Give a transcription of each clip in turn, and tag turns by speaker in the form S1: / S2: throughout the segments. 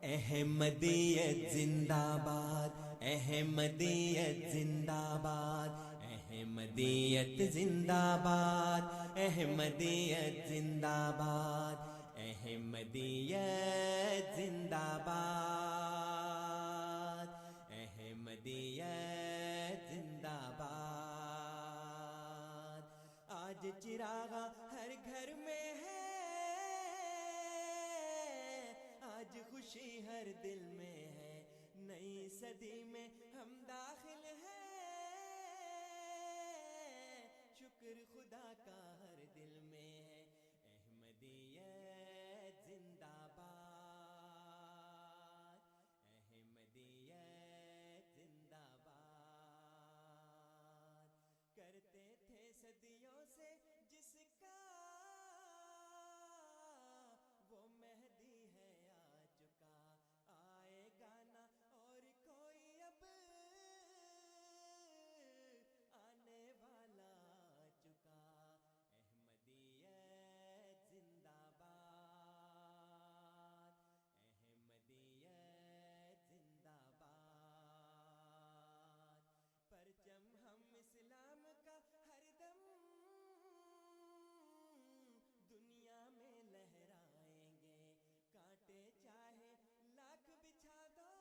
S1: احمدیت زندہ باد، احمدیت زندہ باد، احمدیت زندہ باد، احمدیت زندہ باد، احمدیت زندہ باد، احمدیت زندہ باد۔ آج چراغاں ہر گھر میں ہے، آج خوشی ہر دل میں ہے، نئی صدی میں ہم داخل ہیں، شکر خدا کا ہر دل میں ہے۔ احمدیت زندہ باد، احمدیت زندہ باد۔ کرتے تھے صدیوں سے جس کا وہ مہدی ہے آ چکا، آئے گا نہ اور کوئی اب، آنے والا آ چکا۔ احمدیت زندہ باد، احمدیت زندہ باد۔ پرچم ہم اسلام کا ہر دم دنیا میں لہرائیں گے، کانٹے چاہے لاکھ بچھا دو،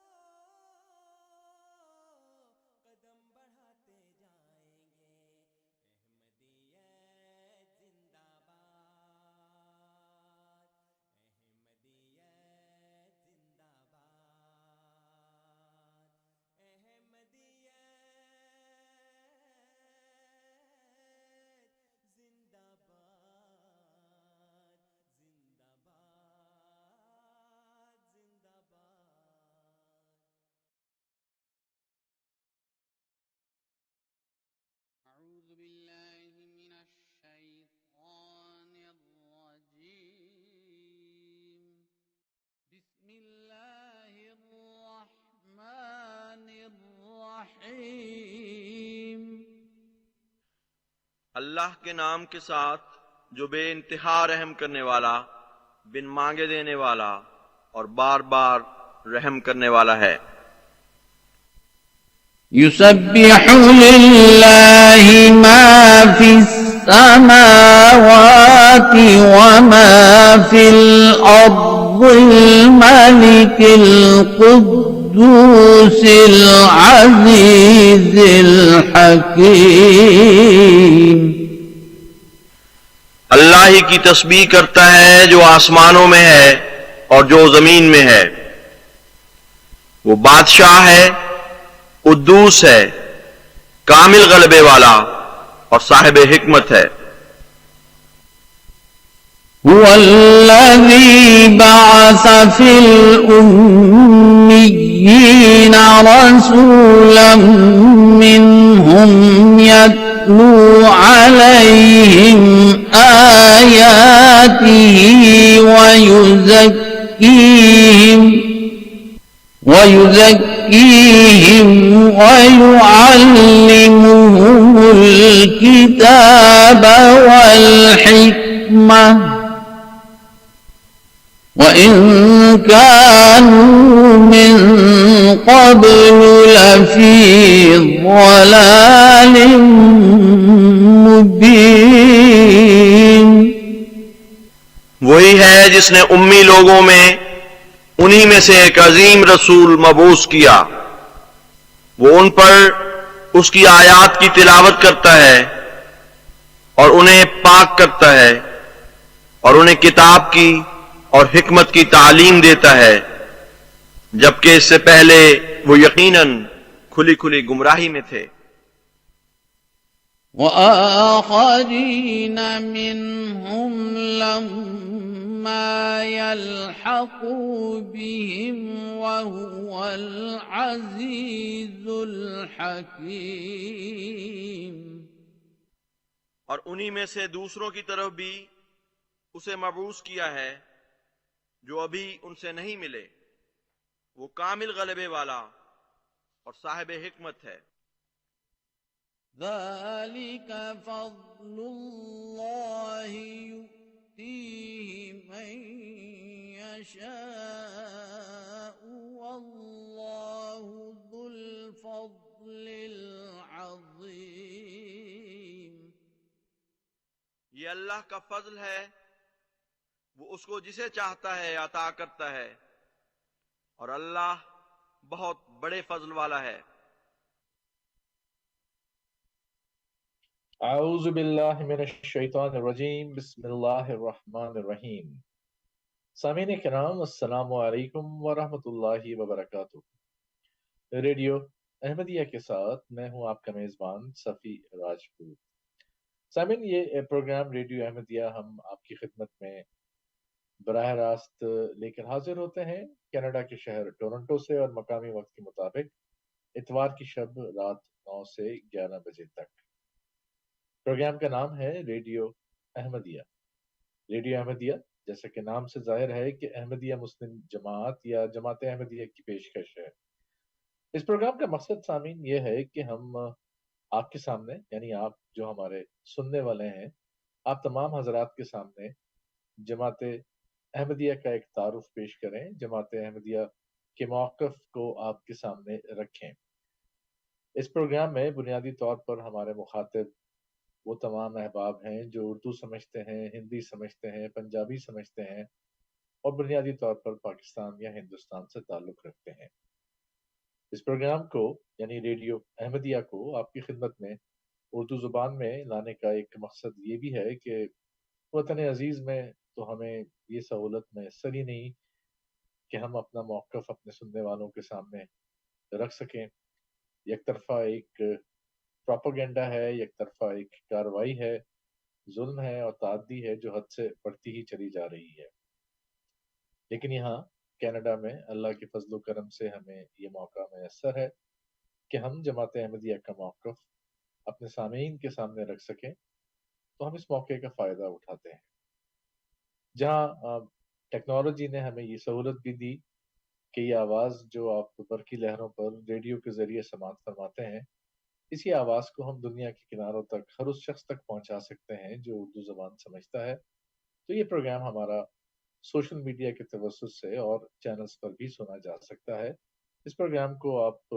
S1: قدم بڑھاتے جائیں گے۔ احمدیت زندہ باد، احمدیت زندہ باد، احمدیت زندہ باد، زندہ باد، زندہ باد۔
S2: اعوذ باللہ من الشیطان الرجیم، بسم اللہ الرحمن الرحیم۔
S3: اللہ کے نام کے ساتھ جو بے انتہا رحم کرنے والا، بن مانگے دینے والا اور بار بار رحم کرنے والا ہے۔
S2: یسبح للہ ما فی السماوات وما فی الارض الملک القدوس العزیز الحکیم۔
S3: اللہ ہی کی تسبیح کرتا ہے جو آسمانوں میں ہے اور جو زمین میں ہے۔ وہ بادشاہ ہے، قدوس ہے، کامل غلبے والا اور صاحب حکمت ہے۔
S2: هو الذي بعث في الأميين رسولا منهم يتلو عليهم آياته ويزكيهم ويعلمهم الكتاب والحكمة وإن كانوا من قبل لفي ضلال مبين۔
S3: وہی ہے جس نے امی لوگوں میں انہی میں سے ایک عظیم رسول مبعوث کیا، وہ ان پر اس کی آیات کی تلاوت کرتا ہے اور انہیں پاک کرتا ہے اور انہیں کتاب کی اور حکمت کی تعلیم دیتا ہے، جبکہ اس سے پہلے وہ یقیناً کھلی کھلی گمراہی میں تھے۔
S2: وآخرين منهم لما يلحقوا بهم وهو العزيز الحكيم۔
S3: اور انہی میں سے دوسروں کی طرف بھی اسے مبعوث کیا ہے جو ابھی ان سے نہیں ملے، وہ کامل غلبے والا اور صاحب حکمت ہے۔
S2: ذلك فضل الله يؤتيه من يشاء الفضل العظيم.
S3: یہ اللہ کا فضل ہے، وہ اس کو جسے چاہتا ہے عطا کرتا ہے، اور اللہ بہت بڑے فضل والا ہے۔
S4: اعوذ باللہ من الشیطان الرجیم، بسم اللہ الرحمن الرحیم۔ سامعین کرام، السلام علیکم ورحمۃ اللہ وبرکاتہ۔ ریڈیو احمدیہ کے ساتھ میں ہوں آپ کا میزبان صفی راجپوت۔ سامعین، یہ پروگرام ریڈیو احمدیہ ہم آپ کی خدمت میں براہ راست لے کر حاضر ہوتے ہیں کینیڈا کے شہر ٹورنٹو سے، اور مقامی وقت کے مطابق اتوار کی شب رات 9 سے 11 بجے تک۔ پروگرام کا نام ہے ریڈیو احمدیہ۔ ریڈیو احمدیہ جیسا کہ نام سے ظاہر ہے کہ احمدیہ مسلم جماعت یا جماعت احمدیہ کی پیشکش ہے۔ اس پروگرام کا مقصد سامعین یہ ہے کہ ہم آپ کے سامنے، یعنی آپ جو ہمارے سننے والے ہیں، آپ تمام حضرات کے سامنے جماعت احمدیہ کا ایک تعارف پیش کریں، جماعت احمدیہ کے موقف کو آپ کے سامنے رکھیں۔ اس پروگرام میں بنیادی طور پر ہمارے مخاطب وہ تمام احباب ہیں جو اردو سمجھتے ہیں، ہندی سمجھتے ہیں، پنجابی سمجھتے ہیں، اور بنیادی طور پر پاکستان یا ہندوستان سے تعلق رکھتے ہیں۔ اس پروگرام کو یعنی ریڈیو احمدیہ کو آپ کی خدمت میں اردو زبان میں لانے کا ایک مقصد یہ بھی ہے کہ وطن عزیز میں تو ہمیں یہ سہولت میسر ہی نہیں کہ ہم اپنا موقف اپنے سننے والوں کے سامنے رکھ سکیں۔ یک طرفہ ایک پروپیگنڈا ہے، یک طرفہ ایک کاروائی ہے، ظلم ہے اور تعدی ہے جو حد سے بڑھتی ہی چلی جا رہی ہے۔ لیکن یہاں کینیڈا میں اللہ کے فضل و کرم سے ہمیں یہ موقع میسر ہے کہ ہم جماعت احمدیہ کا موقف اپنے سامعین کے سامنے رکھ سکیں، تو ہم اس موقع کا فائدہ اٹھاتے ہیں۔ جہاں ٹیکنالوجی نے ہمیں یہ سہولت بھی دی کہ یہ آواز جو آپ برقی لہروں پر ریڈیو کے ذریعے سماعت فرماتے ہیں، اسی آواز کو ہم دنیا کے کناروں تک ہر اس شخص تک پہنچا سکتے ہیں جو اردو زبان سمجھتا ہے۔ تو یہ پروگرام ہمارا سوشل میڈیا کے توسط سے اور چینلز پر بھی سنا جا سکتا ہے۔ اس پروگرام کو آپ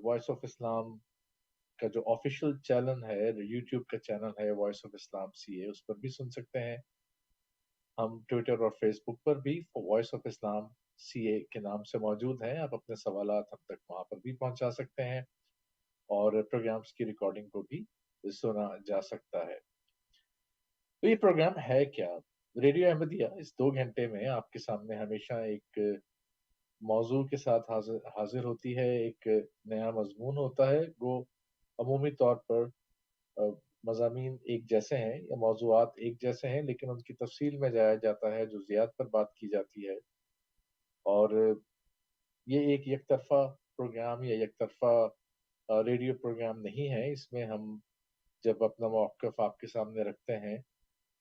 S4: وائس آف اسلام کا جو آفیشیل چینل ہے، یوٹیوب کا چینل ہے وائس آف اسلام CA، اس پر بھی سن سکتے ہیں۔ ہم ٹویٹر اور فیس بک پر بھی وائس آف اسلام CA کے نام سے موجود ہیں۔ آپ اپنے سوالات ہم تک وہاں پر بھی پہنچا سکتے ہیں، اور پروگرامز کی ریکارڈنگ کو بھی سنا جا سکتا ہے۔ تو یہ پروگرام ہے کیا؟ ریڈیو احمدیہ اس 2 گھنٹے میں آپ کے سامنے ہمیشہ ایک موضوع کے ساتھ حاضر ہوتی ہے، ایک نیا مضمون ہوتا ہے۔ وہ عمومی طور پر مضامین ایک جیسے ہیں یا موضوعات ایک جیسے ہیں، لیکن ان کی تفصیل میں جایا جاتا ہے، جزئیات پر بات کی جاتی ہے۔ اور یہ ایک یک طرفہ پروگرام یا یک طرفہ ریڈیو پروگرام نہیں ہے۔ اس میں ہم جب اپنا موقف آپ کے سامنے رکھتے ہیں،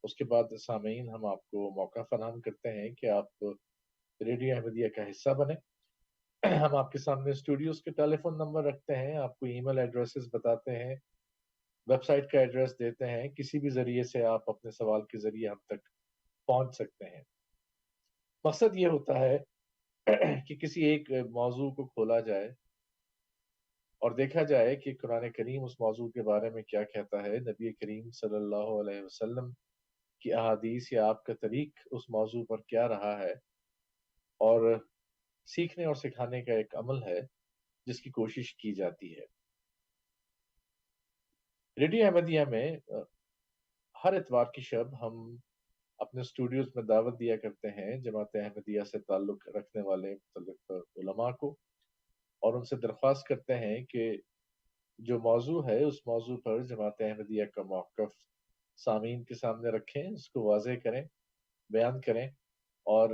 S4: اس کے بعد سامعین ہم آپ کو موقع فراہم کرتے ہیں کہ آپ ریڈیو احمدیہ کا حصہ بنیں۔ ہم آپ کے سامنے اسٹوڈیوز کے ٹیلی فون نمبر رکھتے ہیں، آپ کو ای میل ایڈریسز بتاتے ہیں، ویب سائٹ کا ایڈریس دیتے ہیں، کسی بھی ذریعے سے آپ اپنے سوال کے ذریعے ہم تک پہنچ سکتے ہیں۔ مقصد یہ ہوتا ہے کہ کسی ایک موضوع کو کھولا جائے اور دیکھا جائے کہ قرآن کریم اس موضوع کے بارے میں کیا کہتا ہے، نبی کریم صلی اللہ علیہ وسلم کی احادیث یا آپ کا طریق اس موضوع پر کیا رہا ہے، اور سیکھنے اور سکھانے کا ایک عمل ہے جس کی کوشش کی جاتی ہے۔ ریڈیو احمدیہ میں ہر اتوار کی شب ہم اپنے اسٹوڈیوز میں دعوت دیا کرتے ہیں جماعت احمدیہ سے تعلق رکھنے والے مختلف علماء کو، اور ان سے درخواست کرتے ہیں کہ جو موضوع ہے اس موضوع پر جماعت احمدیہ کا موقف سامعین کے سامنے رکھیں، اس کو واضح کریں، بیان کریں۔ اور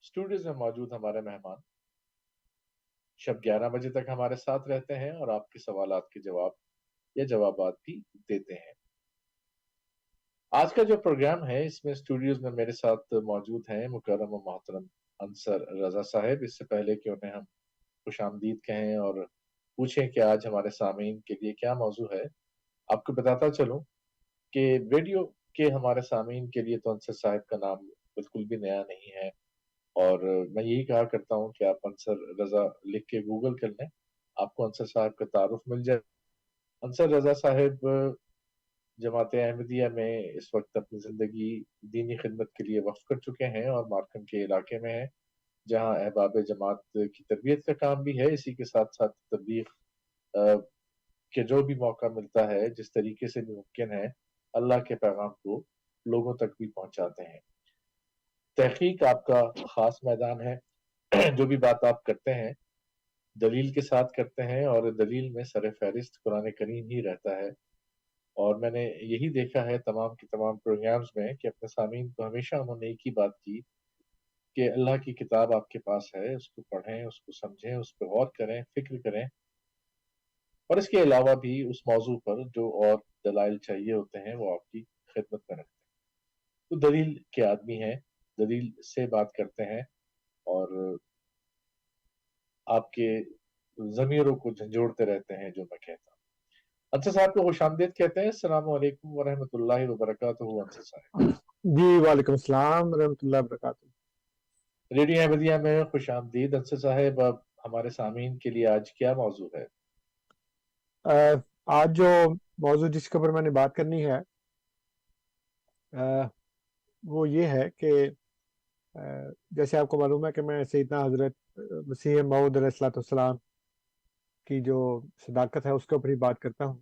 S4: اسٹوڈیوز میں موجود ہمارے مہمان شب 11 بجے تک ہمارے ساتھ رہتے ہیں اور آپ کے سوالات کے جواب یا جوابات بھی دیتے ہیں۔ آج کا جو پروگرام ہے اس میں اسٹوڈیوز میں میرے ساتھ موجود ہیں مکرم و محترم انصر رضا صاحب۔ اس سے پہلے کہ انہیں ہم خوش آمدید کہیں اور پوچھیں کہ آج ہمارے سامعین کے لیے کیا موضوع ہے، آپ کو بتاتا چلوں کہ ریڈیو کے ہمارے سامعین کے لیے تو انصر صاحب کا نام بالکل بھی نیا نہیں ہے، اور میں یہی کہا کرتا ہوں کہ آپ انصر رضا لکھ کے گوگل کر لیں، آپ کو انصر صاحب کا تعارف مل جائے۔ انصر رضا صاحب جماعت احمدیہ میں اس وقت اپنی زندگی دینی خدمت کے لیے وقف کر چکے ہیں اور مارکھن کے علاقے میں ہیں، جہاں احباب جماعت کی تربیت کا کام بھی ہے، اسی کے ساتھ ساتھ تبلیغ کہ جو بھی موقع ملتا ہے جس طریقے سے بھی ممکن ہے اللہ کے پیغام کو لوگوں تک بھی پہنچاتے ہیں۔ تحقیق آپ کا خاص میدان ہے، جو بھی بات آپ کرتے ہیں دلیل کے ساتھ کرتے ہیں، اور دلیل میں سر فہرست قرآن کریم ہی رہتا ہے۔ اور میں نے یہی دیکھا ہے تمام کے تمام پروگرامز میں کہ اپنے سامعین کو ہمیشہ انہوں نے ایک ہی بات کی کہ اللہ کی کتاب آپ کے پاس ہے، اس کو پڑھیں، اس کو سمجھیں، اس پہ غور کریں، فکر کریں، اور اس کے علاوہ بھی اس موضوع پر جو اور دلائل چاہیے ہوتے ہیں وہ آپ کی خدمت میں رکھتے ہیں۔ تو دلیل کے آدمی ہیں، دلیل سے بات کرتے ہیں، اور آپ کے ضمیروں کو جھنجھوڑتے رہتے ہیں، جو میں کہتا ہوں۔ انصر صاحب کو خوش آمدید کہتے ہیں۔ السلام علیکم ورحمۃ اللہ وبرکاتہ۔ انصر صاحب
S5: جی وعلیکم السلام ورحمۃ اللہ وبرکاتہ۔
S4: ریڈیو احمدیہ میں خوش آمدید۔ انصر صاحب اب ہمارے سامعین کے لیے آج کیا موضوع ہے؟
S5: آج جو موضوع جس کے اوپر میں نے بات کرنی ہے وہ یہ ہے کہ جیسے آپ کو معلوم ہے کہ میں سیدنا حضرت مسیح موعود علیہ الصلوۃ والسلام کی جو صداقت ہے اس کے اوپر ہی بات کرتا ہوں۔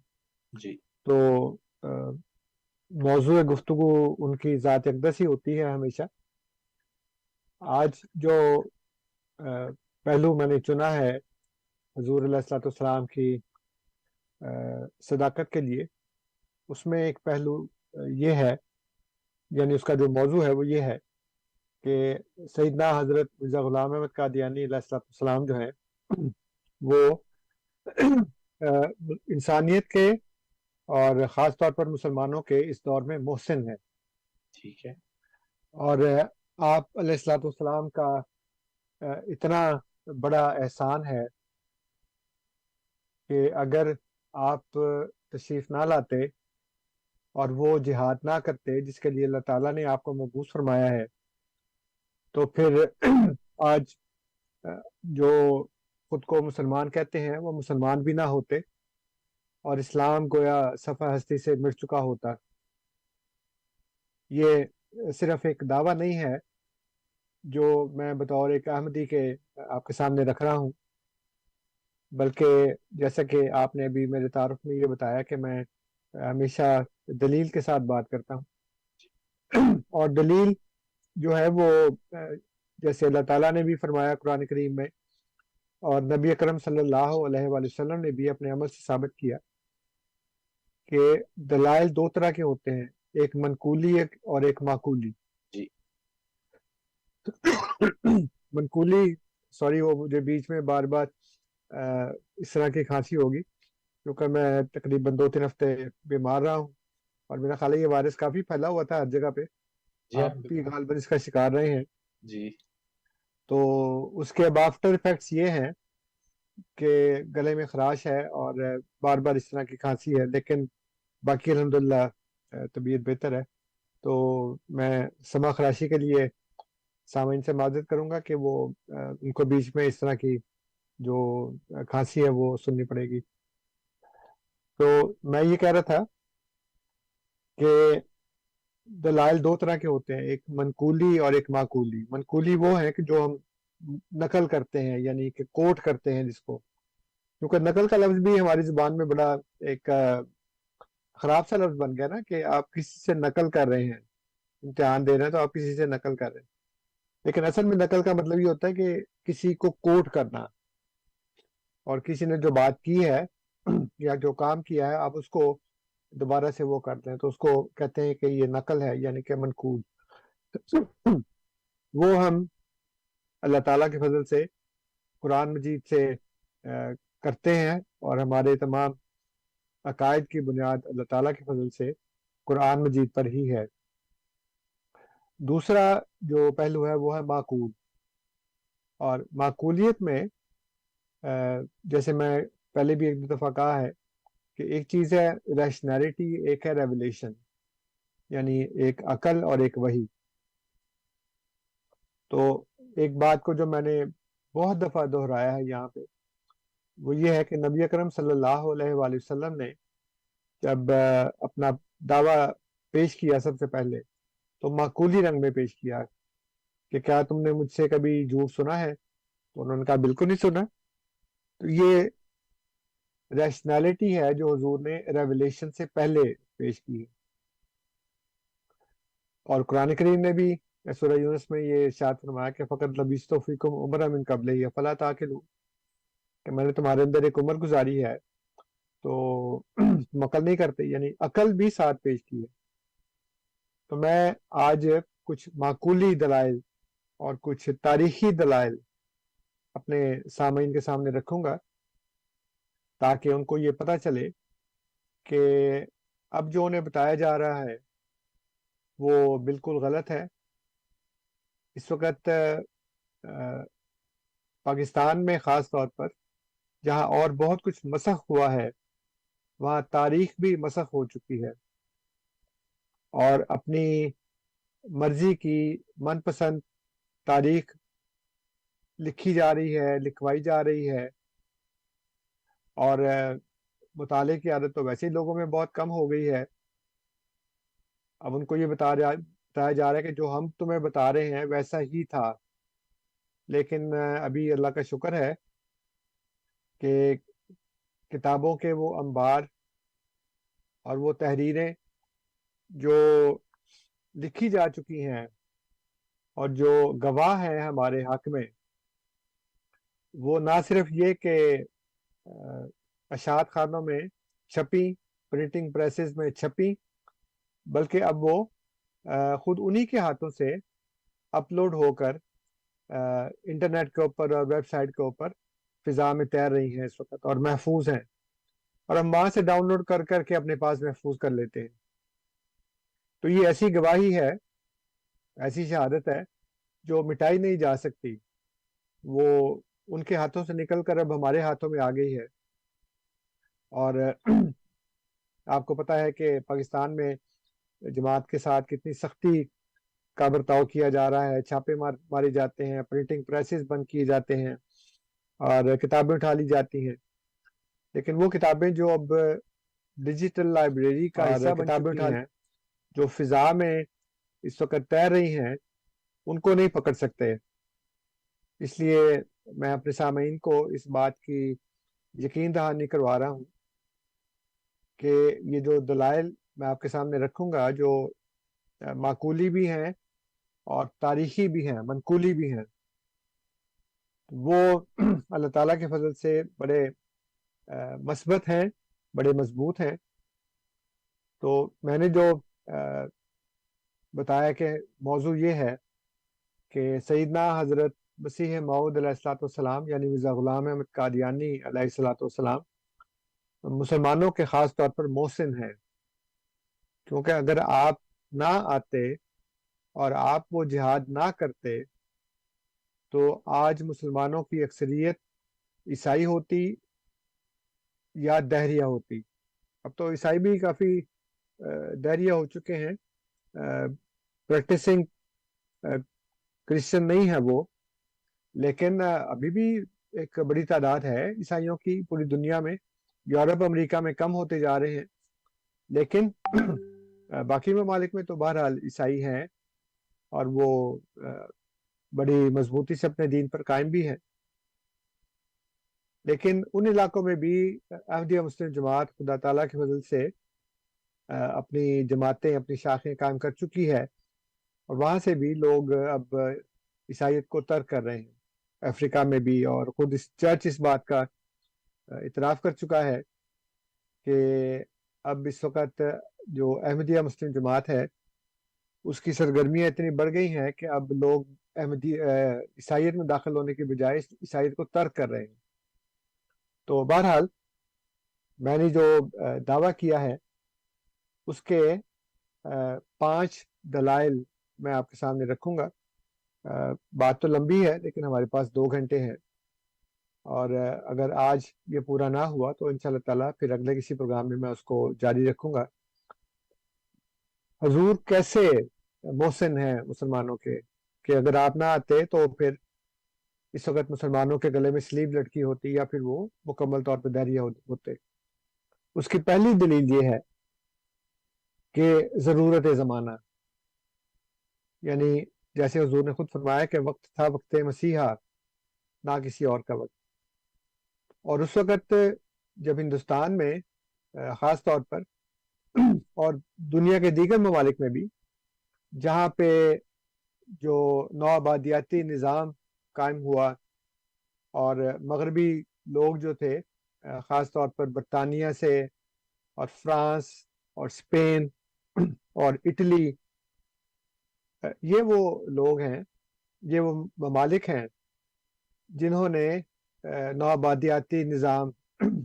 S4: جی،
S5: تو موضوع گفتگو ان کی ذات اقدس ہی ہوتی ہے ہمیشہ۔ آج جو پہلو میں نے چنا ہے حضور علیہ الصلوۃ والسلام کی صداقت کے لیے، اس میں ایک پہلو یہ ہے، یعنی اس کا جو موضوع ہے وہ یہ ہے کہ سیدنا حضرت مرزا غلام احمد قادیانی علیہ الصلوۃ والسلام جو ہیں وہ انسانیت کے اور خاص طور پر مسلمانوں کے اس دور میں محسن ہیں۔
S4: ٹھیک ہے۔
S5: اور آپ علیہ الصلوۃ والسلام کا اتنا بڑا احسان ہے کہ اگر آپ تشریف نہ لاتے اور وہ جہاد نہ کرتے جس کے لیے اللہ تعالیٰ نے آپ کو مبعوث فرمایا ہے، تو پھر آج جو خود کو مسلمان کہتے ہیں وہ مسلمان بھی نہ ہوتے اور اسلام گویا صفحہ ہستی سے مٹ چکا ہوتا۔ یہ صرف ایک دعویٰ نہیں ہے جو میں بطور ایک احمدی کے آپ کے سامنے رکھ رہا ہوں، بلکہ جیسا کہ آپ نے ابھی میرے تعارف میں یہ بتایا کہ میں ہمیشہ دلیل کے ساتھ بات کرتا ہوں، اور دلیل جو ہے وہ جیسے اللہ تعالیٰ نے بھی فرمایا قرآن کریم میں، اور نبی اکرم صلی اللہ علیہ وآلہ وسلم نے بھی اپنے عمل سے ثابت کیا کہ دلائل دو طرح کے ہوتے ہیں، ایک منقولی اور ایک معقولی۔
S4: جی،
S5: منقولی وہ مجھے بیچ میں بار بار اس طرح کی کھانسی ہوگی کیونکہ میں تقریباً 2-3 ہفتے بیمار رہا ہوں، اور میرا خیال ہے یہ وائرس کافی پھیلا ہوا تھا ہر جگہ پہ، آپ بھی غالباً اس کا شکار رہے ہیں۔
S4: جی،
S5: تو اس کے اب آفٹر ایفیکٹس یہ ہیں کہ گلے میں خراش ہے اور بار بار اس طرح کی کھانسی ہے، لیکن باقی الحمدللہ طبیعت بہتر ہے۔ تو میں سما خراشی کے لیے سامعین سے معذرت کروں گا کہ وہ ان کو بیچ میں اس طرح کی جو کھانسی ہے وہ سننی پڑے گی۔ تو میں یہ کہہ رہا تھا کہ دلائل دو طرح کے ہوتے ہیں، ایک منقولی اور ایک معقولی۔ منقولی وہ ہے کہ جو ہم نقل کرتے ہیں، یعنی کہ کوٹ کرتے ہیں جس کو، کیونکہ نقل کا لفظ بھی ہماری زبان میں بڑا ایک خراب سا لفظ بن گیا نا، کہ آپ کسی سے نقل کر رہے ہیں، امتحان دے رہے ہیں تو آپ کسی سے نقل کر رہے ہیں، لیکن اصل میں نقل کا مطلب یہ ہوتا ہے کہ کسی کو کوٹ کرنا، اور کسی نے جو بات کی ہے یا جو کام کیا ہے آپ اس کو دوبارہ سے وہ کرتے ہیں، تو اس کو کہتے ہیں کہ یہ نقل ہے، یعنی کہ منقول۔ وہ ہم اللہ تعالیٰ کے فضل سے قرآن مجید سے کرتے ہیں، اور ہمارے تمام عقائد کی بنیاد اللہ تعالیٰ کے فضل سے قرآن مجید پر ہی ہے۔ دوسرا جو پہلو ہے وہ ہے معقول، اور معقولیت میں جیسے میں پہلے بھی ایک دفعہ کہا ہے کہ ایک چیز ہے ریشنلٹی، ایک ہے ریولیشن، یعنی ایک عقل اور ایک وحی۔ تو ایک بات کو جو میں نے بہت دفعہ دہرایا ہے یہاں پہ وہ یہ ہے کہ نبی اکرم صلی اللہ علیہ وآلہ وسلم نے جب اپنا دعویٰ پیش کیا سب سے پہلے تو معقولی رنگ میں پیش کیا کہ کیا تم نے مجھ سے کبھی جھوٹ سنا ہے؟ تو انہوں نے کہا بالکل نہیں سنا. تو یہ ریشنالٹی ہے جو حضور نے ریولیشن سے پہلے پیش کی ہے. اور قرآن کریم نے بھی سورہ یونس میں یہ ارشاد فرمایا کہ فقط لبثت فیکم عمرا من قبلہ افلا تعقلون، کہ میں نے تمہارے اندر ایک عمر گزاری ہے تو تم عقل نہیں کرتے، یعنی عقل بھی ساتھ پیش کی ہے. تو میں آج کچھ معقولی دلائل اور کچھ تاریخی دلائل اپنے سامعین کے سامنے رکھوں گا تاکہ ان کو یہ پتہ چلے کہ اب جو انہیں بتایا جا رہا ہے وہ بالکل غلط ہے. اس وقت پاکستان میں خاص طور پر جہاں اور بہت کچھ مسخ ہوا ہے وہاں تاریخ بھی مسخ ہو چکی ہے اور اپنی مرضی کی من پسند تاریخ لکھی جا رہی ہے، لکھوائی جا رہی ہے. اور مطالعے کی عادت تو ویسے ہی لوگوں میں بہت کم ہو گئی ہے. اب ان کو یہ بتایا جا رہا ہے کہ جو ہم تمہیں بتا رہے ہیں ویسا ہی تھا، لیکن ابھی اللہ کا شکر ہے کہ کتابوں کے وہ انبار اور وہ تحریریں جو لکھی جا چکی ہیں اور جو گواہ ہیں ہمارے حق میں، وہ نہ صرف یہ کہ اشاعت خانوں میں چھپی، پرنٹنگ پریسز میں چھپی، بلکہ اب وہ خود انہی کے ہاتھوں سے اپلوڈ ہو کر انٹرنیٹ کے اوپر اور ویب سائٹ کے اوپر فضا میں تیر رہی ہیں اس وقت اور محفوظ ہیں، اور ہم وہاں سے ڈاؤن لوڈ کر کر کے اپنے پاس محفوظ کر لیتے ہیں. تو یہ ایسی گواہی ہے، ایسی شہادت ہے جو مٹائی نہیں جا سکتی. وہ ان کے ہاتھوں سے نکل کر اب ہمارے ہاتھوں میں آ گئی ہے. اور آپ کو پتہ ہے کہ پاکستان میں جماعت کے ساتھ کتنی سختی کا برتاؤ کیا جا رہا ہے، چھاپے مارے جاتے ہیں، پرنٹنگ پریسز بند کیے جاتے ہیں اور کتابیں اٹھا لی جاتی ہیں. لیکن وہ کتابیں جو اب ڈیجیٹل لائبریری کا حصہ بن چکی ہیں، جو فضا میں اس وقت تیر رہی ہیں، ان کو نہیں پکڑ سکتے. اس لیے میں اپنے سامعین کو اس بات کی یقین دہانی کروا رہا ہوں کہ یہ جو دلائل میں آپ کے سامنے رکھوں گا جو معقولی بھی ہیں اور تاریخی بھی ہیں، منقولی بھی ہیں، وہ اللہ تعالیٰ کے فضل سے بڑے مثبت ہیں، بڑے مضبوط ہیں. تو میں نے جو بتایا کہ موضوع یہ ہے کہ سیدنا حضرت مسیح موعود علیہ الصلوۃ والسلام یعنی مرزا غلام احمد قادیانی علیہ الصلوۃ والسلام مسلمانوں کے خاص طور پر محسن ہیں، کیونکہ اگر آپ نہ آتے اور آپ وہ جہاد نہ کرتے تو آج مسلمانوں کی اکثریت عیسائی ہوتی یا دہریہ ہوتی. اب تو عیسائی بھی کافی دہریہ ہو چکے ہیں، پریکٹسنگ کرسچن نہیں ہے وہ، لیکن ابھی بھی ایک بڑی تعداد ہے عیسائیوں کی پوری دنیا میں. یورپ امریکہ میں کم ہوتے جا رہے ہیں، لیکن باقی ممالک میں تو بہرحال عیسائی ہیں اور وہ بڑی مضبوطی سے اپنے دین پر قائم بھی ہیں. لیکن ان علاقوں میں بھی احمدیہ مسلم جماعت خدا تعالیٰ کے فضل سے اپنی جماعتیں، اپنی شاخیں قائم کر چکی ہے، اور وہاں سے بھی لوگ اب عیسائیت کو ترک کر رہے ہیں. افریقہ میں بھی، اور خود چرچ اس بات کا اعتراف کر چکا ہے کہ اب اس وقت جو احمدیہ مسلم جماعت ہے اس کی سرگرمیاں اتنی بڑھ گئی ہیں کہ اب لوگ عیسائیت میں داخل ہونے کے بجائے عیسائیت کو ترک کر رہے ہیں. تو بہرحال میں نے جو دعویٰ کیا ہے اس کے 5 دلائل میں آپ کے سامنے رکھوں گا. بات تو لمبی ہے لیکن ہمارے پاس 2 گھنٹے ہیں، اور اگر آج یہ پورا نہ ہوا تو انشاءاللہ تعالیٰ پھر اگلے کسی پروگرام میں اس کو جاری رکھوں گا. حضور کیسے محسن ہیں مسلمانوں کے کہ اگر آپ نہ آتے تو پھر اس وقت مسلمانوں کے گلے میں سلیب لٹکی ہوتی یا پھر وہ مکمل طور پہ دہریہ ہوتے۔ اس کی پہلی دلیل یہ ہے کہ ضرورت زمانہ، یعنی جیسے حضور نے خود فرمایا کہ وقت تھا وقت مسیحا، نہ کسی اور کا وقت۔ اور اس وقت جب ہندوستان میں خاص طور پر اور دنیا کے دیگر ممالک میں بھی جہاں پہ جو نوآبادیاتی نظام قائم ہوا اور مغربی لوگ جو تھے خاص طور پر برطانیہ سے اور فرانس اور اسپین اور اٹلی، یہ وہ لوگ ہیں، یہ وہ ممالک ہیں جنہوں نے نوآبادیاتی نظام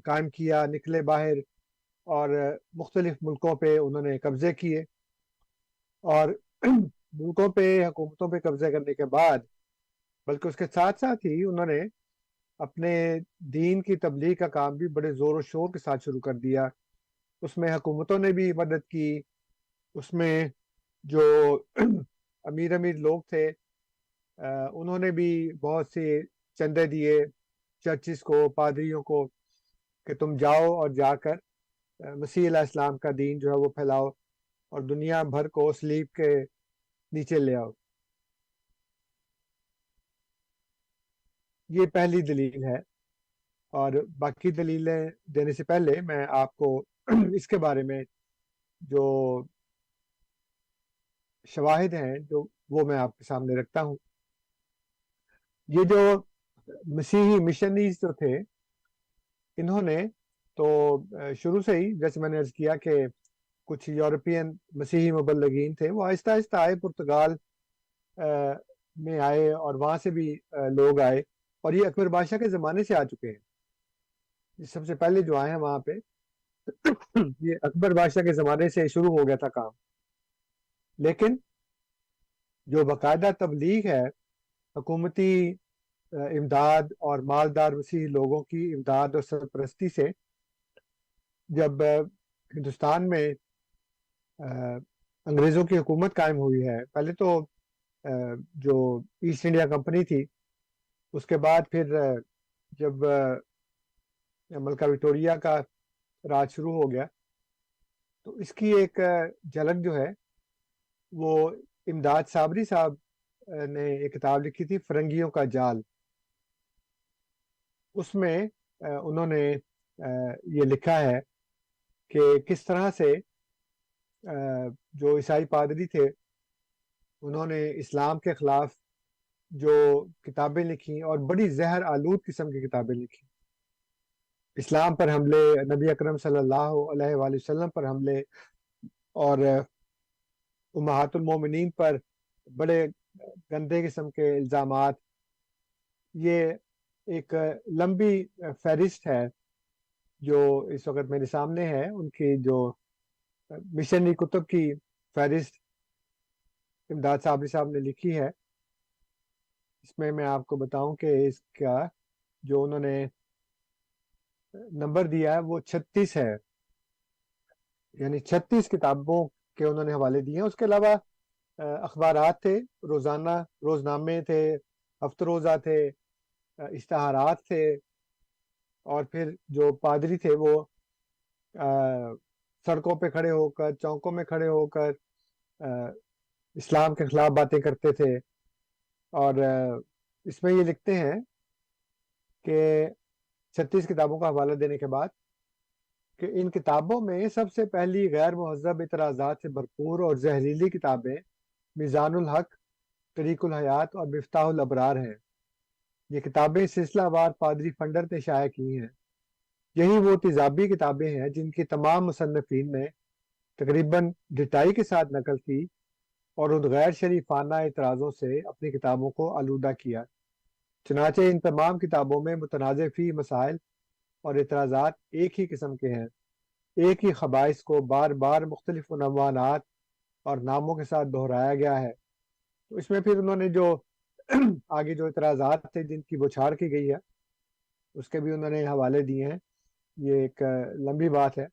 S5: قائم کیا، نکلے باہر اور مختلف ملکوں پہ انہوں نے قبضے کیے، اور ملکوں پہ حکومتوں پہ قبضے کرنے کے بعد بلکہ اس کے ساتھ ساتھ ہی انہوں نے اپنے دین کی تبلیغ کا کام بھی بڑے زور و شور کے ساتھ شروع کر دیا۔ اس میں حکومتوں نے بھی مدد کی، اس میں جو امیر لوگ تھے انہوں نے بھی بہت سے چندے دیے چرچز کو، پادریوں کو، کہ تم جاؤ اور جا کر مسیح علیہ السلام کا دین جو ہے وہ پھیلاؤ اور دنیا بھر کو سلیب کے نیچے لے آؤ۔ یہ پہلی دلیل ہے، اور باقی دلیلیں دینے سے پہلے میں آپ کو اس کے بارے میں جو شواہد ہیں جو وہ میں آپ کے سامنے رکھتا ہوں۔ یہ جو مسیحی مشنریز جو تھے انہوں نے تو شروع سے ہی، جیسے میں نے عرض کیا کہ کچھ یورپین مسیحی مبلغین تھے، وہ آہستہ آہستہ آئے، پرتگال میں آئے اور وہاں سے بھی لوگ آئے، اور یہ اکبر بادشاہ کے زمانے سے آ چکے ہیں۔ سب سے پہلے جو آئے ہیں وہاں پہ یہ اکبر بادشاہ کے زمانے سے شروع ہو گیا تھا کام، لیکن جو باقاعدہ تبلیغ ہے، حکومتی امداد اور مالدار مسیحی لوگوں کی امداد اور سرپرستی سے جب ہندوستان میں انگریزوں کی حکومت قائم ہوئی ہے، پہلے تو جو ایسٹ انڈیا کمپنی تھی، اس کے بعد پھر جب ملکہ وکٹوریہ کا راج شروع ہو گیا، تو اس کی ایک جھلک جو ہے وہ امداد صابری صاحب نے ایک کتاب لکھی تھی، فرنگیوں کا جال۔ اس میں انہوں نے یہ لکھا ہے کہ کس طرح سے جو عیسائی پادری تھے انہوں نے اسلام کے خلاف جو کتابیں لکھی اور بڑی زہر آلود قسم کی کتابیں لکھی، اسلام پر حملے، نبی اکرم صلی اللہ علیہ وآلہ وسلم پر حملے اور امہات المومنین پر بڑے گندے قسم کے الزامات۔ یہ ایک لمبی فہرست ہے جو اس وقت میرے سامنے ہے، ان کی جو مشنری کتب کی فہرست امداد صابری صاحب نے لکھی ہے۔ اس میں میں آپ کو بتاؤں کہ اس کا جو انہوں نے نمبر دیا ہے وہ 36 ہے، یعنی 36 کتابوں کے انہوں نے حوالے دیے ہیں۔ اس کے علاوہ اخبارات تھے، روزنامے تھے، ہفتہ روزہ تھے، اشتہارات تھے، اور پھر جو پادری تھے وہ سڑکوں پہ کھڑے ہو کر، چوکوں میں کھڑے ہو کر اسلام کے خلاف باتیں کرتے تھے، اور اس میں یہ لکھتے ہیں کہ 36 کتابوں کا حوالہ دینے کے بعد کہ ان کتابوں میں سب سے پہلی غیر مہذب اعتراضات سے بھرپور اور زہریلی کتابیں میزان الحق، طریق الحیات اور مفتاح الابرار ہیں۔ یہ کتابیں سلسلہ وار پادری فنڈر نے شائع کی ہیں۔ یہی وہ تیزابی کتابیں ہیں جن کی تمام مصنفین نے تقریباً ڈٹائی کے ساتھ نقل کی اور ان غیر شریفانہ اعتراضوں سے اپنی کتابوں کو آلودہ کیا۔ چنانچہ ان تمام کتابوں میں متنازع فی مسائل اور اعتراضات ایک ہی قسم کے ہیں، ایک ہی خبائث کو بار بار مختلف عنوانات اور ناموں کے ساتھ دہرایا گیا ہے۔ تو اس میں پھر انہوں نے جو آگے جو اعتراضات تھے جن کی بچھاڑ کی گئی ہے اس کے بھی انہوں نے حوالے دیے ہیں۔ یہ ایک لمبی بات ہے۔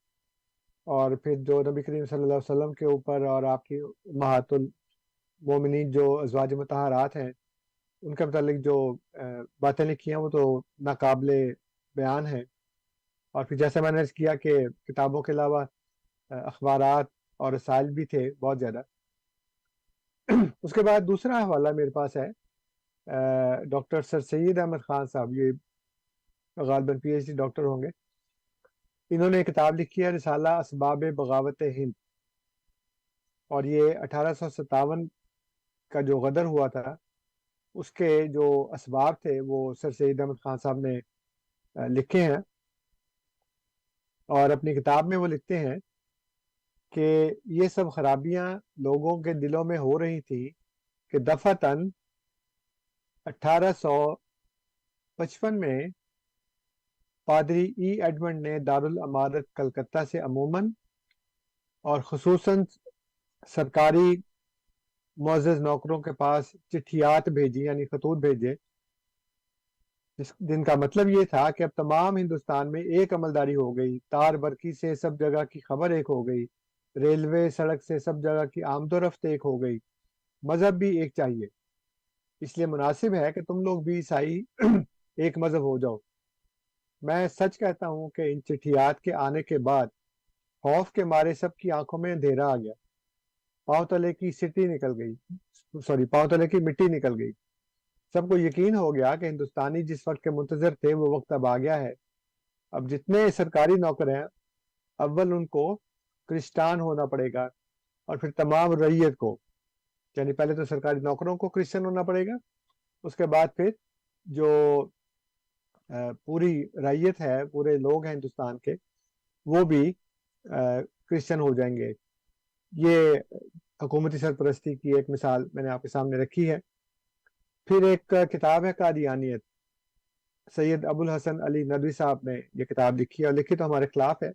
S5: اور پھر جو نبی کریم صلی اللہ علیہ وسلم کے اوپر اور آپ کی امہات المومنین جو ازواج مطہرات ہیں ان کے متعلق جو باتیں لکھی ہیں وہ تو ناقابل بیان ہیں. اور پھر جیسے میں نے عرض کیا کہ کتابوں کے علاوہ اخبارات اور رسائل بھی تھے بہت زیادہ. اس کے بعد دوسرا حوالہ میرے پاس ہے ڈاکٹر سر سید احمد خان صاحب، یہ غالباً پی ایچ ڈی ڈاکٹر ہوں گے. انہوں نے ایک کتاب لکھی ہے رسالہ اسباب بغاوت ہند، اور یہ 1857 کا جو غدر ہوا تھا اس کے جو اسباب تھے وہ سر سید احمد خان صاحب نے لکھے ہیں. اور اپنی کتاب میں وہ لکھتے ہیں کہ یہ سب خرابیاں لوگوں کے دلوں میں ہو رہی تھی کہ دفعتاً 1855 میں پادری ای ایڈمنڈ نے دارالامارت کلکتہ سے عموماً اور خصوصاً سرکاری معزز نوکروں کے پاس چٹھیات بھیجی، یعنی خطوط بھیجے، جن کا مطلب یہ تھا کہ اب تمام ہندوستان میں ایک عملداری ہو گئی، تار برقی سے سب جگہ کی خبر ایک ہو گئی، ریلوے سڑک سے سب جگہ کی آمد و رفت ایک ہو گئی، مذہب بھی ایک چاہیے، اس لیے مناسب ہے کہ تم لوگ بھی عیسائی ایک مذہب ہو جاؤ. میں سچ کہتا ہوں کہ ان چٹھیات کے آنے کے بعد خوف کے مارے سب کی آنکھوں میں اندھیرا آ گیا، پاؤں تلے کی پاؤں تلے کی مٹی نکل گئی. سب کو یقین ہو گیا کہ ہندوستانی جس وقت کے منتظر تھے وہ وقت اب آ گیا ہے. اب جتنے سرکاری نوکر ہیں اول ان کو کرسچان ہونا پڑے گا، اور پھر تمام رعیت کو، یعنی پہلے تو سرکاری نوکروں کو کرسچن ہونا پڑے گا، اس کے بعد پھر جو پوری رعیت ہے، پورے لوگ ہیں ہندوستان کے، وہ بھی کرسچن ہو جائیں گے. یہ حکومتی سرپرستی کی ایک مثال میں نے آپ کے سامنے رکھی ہے. پھر ایک کتاب ہے قادیانیت، سید ابو الحسن علی ندوی صاحب نے یہ کتاب لکھی ہے، اور لکھی تو ہمارے خلاف ہے،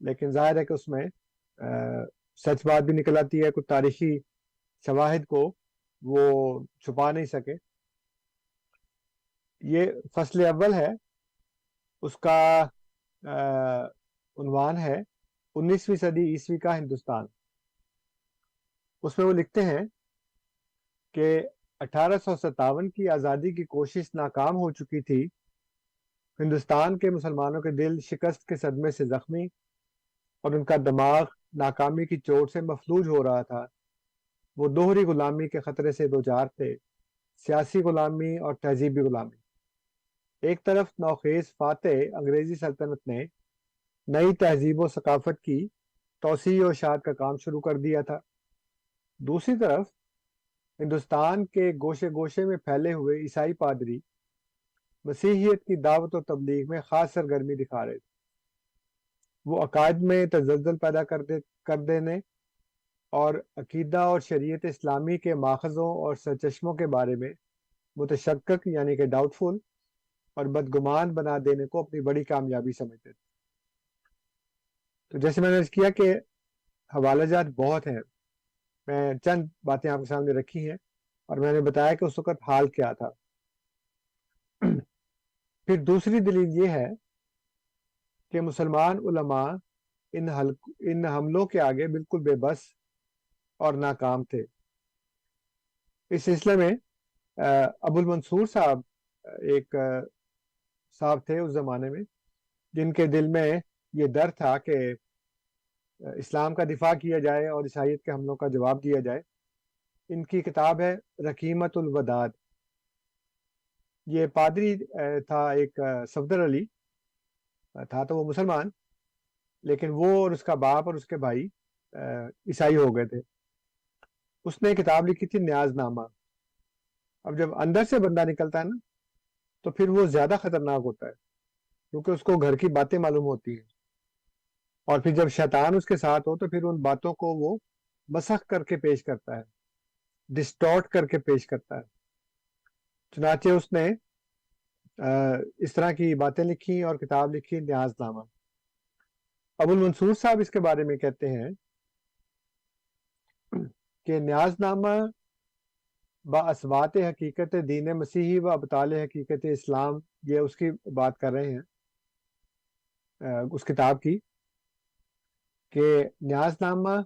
S5: لیکن ظاہر ہے کہ اس میں سچ بات بھی نکل آتی ہے، کچھ تاریخی شواہد کو وہ چھپا نہیں سکے. یہ فصل اول ہے، اس کا عنوان ہے 19ویں صدی عیسوی کا ہندوستان. اس میں وہ لکھتے ہیں کہ 1857 کی آزادی کی کوشش ناکام ہو چکی تھی. ہندوستان کے مسلمانوں کے دل شکست کے صدمے سے زخمی اور ان کا دماغ ناکامی کی چوٹ سے مفلوج ہو رہا تھا. وہ دوہری غلامی کے خطرے سے دوچار تھے، سیاسی غلامی اور تہذیبی غلامی. ایک طرف نوخیز فاتح انگریزی سلطنت نے نئی تہذیب و ثقافت کی توسیع و اشاعت کا کام شروع کر دیا تھا، دوسری طرف ہندوستان کے گوشے گوشے میں پھیلے ہوئے عیسائی پادری مسیحیت کی دعوت و تبلیغ میں خاص سرگرمی دکھا رہے تھے. وہ عقائد میں تزلزل پیدا کر دینے اور عقیدہ اور شریعت اسلامی کے ماخذوں اور سرچشموں کے بارے میں متشکک یعنی کہ ڈاؤٹ فل اور بدگمان بنا دینے کو اپنی بڑی کامیابی سمجھتے تھے. تو جیسے میں نے عرض کیا کہ حوالہ جات بہت ہیں، میں چند باتیں آپ کے سامنے رکھی ہیں، اور میں نے بتایا کہ اس وقت حال کیا تھا. پھر دوسری دلیل یہ ہے کہ مسلمان علماء ان حملوں کے آگے بالکل بے بس اور ناکام تھے. اس سلسلے میں ابو المنصور صاحب ایک صاحب تھے اس زمانے میں، جن کے دل میں یہ ڈر تھا کہ اسلام کا دفاع کیا جائے اور عیسائیت کے حملوں کا جواب دیا جائے. ان کی کتاب ہے رکیمت الوداد. یہ پادری تھا ایک صفدر علی تھا، تو وہ مسلمان، لیکن وہ اور اس کا باپ اور اس کے بھائی عیسائی ہو گئے تھے. اس نے کتاب لکھی تھی نیاز نامہ. اب جب اندر سے بندہ نکلتا ہے نا تو پھر وہ زیادہ خطرناک ہوتا ہے، کیونکہ اس کو گھر کی باتیں معلوم ہوتی ہیں، اور پھر جب شیطان اس کے ساتھ ہو تو پھر ان باتوں کو وہ مسخ کر کے پیش کرتا ہے، ڈسٹارٹ کر کے پیش کرتا ہے. چنانچہ اس نے اس طرح کی باتیں لکھی اور کتاب لکھی نیاز نامہ. ابو المنصور صاحب اس کے بارے میں کہتے ہیں کہ نیاز نامہ با اثبات حقیقت دین مسیحی و ابطال حقیقت اسلام، یہ اس کی بات کر رہے ہیں اس کتاب کی، کہ نیاز نامہ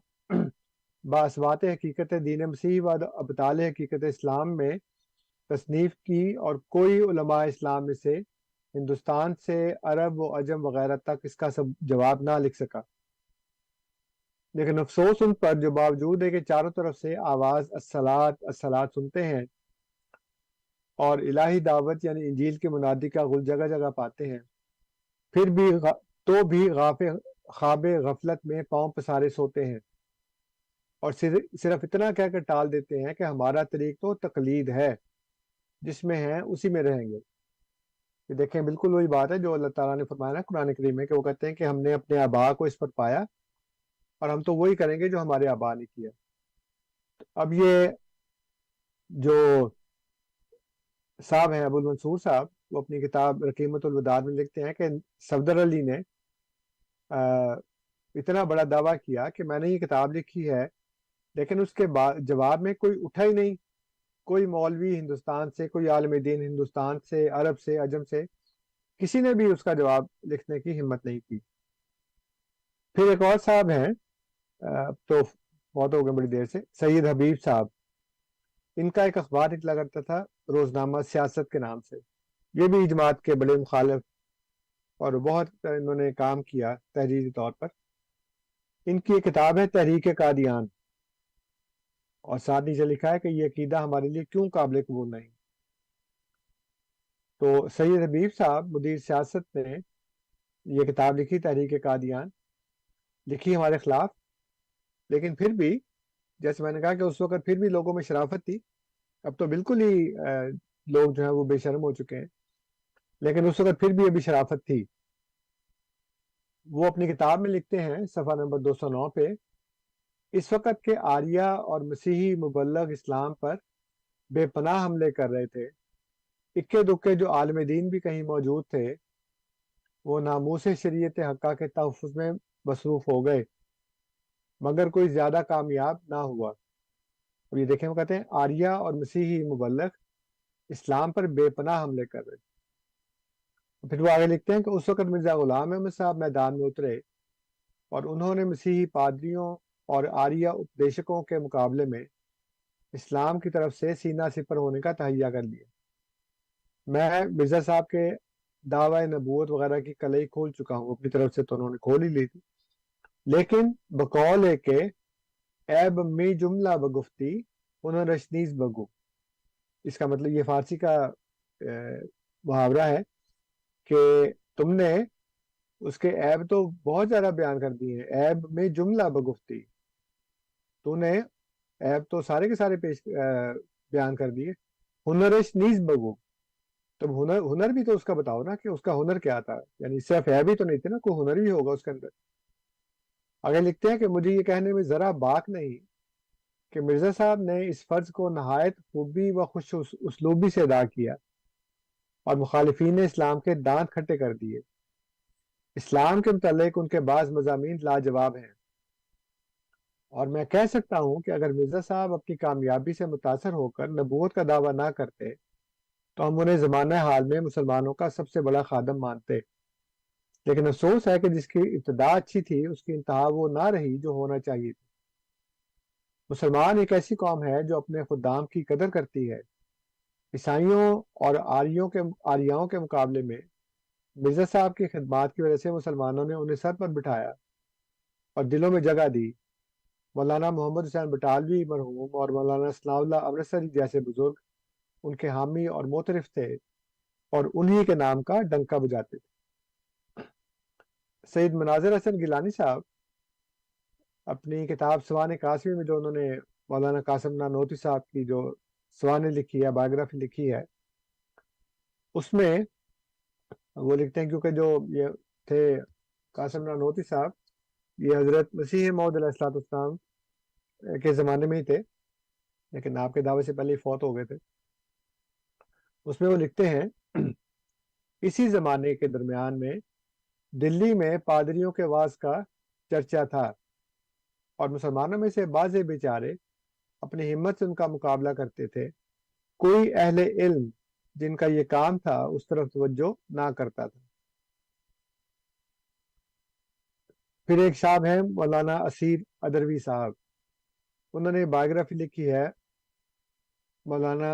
S5: با اثبات حقیقت دین مسیحی و ابطال حقیقت اسلام میں تصنیف کی اور کوئی علماء اسلام میں سے ہندوستان سے عرب و عجم وغیرہ تک اس کا سب جواب نہ لکھ سکا۔ لیکن افسوس ان پر جو باوجود ہے کہ چاروں طرف سے آواز الصلاۃ الصلاۃ سنتے ہیں اور الہی دعوت یعنی انجیل کے منادی کا غل جگہ جگہ پاتے ہیں، پھر بھی بھی خواب غفلت میں پاؤں پسارے سوتے ہیں اور صرف اتنا کہہ کر ٹال دیتے ہیں کہ ہمارا طریق تو تقلید ہے، جس میں ہیں اسی میں رہیں گے۔ یہ دیکھیں بالکل وہی بات ہے جو اللہ تعالیٰ نے فرمایا نا قرآن کریم میں، کہ وہ کہتے ہیں کہ ہم نے اپنے آبا کو اس پر پایا اور ہم تو وہی کریں گے جو ہمارے آبا نے کیا۔ اب یہ جو صاحب ہیں ابو المنصور صاحب، وہ اپنی کتاب رقیمۃ الوداد میں لکھتے ہیں کہ صفدر علی نے اتنا بڑا دعویٰ کیا کہ میں نے یہ کتاب لکھی ہے، لیکن اس کے جواب میں کوئی اٹھا ہی نہیں، کوئی مولوی ہندوستان سے، کوئی عالم دین ہندوستان سے، عرب سے، عجم سے، کسی نے بھی اس کا جواب لکھنے کی ہمت نہیں کی۔ پھر ایک اور صاحب ہیں، تو بہت ہو گئے بڑی دیر سے، سید حبیب صاحب، ان کا ایک اخبار نکلا کرتا تھا روزنامہ سیاست کے نام سے، یہ بھی جماعت کے بڑے مخالف اور بہت انہوں نے کام کیا تحریری طور پر۔ ان کی ایک کتاب ہے تحریک قادیان، اور ساتھ نیچے لکھا ہے کہ یہ عقیدہ ہمارے لیے کیوں قابل قبول نہیں۔ تو سید حبیب صاحب مدیر سیاست نے یہ کتاب لکھی تحریک قادیان، لکھی ہمارے خلاف، لیکن پھر بھی جیسے میں نے کہا کہ اس وقت پھر بھی لوگوں میں شرافت تھی، اب تو بالکل ہی لوگ جو ہیں وہ بے شرم ہو چکے ہیں، لیکن اس وقت پھر بھی ابھی شرافت تھی۔ وہ اپنی کتاب میں لکھتے ہیں صفحہ نمبر 209 پہ، اس وقت کے آریہ اور مسیحی مبلغ اسلام پر بے پناہ حملے کر رہے تھے، اکے دکے جو عالم دین بھی کہیں موجود تھے وہ ناموس شریعت حقہ کے تحفظ میں مصروف ہو گئے، مگر کوئی زیادہ کامیاب نہ ہوا۔ اب یہ دیکھیں، وہ کہتے ہیں آریہ اور مسیحی مبلغ اسلام پر بے پناہ حملے کر رہے تھے۔ پھر وہ آگے لکھتے ہیں کہ اس وقت مرزا غلام احمد صاحب میدان میں اترے اور انہوں نے مسیحی پادریوں اور آریہ اپدیشکوں کے مقابلے میں اسلام کی طرف سے سینہ سپر ہونے کا تہیہ کر لیا۔ میں مرزا صاحب کے دعوی نبوت وغیرہ کی کلئی کھول چکا ہوں اپنی طرف سے، تو انہوں نے کھول ہی لی تھی، لیکن بقول ہے کہ اے بمی جملہ بگفتی انہوں رشنیز بگو، اس کا مطلب یہ فارسی کا محاورہ ہے کہ تم نے اس کے عیب تو بہت زیادہ بیان کر دیے ہیں، عیب میں جملہ بگفتی، تو نے عیب تو سارے کے سارے بیان کر دیے، ہنرش نیز بگو، تب ہنر بھی تو اس کا بتاؤ نا کہ اس کا ہنر کیا تھا، یعنی صرف عیب ہی تو نہیں تھے نا، کوئی ہنر بھی ہوگا اس کے اندر۔ آگے لکھتے ہیں کہ مجھے یہ کہنے میں ذرا باک نہیں کہ مرزا صاحب نے اس فرض کو نہایت خوبی و خوش اسلوبی سے ادا کیا اور مخالفین اسلام کے دانت کھٹے کر دیے۔ اسلام کے متعلق ان کے بعض مضامین لاجواب ہیں، اور میں کہہ سکتا ہوں کہ اگر مرزا صاحب اپنی کامیابی سے متاثر ہو کر نبوت کا دعویٰ نہ کرتے تو ہم انہیں زمانہ حال میں مسلمانوں کا سب سے بڑا خادم مانتے، لیکن افسوس ہے کہ جس کی ابتدا اچھی تھی اس کی انتہا وہ نہ رہی جو ہونا چاہیے تھی۔ مسلمان ایک ایسی قوم ہے جو اپنے خدام کی قدر کرتی ہے۔ عیسائیوں اور آریاؤں کے مقابلے میں مرزا صاحب کی خدمات کی وجہ سے مسلمانوں نے انہیں سر پر بٹھایا اور دلوں میں جگہ دی۔ مولانا محمد حسین بٹالوی مرحوم اور مولانا ثناء اللہ امرتسری جیسے بزرگ ان کے حامی اور معترف تھے اور انہی کے نام کا ڈنکا بجاتے تھے۔ سید مناظر حسن گیلانی صاحب اپنی کتاب سوانح قاسمی میں جو انہوں نے مولانا قاسم نانوتوی صاحب کی جو سوانح لکھی ہے، بایوگرافی لکھی ہے، اس میں وہ لکھتے ہیں کیونکہ جو یہ تھے قاسم نانوتوی صاحب، یہ حضرت مسیح موعود علیہ الصلوۃ والسلام کے زمانے میں ہی تھے، لیکن آپ کے دعوے سے پہلے ہی فوت ہو گئے تھے۔ اس میں وہ لکھتے ہیں اسی زمانے کے درمیان میں دلی میں پادریوں کے واعظ کا چرچا تھا اور مسلمانوں میں سے بعض بیچارے اپنی ہمت سے ان کا مقابلہ کرتے تھے، کوئی اہل علم جن کا یہ کام تھا اس طرف توجہ نہ کرتا تھا۔ پھر ایک صاحب ہیں مولانا اسیر ادروی صاحب، انہوں نے بایوگرافی لکھی ہے مولانا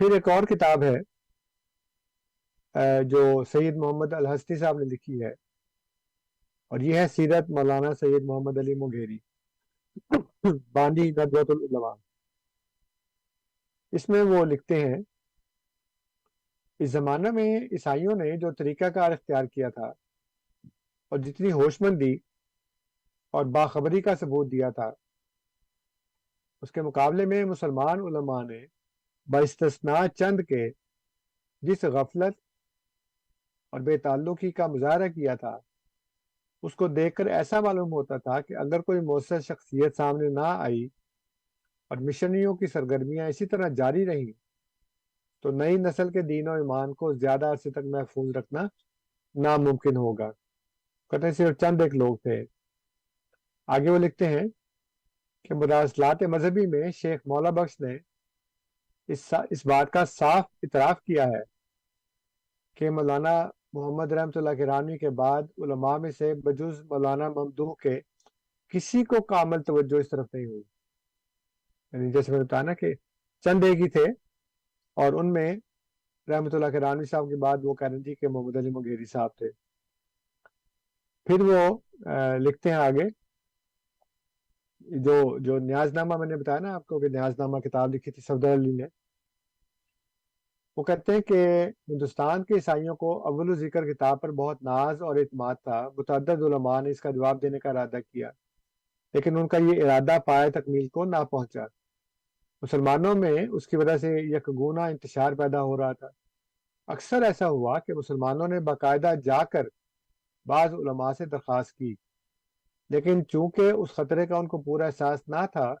S5: پھر ایک اور کتاب ہے جو سید محمد الحسنی صاحب نے لکھی ہے، اور یہ ہے سیرت مولانا سید محمد علی مغیری بانی ندوۃ العلماء۔ اس میں وہ لکھتے ہیں، اس زمانہ میں عیسائیوں نے جو طریقہ کار اختیار کیا تھا اور جتنی ہوش مندی اور باخبری کا ثبوت دیا تھا، اس کے مقابلے میں مسلمان علماء نے باستثناء چند کے جس غفلت اور بے تعلقی کا مظاہرہ کیا تھا، اس کو دیکھ کر ایسا معلوم ہوتا تھا کہ اگر کوئی مؤثر شخصیت سامنے نہ آئی اور مشنریوں کی سرگرمیاں اسی طرح جاری رہیں تو نئی نسل کے دین و ایمان کو زیادہ عرصے تک محفوظ رکھنا ناممکن ہوگا۔ کہتے ہیں صرف چند ایک لوگ تھے۔ آگے وہ لکھتے ہیں کہ مراسلات مذہبی میں شیخ مولا بخش نے اس بات کا صاف اعتراف کیا ہے کہ مولانا محمد رحمۃ اللہ کرانی کے بعد علماء میں سے بجز مولانا ممدوح کے کسی کو کامل توجہ اس طرف نہیں ہوئی۔ یعنی جیسے میں نے بتایا نا کہ چند ایک ہی تھے، اور ان میں رحمۃ اللہ کرانی صاحب کے بعد وہ کہہ رہے تھے کہ محمد علی مغیری صاحب تھے۔ پھر وہ لکھتے ہیں آگے، جو نیاز نامہ میں نے بتایا نا آپ کو کہ نیاز نامہ کتاب لکھی تھی صفدر علی نے، وہ کہتے ہیں کہ ہندوستان کے عیسائیوں کو اول ذکر کتاب پر بہت ناز اور اعتماد تھا۔ متعدد علماء نے اس کا جواب دینے کا ارادہ کیا، لیکن ان کا یہ ارادہ پائے تکمیل کو نہ پہنچا۔ مسلمانوں میں اس کی وجہ سے یکگونا انتشار پیدا ہو رہا تھا۔ اکثر ایسا ہوا کہ مسلمانوں نے باقاعدہ جا کر بعض علماء سے درخواست کی، لیکن چونکہ اس خطرے کا ان کو پورا احساس نہ تھا،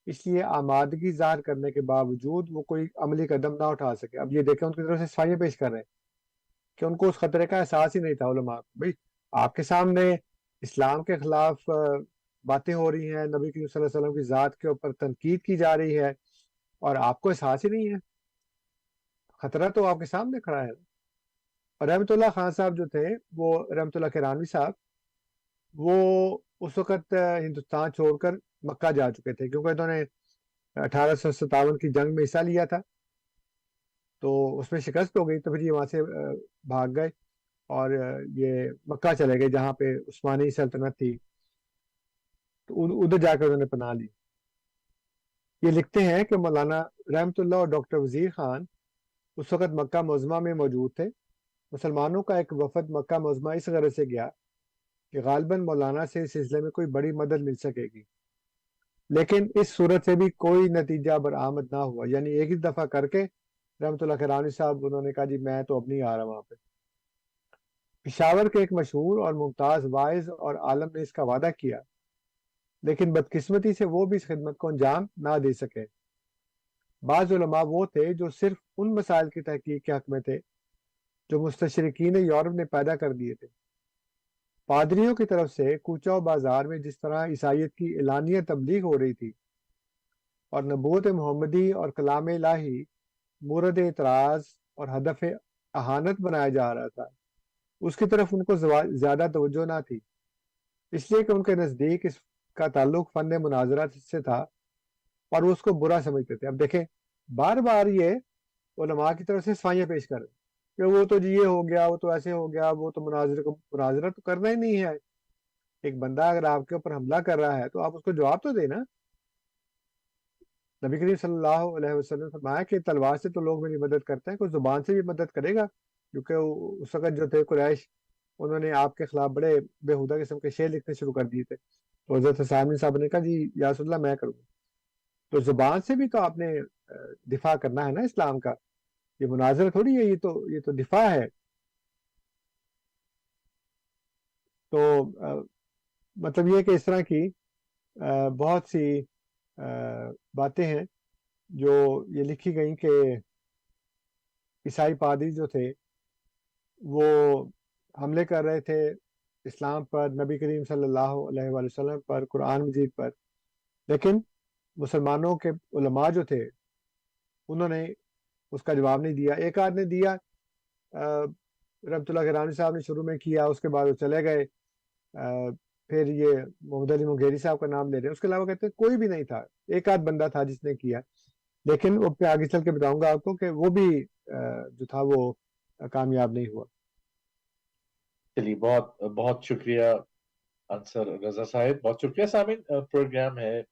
S5: اس لیے آمادگی ظاہر کرنے کے باوجود وہ کوئی عملی قدم نہ اٹھا سکے۔ اب یہ دیکھیں ان کی طرف سے صفائیاں پیش کر رہے ہیں کہ ان کو اس خطرے کا احساس ہی نہیں تھا علماء کو۔ بھئی آپ کے سامنے اسلام کے خلاف باتیں ہو رہی ہیں، نبی کریم صلی اللہ علیہ وسلم کی ذات کے اوپر تنقید کی جا رہی ہے، اور آپ کو احساس ہی نہیں ہے۔ خطرہ تو آپ کے سامنے کھڑا ہے۔ اور رحمۃ اللہ خان صاحب جو تھے، وہ رحمۃ اللہ کرانوی صاحب، وہ اس وقت ہندوستان چھوڑ کر مکہ جا چکے تھے، کیونکہ انہوں نے 1857 کی جنگ میں حصہ لیا تھا، تو اس میں شکست ہو گئی، تو پھر یہ وہاں سے بھاگ گئے اور یہ مکہ چلے گئے جہاں پہ عثمانی سلطنت تھی، تو ادھر جا کر انہوں نے پناہ لی۔ یہ لکھتے ہیں کہ مولانا رحمت اللہ اور ڈاکٹر وزیر خان اس وقت مکہ معظمہ میں موجود تھے۔ مسلمانوں کا ایک وفد مکہ معظمہ اس غرض سے گیا کہ غالباً مولانا سے اس سلسلے میں کوئی بڑی مدد مل سکے گی، لیکن اس صورت سے بھی کوئی نتیجہ برآمد نہ ہوا۔ یعنی ایک ہی دفعہ کر کے رحمت اللہ کرانی صاحب انہوں نے کہا جی میں تو اب نہیں آ رہا وہاں پہ۔ پشاور کے ایک مشہور اور ممتاز واعظ اور عالم نے اس کا وعدہ کیا، لیکن بدقسمتی سے وہ بھی اس خدمت کو انجام نہ دے سکے۔ بعض علماء وہ تھے جو صرف ان مسائل کی تحقیق کے حق میں تھے جو مستشرقین یورپ نے پیدا کر دیے تھے۔ پادریوں کی طرف سے کوچہ و بازار میں جس طرح عیسائیت کی اعلانیہ تبلیغ ہو رہی تھی اور نبوت محمدی اور کلام الہی مورد اعتراض اور ہدف اہانت بنایا جا رہا تھا، اس کی طرف ان کو زیادہ توجہ نہ تھی، اس لیے کہ ان کے نزدیک اس کا تعلق فن مناظرات سے تھا اور وہ اس کو برا سمجھتے تھے۔ اب دیکھیں بار بار یہ علماء کی طرف سے صفائیاں پیش کر رہے ہیں کہ وہ تو جی یہ ہو گیا، وہ تو ایسے ہو گیا، وہ تو مناظرہ تو کرنا ہی نہیں ہے۔ ایک بندہ اگر آپ کے اوپر حملہ کر رہا ہے تو آپ اس کو جواب تو دینا۔ نبی کریم صلی اللہ علیہ وسلم نے فرمایا کہ تلوار سے تو لوگ میری مدد کرتے ہیں، کوئی زبان سے بھی مدد کرے گا، کیونکہ اس وقت جو تھے قریش انہوں نے آپ کے خلاف بڑے بےہودہ قسم کے شعر لکھنے شروع کر دیے تھے، تو حضرت سامعین صاحب نے کہا جی یا رسول اللہ میں کروں گا۔ تو زبان سے بھی تو آپ نے دفاع کرنا ہے نا اسلام کا، یہ مناظر تھوڑی ہے، یہ تو دفاع ہے۔ تو مطلب یہ کہ اس طرح کی بہت سی باتیں ہیں جو یہ لکھی گئیں کہ عیسائی پادری جو تھے وہ حملے کر رہے تھے اسلام پر، نبی کریم صلی اللہ علیہ وآلہ وسلم پر، قرآن مجید پر، لیکن مسلمانوں کے علماء جو تھے انہوں نے اس کا جواب نہیں دیا۔ ایک آدھ نے دیا، رحمت اللہ کرانی صاحب نے شروع میں کیا، اس کے بعد وہ چلے گئے، پھر یہ محمد علی مغیری صاحب کا نام لے رہے ہیں، اس کے علاوہ کہتے ہیں کوئی بھی نہیں تھا، ایک آدھ بندہ تھا جس نے کیا۔ لیکن وہ پہ آگے چل کے بتاؤں گا آپ کو کہ وہ بھی جو تھا وہ کامیاب نہیں ہوا.
S4: چلیے بہت بہت شکریہ انصر رضا صاحب، بہت شکریہ. سامعین، پروگرام ہے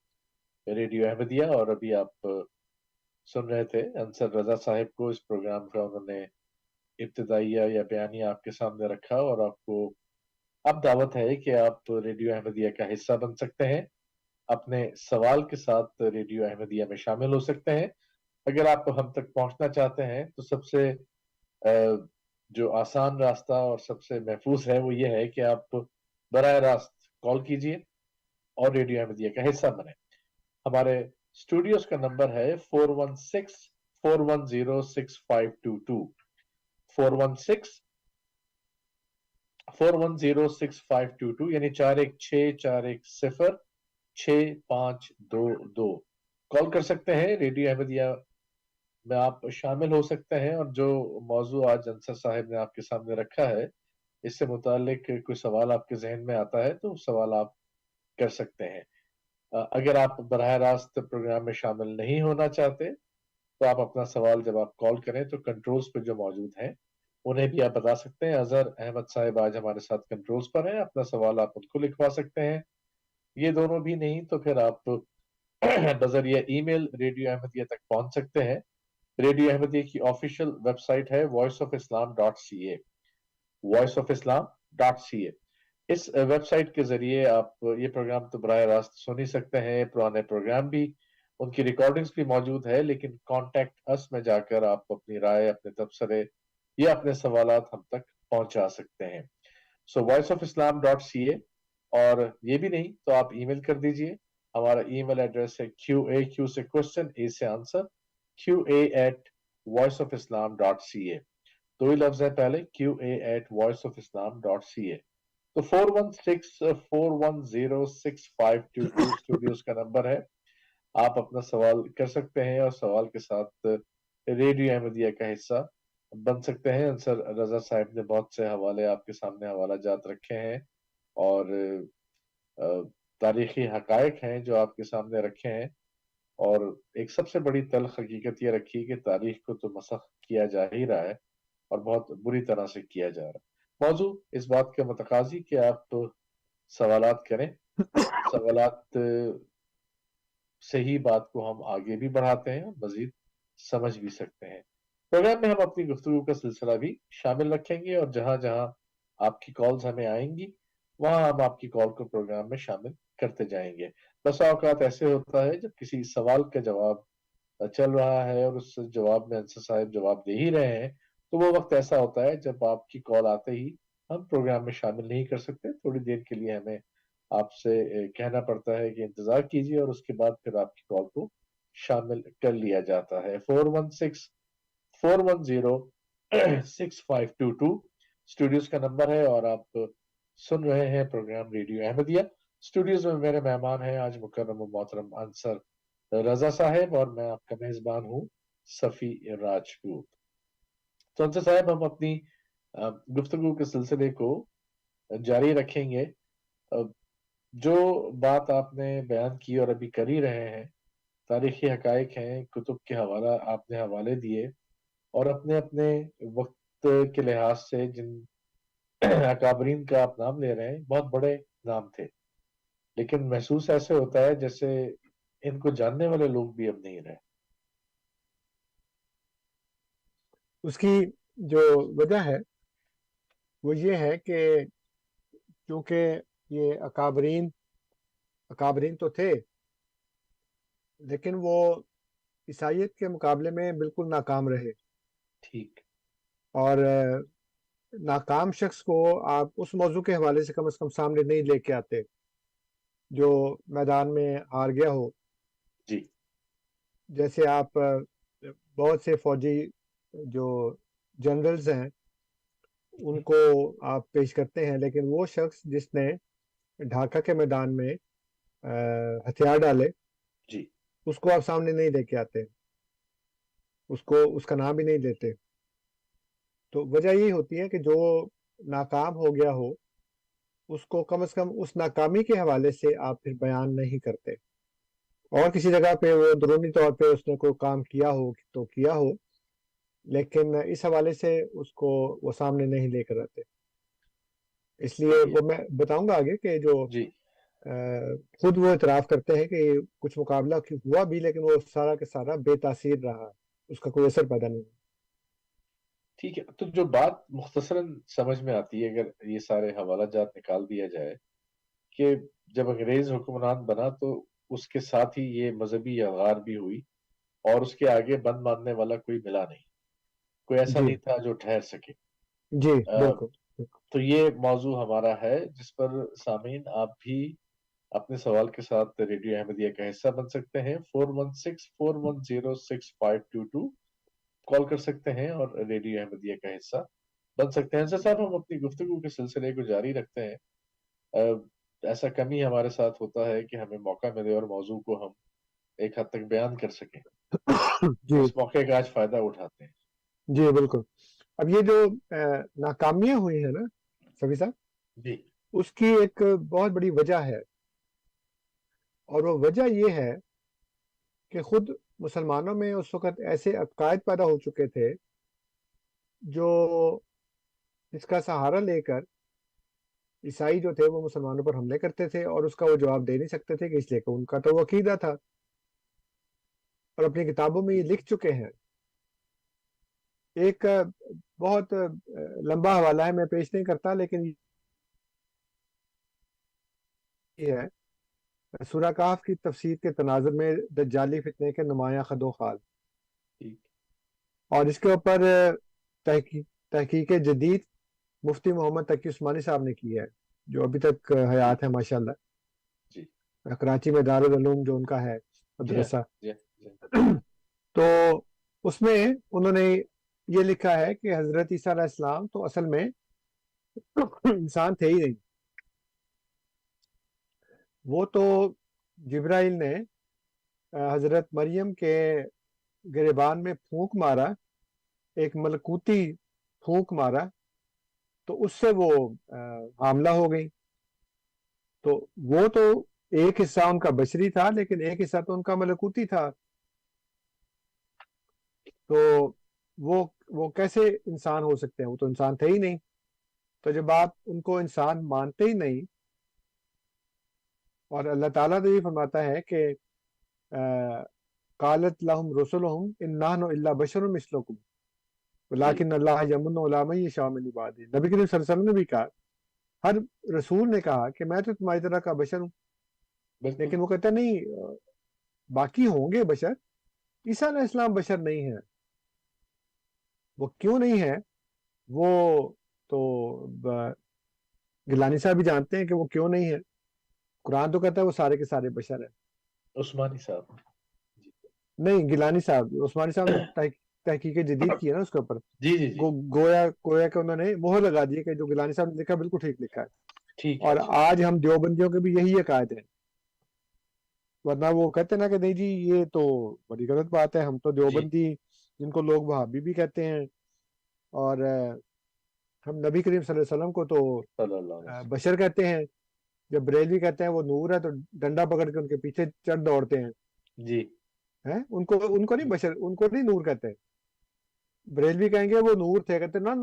S4: ریڈیو احمدیہ اور ابھی آپ سن رہے تھے انصر رضا صاحب کو. اس پروگرام کا انہوں نے ابتدائیہ یا بیانیہ آپ کے سامنے رکھا اور آپ کو اب دعوت ہے کہ آپ ریڈیو احمدیہ کا حصہ بن سکتے ہیں، اپنے سوال کے ساتھ ریڈیو احمدیہ میں شامل ہو سکتے ہیں. اگر آپ ہم تک پہنچنا چاہتے ہیں تو سب سے جو آسان راستہ اور سب سے محفوظ ہے وہ یہ ہے کہ آپ براہ راست کال کیجئے اور ریڈیو احمدیہ کا حصہ بنیں. ہمارے اسٹوڈیوز کا نمبر ہے 416-410-6522 416-410-6522 یعنی 416-410-6522. کال کر سکتے ہیں، ریڈیو احمدیہ میں آپ شامل ہو سکتے ہیں، اور جو موضوع آج انصر صاحب نے آپ کے سامنے رکھا ہے اس سے متعلق کوئی سوال آپ کے ذہن میں آتا ہے تو سوال آپ کر سکتے ہیں. اگر آپ براہ راست پروگرام میں شامل نہیں ہونا چاہتے تو آپ اپنا سوال جب آپ کال کریں تو کنٹرولز پہ جو موجود ہیں انہیں بھی آپ بتا سکتے ہیں. اظہر احمد صاحب آج ہمارے ساتھ کنٹرولز پر ہیں، اپنا سوال آپ ان کو لکھوا سکتے ہیں. یہ دونوں بھی نہیں تو پھر آپ بذریعہ ای میل ریڈیو احمدیہ تک پہنچ سکتے ہیں. ریڈیو احمدیہ کی آفیشیل ویب سائٹ ہے voiceofislam.ca voiceofislam.ca. اس ویب سائٹ کے ذریعے آپ یہ پروگرام تو براہ راست سن ہی سکتے ہیں، پرانے پروگرام بھی، ان کی ریکارڈنگز بھی موجود ہے، لیکن کانٹیکٹ اس میں جا کر آپ اپنی رائے، اپنے تبصرے یا اپنے سوالات ہم تک پہنچا سکتے ہیں. سو voiceofislam.ca. اور یہ بھی نہیں تو آپ ای میل کر دیجئے. ہمارا ای میل ایڈریس ہے QA سے کوشچن، A سے آنسر، QA@voiceofislam.ca. دو ہی لفظ ہیں پہلے، QA@voiceofislam.ca. تو 416-410-6522 اسٹوڈیوز کا نمبر ہے. آپ اپنا سوال کر سکتے ہیں اور سوال کے ساتھ ریڈیو احمدیہ کا حصہ بن سکتے ہیں. انصر رضا صاحب نے بہت سے حوالے آپ کے سامنے حوالہ جات رکھے ہیں اور تاریخی حقائق ہیں جو آپ کے سامنے رکھے ہیں، اور ایک سب سے بڑی تلخ حقیقت یہ رکھی کہ تاریخ کو تو مسخ کیا جا ہی رہا ہے اور بہت بری طرح سے کیا جا رہا ہے. موضوع اس بات کا متقاضی کہ آپ سوالات کریں، سوالات سے ہی بات کو ہم آگے بھی بڑھاتے ہیں اور مزید سمجھ بھی سکتے ہیں. پروگرام میں ہم اپنی گفتگو کا سلسلہ بھی شامل رکھیں گے اور جہاں جہاں آپ کی کالز ہمیں آئیں گی وہاں ہم آپ کی کال کو پروگرام میں شامل کرتے جائیں گے. بس اوقات ایسے ہوتا ہے جب کسی سوال کا جواب چل رہا ہے اور اس جواب میں انصر صاحب جواب دے ہی رہے ہیں تو وہ وقت ایسا ہوتا ہے جب آپ کی کال آتے ہی ہم پروگرام میں شامل نہیں کر سکتے. تھوڑی دیر کے لیے ہمیں آپ سے کہنا پڑتا ہے کہ انتظار کیجیے اور اس کے بعد پھر آپ کی کال کو شامل کر لیا جاتا ہے. 416-410-6522 اسٹوڈیوز کا نمبر ہے اور آپ سن رہے ہیں پروگرام ریڈیو احمدیہ. اسٹوڈیوز میں میرے مہمان ہیں آج مکرم و محترم انصر رضا صاحب اور میں آپ کا میزبان ہوں صفی راجپوت. تو انصر صاحب ہم اپنی گفتگو کے سلسلے کو جاری رکھیں گے. جو بات آپ نے بیان کی اور ابھی کر ہی رہے ہیں، تاریخی حقائق ہیں، کتب کے حوالہ آپ نے حوالے دیے اور اپنے اپنے وقت کے لحاظ سے جن اکابرین کا آپ نام لے رہے ہیں بہت بڑے نام تھے، لیکن محسوس ایسے ہوتا ہے جیسے ان کو جاننے والے لوگ بھی اب نہیں رہے.
S5: اس کی جو وجہ ہے وہ یہ ہے کہ کیونکہ یہ اکابرین تو تھے لیکن وہ عیسائیت کے مقابلے میں بالکل ناکام رہے.
S4: ٹھیک.
S5: اور ناکام شخص کو آپ اس موضوع کے حوالے سے کم سامنے نہیں لے کے آتے جو میدان میں ہار گیا ہو.
S4: جی.
S5: جیسے آپ بہت سے فوجی جو جنرلز ہیں ان کو آپ پیش کرتے ہیں، لیکن وہ شخص جس نے ڈھاکہ کے میدان میں ہتھیار ڈالے
S4: جی.
S5: اس کو آپ سامنے نہیں لے کے آتے، اس کا نام بھی نہیں لیتے. تو وجہ یہ ہوتی ہے کہ جو ناکام ہو گیا ہو اس کو کم از کم اس ناکامی کے حوالے سے آپ پھر بیان نہیں کرتے. اور کسی جگہ پہ وہ درونی طور پہ اس نے کوئی کام کیا ہو تو کیا ہو، لیکن اس حوالے سے اس کو وہ سامنے نہیں لے کر آتے. اس لیے وہ میں بتاؤں گا آگے کہ جو
S4: جی
S5: خود وہ اعتراف کرتے ہیں کہ کچھ مقابلہ ہوا بھی لیکن وہ سارا کے سارا بے تاثیر رہا، اس کا کوئی اثر پیدا نہیں.
S4: ٹھیک ہے. تو جو بات مختصراً سمجھ میں آتی ہے اگر یہ سارے حوالہ جات نکال دیا جائے کہ جب انگریز حکمران بنا تو اس کے ساتھ ہی یہ مذہبی اغار بھی ہوئی اور اس کے آگے بند ماننے والا کوئی ملا نہیں، کوئی ایسا
S5: جی
S4: نہیں تھا جو ٹھہر سکے.
S5: جی بالکل.
S4: تو یہ موضوع ہمارا ہے جس پر سامعین آپ بھی اپنے سوال کے ساتھ ریڈیو احمدیہ کا حصہ بن سکتے ہیں. 4164106522 کال کر سکتے ہیں اور ریڈیو احمدیہ کا حصہ بن سکتے ہیں. صاحب ہم اپنی گفتگو کے سلسلے کو جاری رکھتے ہیں. ایسا کم ہی ہمارے ساتھ ہوتا ہے کہ ہمیں موقع ملے اور موضوع کو ہم ایک حد تک بیان کر سکیں.
S5: جی
S4: اس موقع کا آج فائدہ اٹھاتے ہیں.
S5: جی بالکل. اب یہ جو ناکامیاں ہوئی ہیں نا سبھی صاحب،
S4: جی
S5: اس کی ایک بہت بڑی وجہ ہے، اور وہ وجہ یہ ہے کہ خود مسلمانوں میں اس وقت ایسے عقائد پیدا ہو چکے تھے جو اس کا سہارا لے کر عیسائی جو تھے وہ مسلمانوں پر حملے کرتے تھے اور اس کا وہ جواب دے نہیں سکتے تھے، کہ اس لیے کہ ان کا تو وہ عقیدہ تھا، اور اپنی کتابوں میں یہ لکھ چکے ہیں. ایک بہت لمبا حوالہ ہے، میں پیش نہیں کرتا، لیکن یہ ہے سورہ کہف کی تفسیر کے تناظر میں دجالی فتنے کے نمایاں خد و خال، اور اس کے اوپر تحقیق جدید مفتی محمد تقی عثمانی صاحب نے کی ہے، جو ابھی تک حیات ہے ماشاءاللہ.
S4: جی
S5: کراچی میں دارالعلوم جو ان کا ہے مدرسہ.
S4: جی
S5: تو اس میں انہوں نے یہ لکھا ہے کہ حضرت عیسیٰ علیہ السلام تو اصل میں انسان تھے ہی نہیں. وہ تو جبرائیل نے حضرت مریم کے گریبان میں پھونک مارا، ایک ملکوتی پھونک مارا، تو اس سے وہ حاملہ ہو گئی. تو وہ تو ایک حصہ ان کا بشری تھا لیکن ایک حصہ تو ان کا ملکوتی تھا. تو وہ کیسے انسان ہو سکتے ہیں؟ وہ تو انسان تھے ہی نہیں. تو جب آپ ان کو انسان مانتے ہی نہیں، اور اللہ تعالیٰ تو یہ فرماتا ہے کہ قالت لہم رسلہم ان نحن الا بشر مثلکم ولکن اللہ یمن علی من یشاء من عبادہ. نبی کریم صلی اللہ علیہ وسلم نے بھی کہا، ہر رسول نے کہا کہ میں تو تمہاری طرح کا بشر ہوں، لیکن وہ کہتا نہیں باقی ہوں گے بشر. عیسیٰ علیہ السلام بشر نہیں ہے. وہ کیوں نہیں ہے؟ وہ تو گیلانی صاحب بھی جانتے ہیں کہ وہ کیوں نہیں ہے. قرآن تو کہتا ہے وہ سارے کے سارے بشر ہیں.
S4: عثمانی صاحب
S5: نہیں، گیلانی صاحب، عثمانی صاحب نے تحقیق جدید کی ہے نا اس کے اوپر.
S4: جی
S5: گویا کہ انہوں نے مہر لگا دی کہ جو گیلانی صاحب نے لکھا بالکل ٹھیک لکھا ہے.
S4: ٹھیک
S5: اور آج ہم دیوبندیوں کے بھی یہی عقائد ہیں، ورنہ وہ کہتے ہیں نا کہ نہیں جی یہ تو بڑی غلط بات ہے. ہم تو دیوبندی جن کو لوگ وہابی بھی کہتے ہیں، اور ہم نبی کریم صلی اللہ علیہ وسلم کو تو بشر کہتے ہیں. جب بریلوی کہتے ہیں وہ نور ہے تو ڈنڈا پکڑ کے ان کے پیچھے چڑھ دوڑتے ہیں.
S4: جی
S5: ان کو نہیں بشر، ان کو نہیں نور کہتے. بریلوی کہیں گے وہ نور تھے، کہتے ہیں نا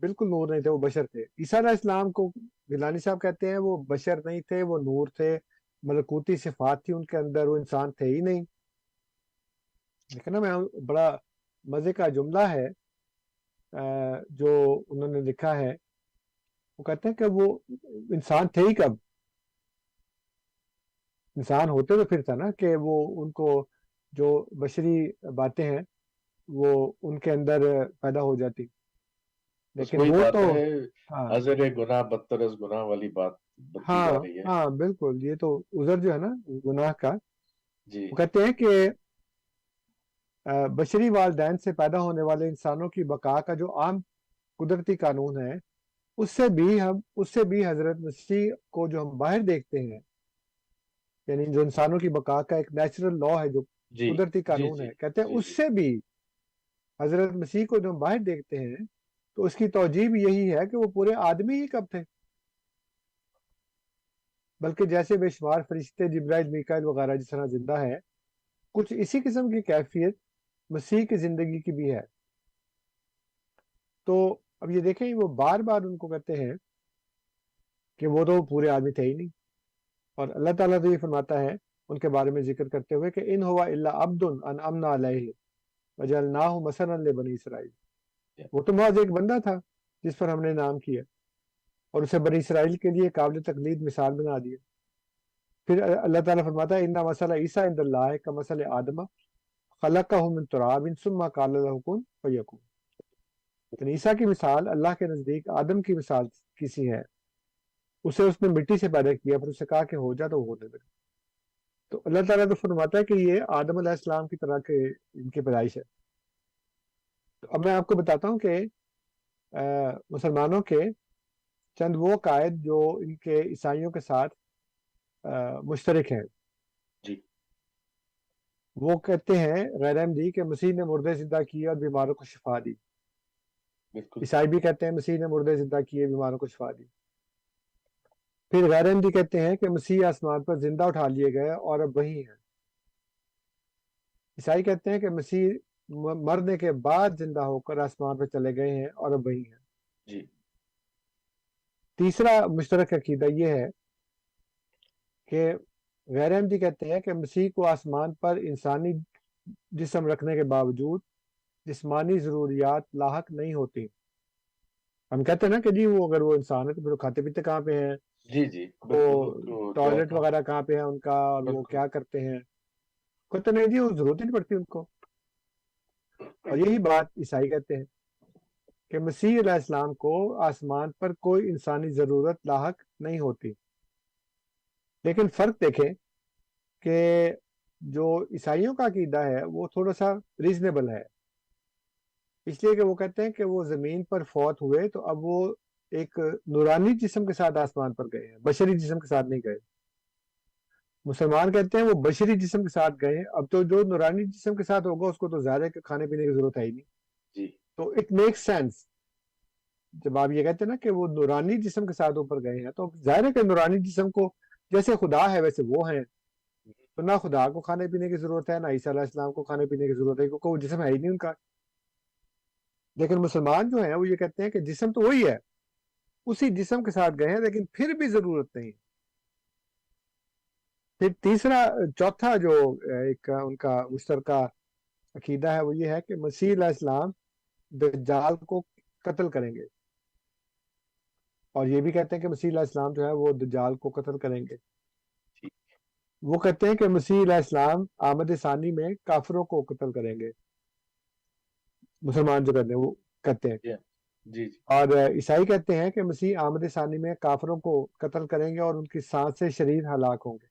S5: بالکل نور نہیں تھے، وہ بشر تھے. عیسیٰ علیہ السلام کو گیلانی صاحب کہتے ہیں وہ بشر نہیں تھے، وہ نور تھے، ملکوتی صفات تھی ان کے اندر، وہ انسان تھے ہی نہیں. لیکن میں بڑا مزے کا جملہ ہے جو انہوں نے لکھا ہے. وہ کہتے ہیں کہ وہ انسان تھے ہی کب؟ انسان ہوتے تو پھر تھا نا کہ وہ ان کو جو بشری باتیں ہیں وہ ان کے اندر پیدا ہو جاتی. لیکن وہ تو
S4: عذر گناہ بدتر از گناہ والی بات بنتی جا رہی ہے.
S5: ہاں بالکل، یہ تو عذر جو ہے نا گناہ کا.
S4: جی
S5: وہ کہتے ہیں کہ بشری والدین سے پیدا ہونے والے انسانوں کی بقا کا جو عام قدرتی قانون ہے، اس سے بھی حضرت مسیح کو جو ہم باہر دیکھتے ہیں، یعنی جو انسانوں کی بقا کا ایک نیچرل لا ہے، جو قدرتی قانون ہے، کہتے ہیں اس سے بھی حضرت مسیح کو جو ہم باہر دیکھتے ہیں تو اس کی توجیہ بھی یہی ہے کہ وہ پورے آدمی ہی کب تھے. بلکہ جیسے بے شمار فرشتے جبرائیل میکائیل وغیرہ جس طرح زندہ ہے، کچھ اسی قسم کی کیفیت مسیح کی زندگی کی بھی ہے۔ تو اب یہ دیکھیں وہ بار بار ان کو کہتے ہیں کہ وہ تو پورے آدمی تھے ہی نہیں، اور اللہ تعالیٰ تو یہ فرماتا ہے ان کے بارے میں ذکر کرتے ہوئے کہ ان ہوا الا عبد انعمنا علیہ وجعلناہ مثلا لبنی اسرائیل، وہ تو محض ایک بندہ تھا جس پر ہم نے انعام کیا اور اسے بنی اسرائیل کے لیے قابل تقلید مثال بنا دیا۔ پھر اللہ تعالیٰ فرماتا ہے انا مثل عیسیٰ عند اللہ کمثل آدم خلقہ من تراب ثم قال له کن فیکون۔ تو عیسیٰ کی مثال اللہ کے نزدیک آدم کی مثال کسی ہے، اسے اس نے مٹی سے پیدا کیا، پھر اسے کہا کہ ہو جا تو ہونے لگا۔ تو اللہ تعالیٰ تو فرماتا ہے کہ یہ آدم علیہ السلام کی طرح کے ان کی پیدائش ہے۔ تو اب میں آپ کو بتاتا ہوں کہ مسلمانوں کے چند وہ عقائد جو ان کے عیسائیوں کے ساتھ مشترک ہیں۔
S4: جی
S5: وہ کہتے ہیں غیر احمدی کہ مسیح نے مردے زندہ کیے اور بیماروں کو شفا دی۔
S4: بالکل
S5: عیسائی بھی کہتے ہیں مسیح نے مردے زندہ کیے، بیماروں کو شفا دی۔ پھر غیر احمدی کہتے ہیں کہ مسیح آسمان پر زندہ اٹھا لیے گئے اور اب وہی ہیں۔ عیسائی کہتے ہیں کہ مسیح مرنے کے بعد زندہ ہو کر آسمان پہ چلے گئے ہیں اور اب وہی ہیں۔
S4: جی
S5: تیسرا مشترک عقیدہ یہ ہے کہ غیر احمدی کہتے ہیں کہ مسیح کو آسمان پر انسانی جسم رکھنے کے باوجود جسمانی ضروریات لاحق نہیں ہوتی۔ ہم کہتے ہیں نا کہ جی وہ اگر وہ انسان ہے تو پھر وہ کھاتے پیتے کہاں پہ ہیں،
S4: جی جی
S5: وہ ٹوائلٹ وغیرہ کہاں پہ ہے ان کا، اور وہ کیا کرتے ہیں، کہتے نہیں جی وہ ضرورت ہی نہیں پڑتی ان کو۔ اور یہی بات عیسائی کہتے ہیں کہ مسیح علیہ السلام کو آسمان پر کوئی انسانی ضرورت لاحق نہیں ہوتی۔ لیکن فرق دیکھیں کہ جو عیسائیوں کا عقیدہ ہے وہ تھوڑا سا ریزنیبل ہے، اس لیے کہ وہ کہتے ہیں کہ وہ زمین پر فوت ہوئے تو اب وہ ایک نورانی جسم کے ساتھ آسمان پر گئے ہیں، بشری جسم کے ساتھ نہیں گئے۔ مسلمان کہتے ہیں وہ بشری جسم کے ساتھ گئے ہیں، اب تو جو نورانی جسم کے ساتھ ہوگا اس کو تو ظاہر ہے کہ کھانے پینے کی ضرورت ہے ہی نہیں۔
S4: جی
S5: تو اٹ میک سینس جب آپ یہ کہتے ہیں نا کہ وہ نورانی جسم کے ساتھ اوپر گئے ہیں، تو ظاہر ہے کہ نورانی جسم کو جیسے خدا ہے ویسے وہ ہیں، تو نہ خدا کو کھانے پینے کی ضرورت ہے، نہ عیسیٰ علیہ السلام کو کھانے پینے کی ضرورت ہے، کیونکہ وہ جسم ہے ہی نہیں ان کا۔ لیکن مسلمان جو ہیں وہ یہ کہتے ہیں کہ جسم تو وہی ہے، اسی جسم کے ساتھ گئے ہیں، لیکن پھر بھی ضرورت نہیں۔ پھر چوتھا جو ایک ان کا مشترکہ عقیدہ ہے وہ یہ ہے کہ مسیح علیہ السلام دجال کو قتل کریں گے، اور یہ بھی کہتے ہیں کہ مسیح علیہ السلام جو ہے وہ دجال کو قتل کریں گے۔ وہ کہتے ہیں کہ مسیح علیہ السلام آمد ثانی میں کافروں کو قتل کریں گے، مسلمان جو کہتے ہیں وہ کہتے ہیں۔
S4: جی جی
S5: اور عیسائی کہتے ہیں کہ مسیح آمد ثانی میں کافروں کو قتل کریں گے اور ان کی سانس سے شریر ہلاک ہوں گے۔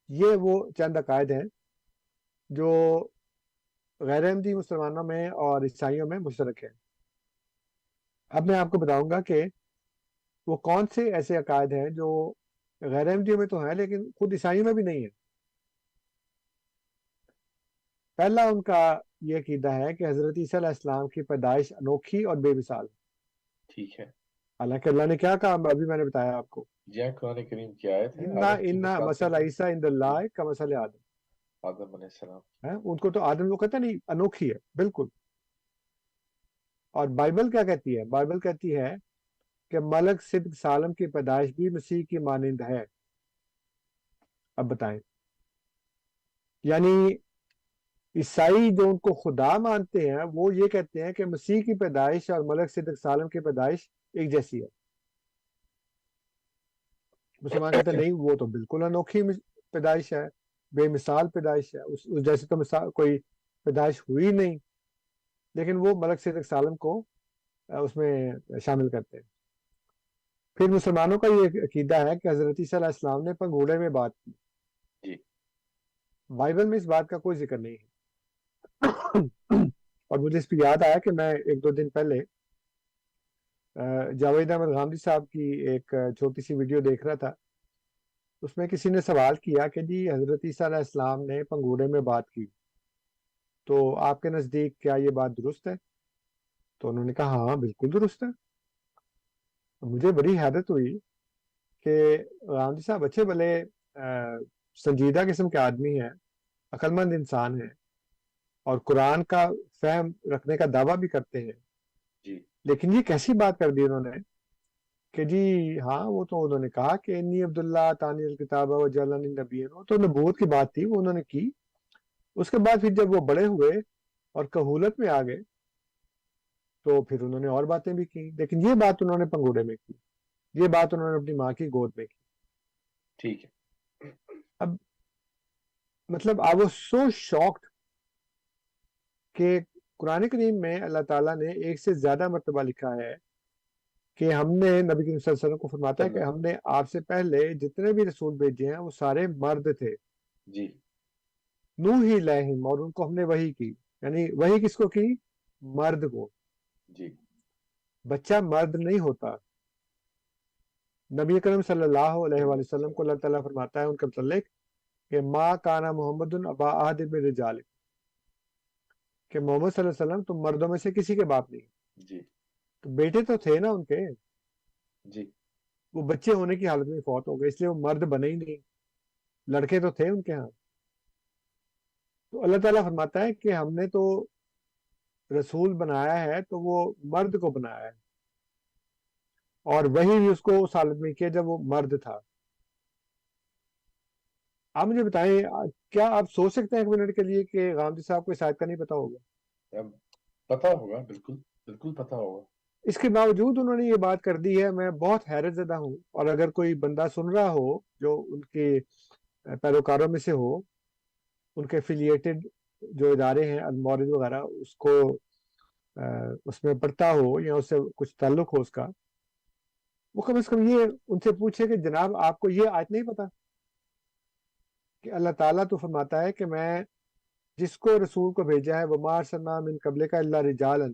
S5: یہ وہ چند عقائد ہیں جو غیر احمدی مسلمانوں میں اور عیسائیوں میں مشترک ہیں۔ اب میں آپ کو بتاؤں گا کہ وہ کون سے ایسے عقائد ہیں جو غیر احمدیوں میں تو ہیں لیکن خود عیسائیوں میں بھی نہیں ہیں۔ پہلا ان کا یہ عقیدہ ہے کہ حضرت عیسیٰ علیہ السلام کی پیدائش انوکھی اور بے مثال،
S4: ٹھیک ہے۔
S5: حالانکہ اللہ نے کیا کہا ابھی میں نے بتایا آپ کو،
S4: جی قرآن کریم کی آیت ہے
S5: انا مثل عیسیٰ عند اللہ کمثل آدم،
S4: آدم علیہ السلام۔
S5: ان کو تو آدم وہ کہتا نہیں، انوکھی ہے بالکل۔ اور بائبل کیا کہتی ہے؟ بائبل کہتی ہے کہ ملک صدق سالم کی پیدائش بھی مسیح کی مانند ہے۔ اب بتائیں، یعنی عیسائی جو ان کو خدا مانتے ہیں وہ یہ کہتے ہیں کہ مسیح کی پیدائش اور ملک صدق سالم کی پیدائش ایک جیسی ہے۔ مسلمان کہتے ہیں نہیں، وہ تو بالکل انوکھی پیدائش ہے، بے مثال پیدائش ہے، اس جیسی تو کوئی پیدائش ہوئی نہیں، لیکن وہ ملک صدق سالم کو اس میں شامل کرتے ہیں۔ پھر مسلمانوں کا یہ عقیدہ ہے کہ حضرت عیسیٰ علیہ السلام نے پنگھوڑے میں بات کی۔
S4: جی
S5: بائبل میں اس بات کا کوئی ذکر نہیں ہے۔ اور مجھے اس پہ یاد آیا کہ میں ایک دو دن پہلے جاوید احمد غامدی صاحب کی ایک چھوٹی سی ویڈیو دیکھ رہا تھا، اس میں کسی نے سوال کیا کہ جی حضرت عیسیٰ علیہ السلام نے پنگھوڑے میں بات کی، تو آپ کے نزدیک کیا یہ بات درست ہے؟ تو انہوں نے کہا ہاں بالکل درست ہے۔ مجھے بڑی حیرت ہوئی کہ غامدی صاحب اچھے بھلے سنجیدہ قسم کے آدمی ہیں، عقلمند انسان ہیں، اور قرآن کا فہم رکھنے کا دعویٰ بھی کرتے ہیں،
S4: جی
S5: لیکن یہ کیسی بات کر دی انہوں نے کہ جی ہاں وہ تو انہوں نے کہا کہ انی عبداللہ تانی الکتاب و جعلنی نبی، وہ تو نبوت کی بات تھی، وہ انہوں نے کی۔ اس کے بعد پھر جب وہ بڑے ہوئے اور کہولت میں آ گئے تو پھر انہوں نے اور باتیں بھی کی، لیکن یہ بات انہوں نے پنگوڑے میں کی، یہ بات انہوں نے اپنی ماں کی گود میں کی۔
S4: ٹھیک ہے،
S5: اب مطلب آئی واز سو شاکڈ کہ قرآن کریم میں اللہ تعالیٰ نے ایک سے زیادہ مرتبہ لکھا ہے کہ ہم نے، نبی کریم صلی اللہ علیہ وسلم کو فرماتا ہے کہ ہم نے آپ سے پہلے جتنے بھی رسول بھیجے ہیں وہ سارے مرد تھے،
S4: جی
S5: نوحی الیہم، اور ان کو ہم نے وحی کی، یعنی وحی کس کو کی؟ مرد کو۔
S4: جی
S5: بچہ مرد نہیں ہوتا۔ نبی کریم صلی اللہ علیہ وآلہ وسلم کو اللہ تعالیٰ فرماتا ہے ان کے متعلق کہ ما کانا محمد ابا احد من رجالکم، کہ محمد صلی اللہ علیہ وسلم تم مردوں میں سے کسی کے باپ نہیں۔
S4: جی
S5: تو بیٹے تو تھے نا ان کے،
S4: جی
S5: وہ بچے ہونے کی حالت میں فوت ہو گئے، اس لیے وہ مرد بنے ہی نہیں، لڑکے تو تھے ان کے ہاں۔ تو اللہ تعالیٰ فرماتا ہے کہ ہم نے تو رسول بنایا ہے تو وہ مرد کو بنایا ہے، اور وہی بھی اس کو اس حالت میں کیا جب وہ مرد تھا۔ آپ مجھے بتائیں، کیا آپ سوچ سکتے ہیں ایک منٹ کے لیے کہ غامدی صاحب کو اس آیت کا نہیں پتا ہوگا؟
S4: اب پتہ ہوگا، بالکل بالکل پتہ ہوگا۔
S5: اس کے باوجود انہوں نے یہ بات کر دی ہے، میں بہت حیرت زدہ ہوں، اور اگر کوئی بندہ سن رہا ہو جو ان کے پیروکاروں میں سے ہو، ان کے افیلیٹڈ جو ادارے ہیں المورد وغیرہ، اس کو اس میں پڑھتا ہو یا اس سے کچھ تعلق ہو اس کا، وہ کم از کم یہ ان سے پوچھے کہ جناب آپ کو یہ آیت نہیں پتا کہ اللہ تعالیٰ تو فرماتا ہے کہ میں جس کو رسول کو بھیجا ہے وَمَا أَرْسَلْنَا مِن قَبْلِكَ إِلَّا رِجَالًا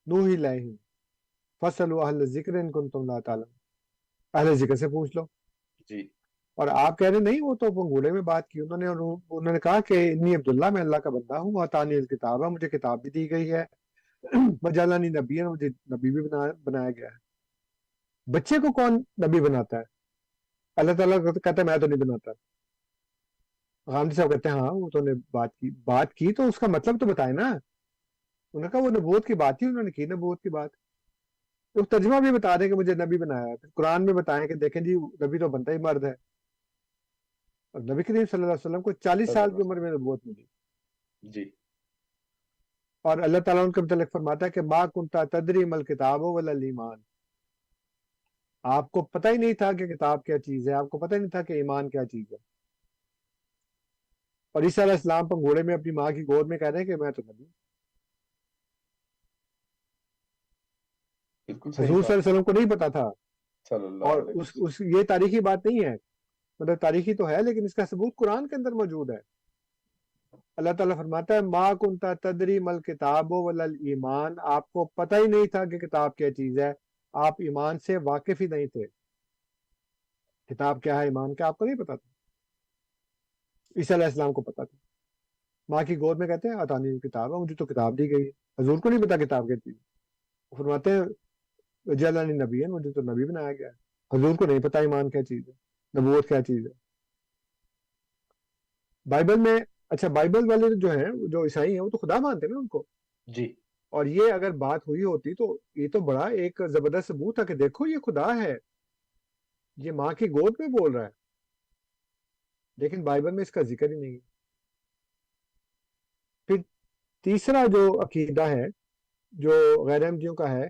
S5: نُوحِي إِلَيْهِمْ فَاسْأَلُوا أَهْلَ الذِّكْرِ إِن كُنتُمْ لَا تَعْلَمُونَ، اہل ذکر سے پوچھ لو۔
S4: جی
S5: اور آپ کہہ رہے نہیں وہ تو پنگوڑے میں بات کی انہوں نے کہا کہ انی عبداللہ، میں اللہ کا بندہ ہوں، وَأَعْطَانِيَ الْكِتَابَ، مجھے کتاب بھی دی گئی ہے، وَجَعَلَنِي نَبِيًّا، مجھے نبی بھی بنایا گیا ہے۔ بچے کو کون نبی بناتا ہے؟ اللہ تعالیٰ کہتا ہے میں تو نہیں بناتا۔ غامدی صاحب کہتے ہیں ہاں وہ تو نے بات کی تو اس کا مطلب تو بتائے نا۔ انہوں نے کہا وہ نبوت کی بات تھی، انہوں نے کی نبوت کی بات، تو ترجمہ بھی بتا دیں کہ مجھے نبی بنایا ہے، پھر قرآن میں بتائیں کہ دیکھیں جی نبی تو بنتا ہی مرد ہے، اور نبی کریم صلی اللہ علیہ وسلم کو 40 سال کی عمر میں نبوت ملی،
S4: جی
S5: اور اللہ تعالیٰ ان کے متعلق فرماتا ہے کہ ما کنتا تدری مل کتاب ولا الایمان، آپ کو پتہ ہی نہیں تھا کہ کتاب کیا چیز ہے، آپ کو پتہ ہی نہیں تھا کہ ایمان کیا چیز ہے۔ اور عیسیٰ علیہ السلام پنگوڑے میں اپنی ماں کی گود میں کہہ رہے ہیں کہ میں تو نبی ہوں۔
S4: بالکل
S5: حضور
S4: صحیح
S5: صلی اللہ
S4: بات،
S5: علیہ وسلم کو نہیں پتا تھا،
S4: صلی اللہ
S5: اور
S4: علیہ وسلم۔
S5: اس یہ تاریخی بات نہیں ہے، مطلب تاریخی تو ہے لیکن اس کا ثبوت قرآن کے اندر موجود ہے۔ اللہ تعالیٰ فرماتا ہے ما کنتا تدری مل کتاب ولا الایمان، آپ کو پتہ ہی نہیں تھا کہ کتاب کیا چیز ہے، آپ ایمان سے واقف ہی نہیں تھے۔ کتاب کیا ہے، ایمان کیا، آپ کو نہیں پتا تھا۔ عیسیٰ علیہ السلام کو پتا تھا، ماں کی گود میں کہتے ہیں اعطانی کتاب ہے، مجھے تو کتاب دی گئی ہے۔ حضور کو نہیں پتا کتاب کیا چیز، وہ فرماتے ہیں جعلنی نبی ہے، مجھے تو نبی بنایا گیا ہے۔ حضور کو نہیں پتا ایمان کیا چیز ہے، نبوت کیا چیز ہے۔ بائبل میں، اچھا بائبل والے جو ہیں، جو عیسائی ہیں، وہ تو خدا مانتے ہیں نا ان کو،
S4: جی
S5: اور یہ اگر بات ہوئی ہوتی تو یہ تو بڑا ایک زبردست ثبوت تھا کہ دیکھو یہ خدا ہے، یہ ماں کی گود میں بول رہا ہے، لیکن بائبل میں اس کا ذکر ہی نہیں ہے۔ پھر تیسرا جو عقیدہ ہے جو غیر احمدیوں کا ہے،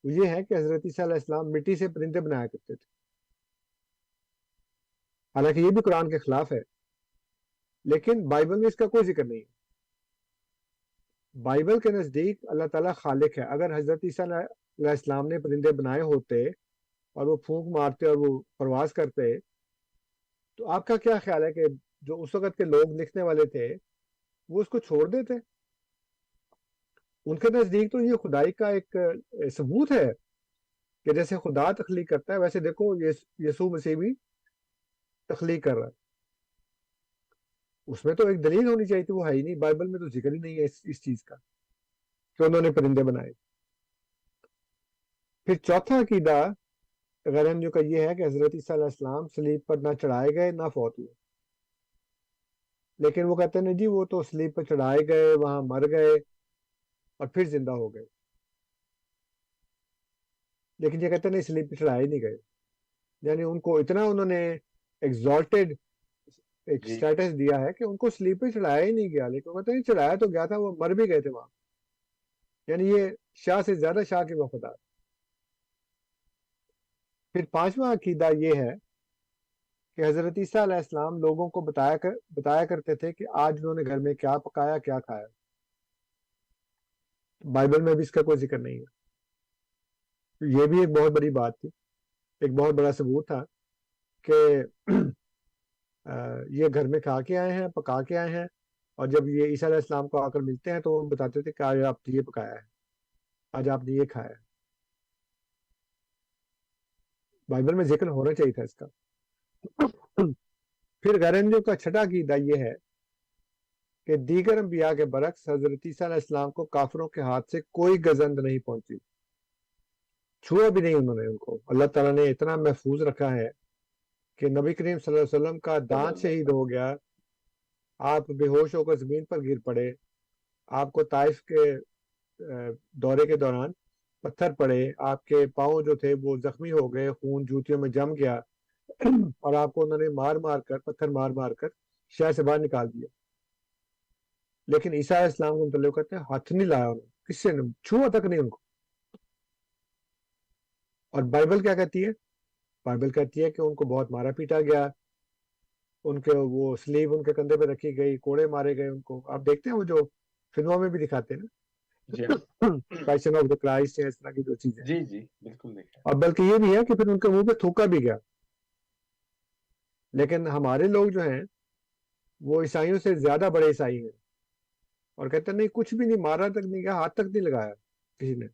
S5: وہ یہ ہے کہ حضرت عیسیٰ علیہ السلام مٹی سے پرندے بنایا کرتے تھے، حالانکہ یہ بھی قرآن کے خلاف ہے، لیکن بائبل میں اس کا کوئی ذکر نہیں ہے۔ بائبل کے نزدیک اللہ تعالیٰ خالق ہے۔ اگر حضرت عیسیٰ علیہ السلام نے پرندے بنائے ہوتے اور وہ پھونک مارتے اور وہ پرواز کرتے، تو آپ کا کیا خیال ہے کہ جو اس وقت کے لوگ لکھنے والے تھے وہ اس کو چھوڑ دیتے؟ ان کے نزدیک تو یہ خدائی کا ایک ثبوت ہے کہ جیسے خدا تخلیق کرتا ہے ویسے دیکھو یسوع مسیح بھی تخلیق کر رہا ہے۔ اس میں تو ایک دلیل ہونی چاہیے تھی، وہ ہے ہی نہیں، بائبل میں تو ذکر ہی نہیں ہے اس چیز کا کہ انہوں نے پرندے بنائے۔ پھر چوتھا عقیدہ غیر احمدیوں کا یہ ہے کہ حضرت عیسیٰ علیہ السلام صلیب پر نہ چڑھائے گئے نہ فوت ہوئے، لیکن وہ کہتے ہیں نہیں جی وہ تو صلیب پر چڑھائے گئے، وہاں مر گئے اور پھر زندہ ہو گئے، لیکن یہ کہتے ہیں نہیں صلیب پہ چڑھائے نہیں گئے، یعنی ان کو اتنا انہوں نے ایگزالٹیڈ ایک
S4: جی
S5: سٹیٹس دیا ہے کہ ان کو صلیب پہ چڑھایا ہی نہیں گیا، لیکن وہ کہتے ہیں چڑھایا تو گیا تھا، وہ مر بھی گئے تھے وہاں، یعنی یہ شاہ سے زیادہ شاہ کے وفادار۔ پھر پانچواں عقیدہ یہ ہے کہ حضرت عیسیٰ علیہ السلام لوگوں کو بتایا کرتے تھے کہ آج انہوں نے گھر میں کیا پکایا کیا کھایا، بائبل میں بھی اس کا کوئی ذکر نہیں ہے۔ یہ بھی ایک بہت بڑی بات تھی، ایک بہت بڑا ثبوت تھا کہ یہ گھر میں کھا کے آئے ہیں، پکا کے آئے ہیں، اور جب یہ عیسیٰ علیہ السلام کو آ کر ملتے ہیں تو وہ بتاتے تھے کہ آج آپ نے یہ پکایا ہے، آج آپ نے یہ کھایا ہے۔ بائبل میں ذکر ہونا چاہیے تھا اس کا۔ پھر غیر احمدیوں کا چھٹا عقیدہ یہ ہے کہ دیگر انبیاء کے برعکس حضرت عیسیٰ علیہ السلام کو کافروں کے ہاتھ سے کوئی گزند نہیں پہنچی، چھوا بھی نہیں انہوں نے، ان کو اللہ تعالیٰ نے اتنا محفوظ رکھا ہے کہ نبی کریم صلی اللہ علیہ وسلم کا دانت شہید ہو گیا، آپ بے ہوش ہو کر زمین پر گر پڑے، آپ کو طائف کے دورے کے دوران پتھر پڑے، آپ کے پاؤں جو تھے وہ زخمی ہو گئے، خون جوتیوں میں جم گیا، اور آپ کو انہوں نے پتھر مار مار کر شہر سے باہر نکال دیا، لیکن عیسیٰ علیہ السلام کو متعلق کہتے ہیں ہاتھ نہیں لایا انہوں نے، کسی نے چھوا تک نہیں ان کو۔ اور بائبل کیا کہتی ہے؟ بائبل کہتی ہے کہ ان کو بہت مارا پیٹا گیا، ان کے وہ سلیب ان کے کندھے پہ رکھی گئی، کوڑے مارے گئے ان کو، آپ دیکھتے ہیں وہ جو فلموں میں بھی دکھاتے ہیں
S4: جی
S5: نا، پیشن آف دا کرائسٹ، اس طرح کی جو چیزیں،
S4: جی جی بالکل دیکھا۔
S5: اور بلکہ یہ بھی ہے کہ پھر ان کے منہ پہ تھوکا بھی گیا۔ لیکن ہمارے لوگ جو ہیں وہ عیسائیوں سے زیادہ بڑے عیسائی ہیں، اور کہتے ہیں نہیں کچھ بھی نہیں، مارا تک نہیں گیا، ہاتھ تک نہیں لگایا کسی نے،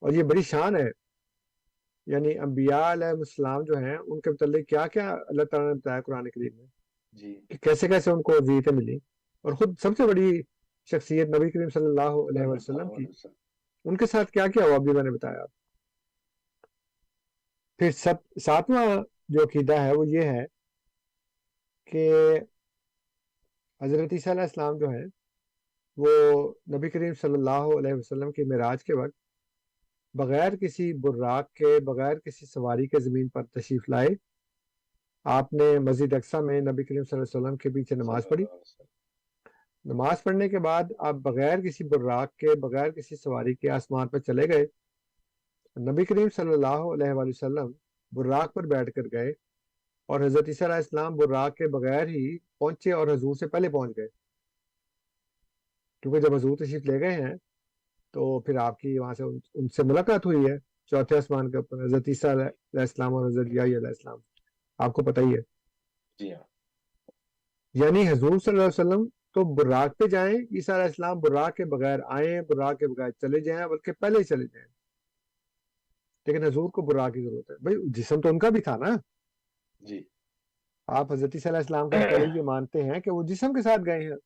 S5: اور یہ بڑی شان ہے۔ یعنی انبیاء علیہ السلام جو ہیں ان کے متعلق کیا کیا اللہ تعالیٰ نے بتایا قرآن کریم میں،
S4: جی
S5: کہ کیسے کیسے ان کو اذیتیں ملی، اور خود سب سے بڑی شخصیت نبی کریم صلی اللہ علیہ وسلم کی، ان کے ساتھ کیا کیا ہوا ابھی میں نے بتایا۔ پھر ساتواں جو عقیدہ ہے وہ یہ ہے کہ حضرت عیسیٰ علیہ السلام جو ہیں وہ نبی کریم صلی اللہ علیہ وسلم کی معراج کے وقت بغیر کسی براق کے، بغیر کسی سواری کے زمین پر تشریف لائے، آپ نے مسجد اقصیٰ میں نبی کریم صلی اللہ علیہ وسلم کے پیچھے نماز پڑھی، نماز پڑھنے کے بعد آپ بغیر کسی براق کے، بغیر کسی سواری کے آسمان پر چلے گئے، نبی کریم صلی اللہ علیہ وآلہ وسلم براق پر بیٹھ کر گئے، اور حضرت عیسیٰ علیہ السلام براق کے بغیر ہی پہنچے اور حضور سے پہلے پہنچ گئے، کیونکہ جب حضور تشریف لے گئے ہیں تو پھر آپ کی وہاں سے ان سے ملاقات ہوئی ہے چوتھے آسمان کے اوپر، حضرت عیسیٰ علیہ السلام اور حضرت یحییٰ علیہ السلام، آپ کو پتہ ہی ہے۔
S4: جی ہاں
S5: یعنی حضور صلی اللہ علیہ وسلم تو براق پہ جائیں، عیسیٰ علیہ السلام براق کے بغیر آئیں، براق کے بغیر چلے جائیں، بلکہ پہلے ہی چلے جائیں، لیکن حضور کو براق کی ضرورت ہے، بھائی جسم تو ان کا بھی تھا نا،
S4: جی
S5: آپ حضرت عیسیٰ علیہ السلام کا متعلق یہ مانتے ہیں کہ وہ جسم کے ساتھ گئے ہیں،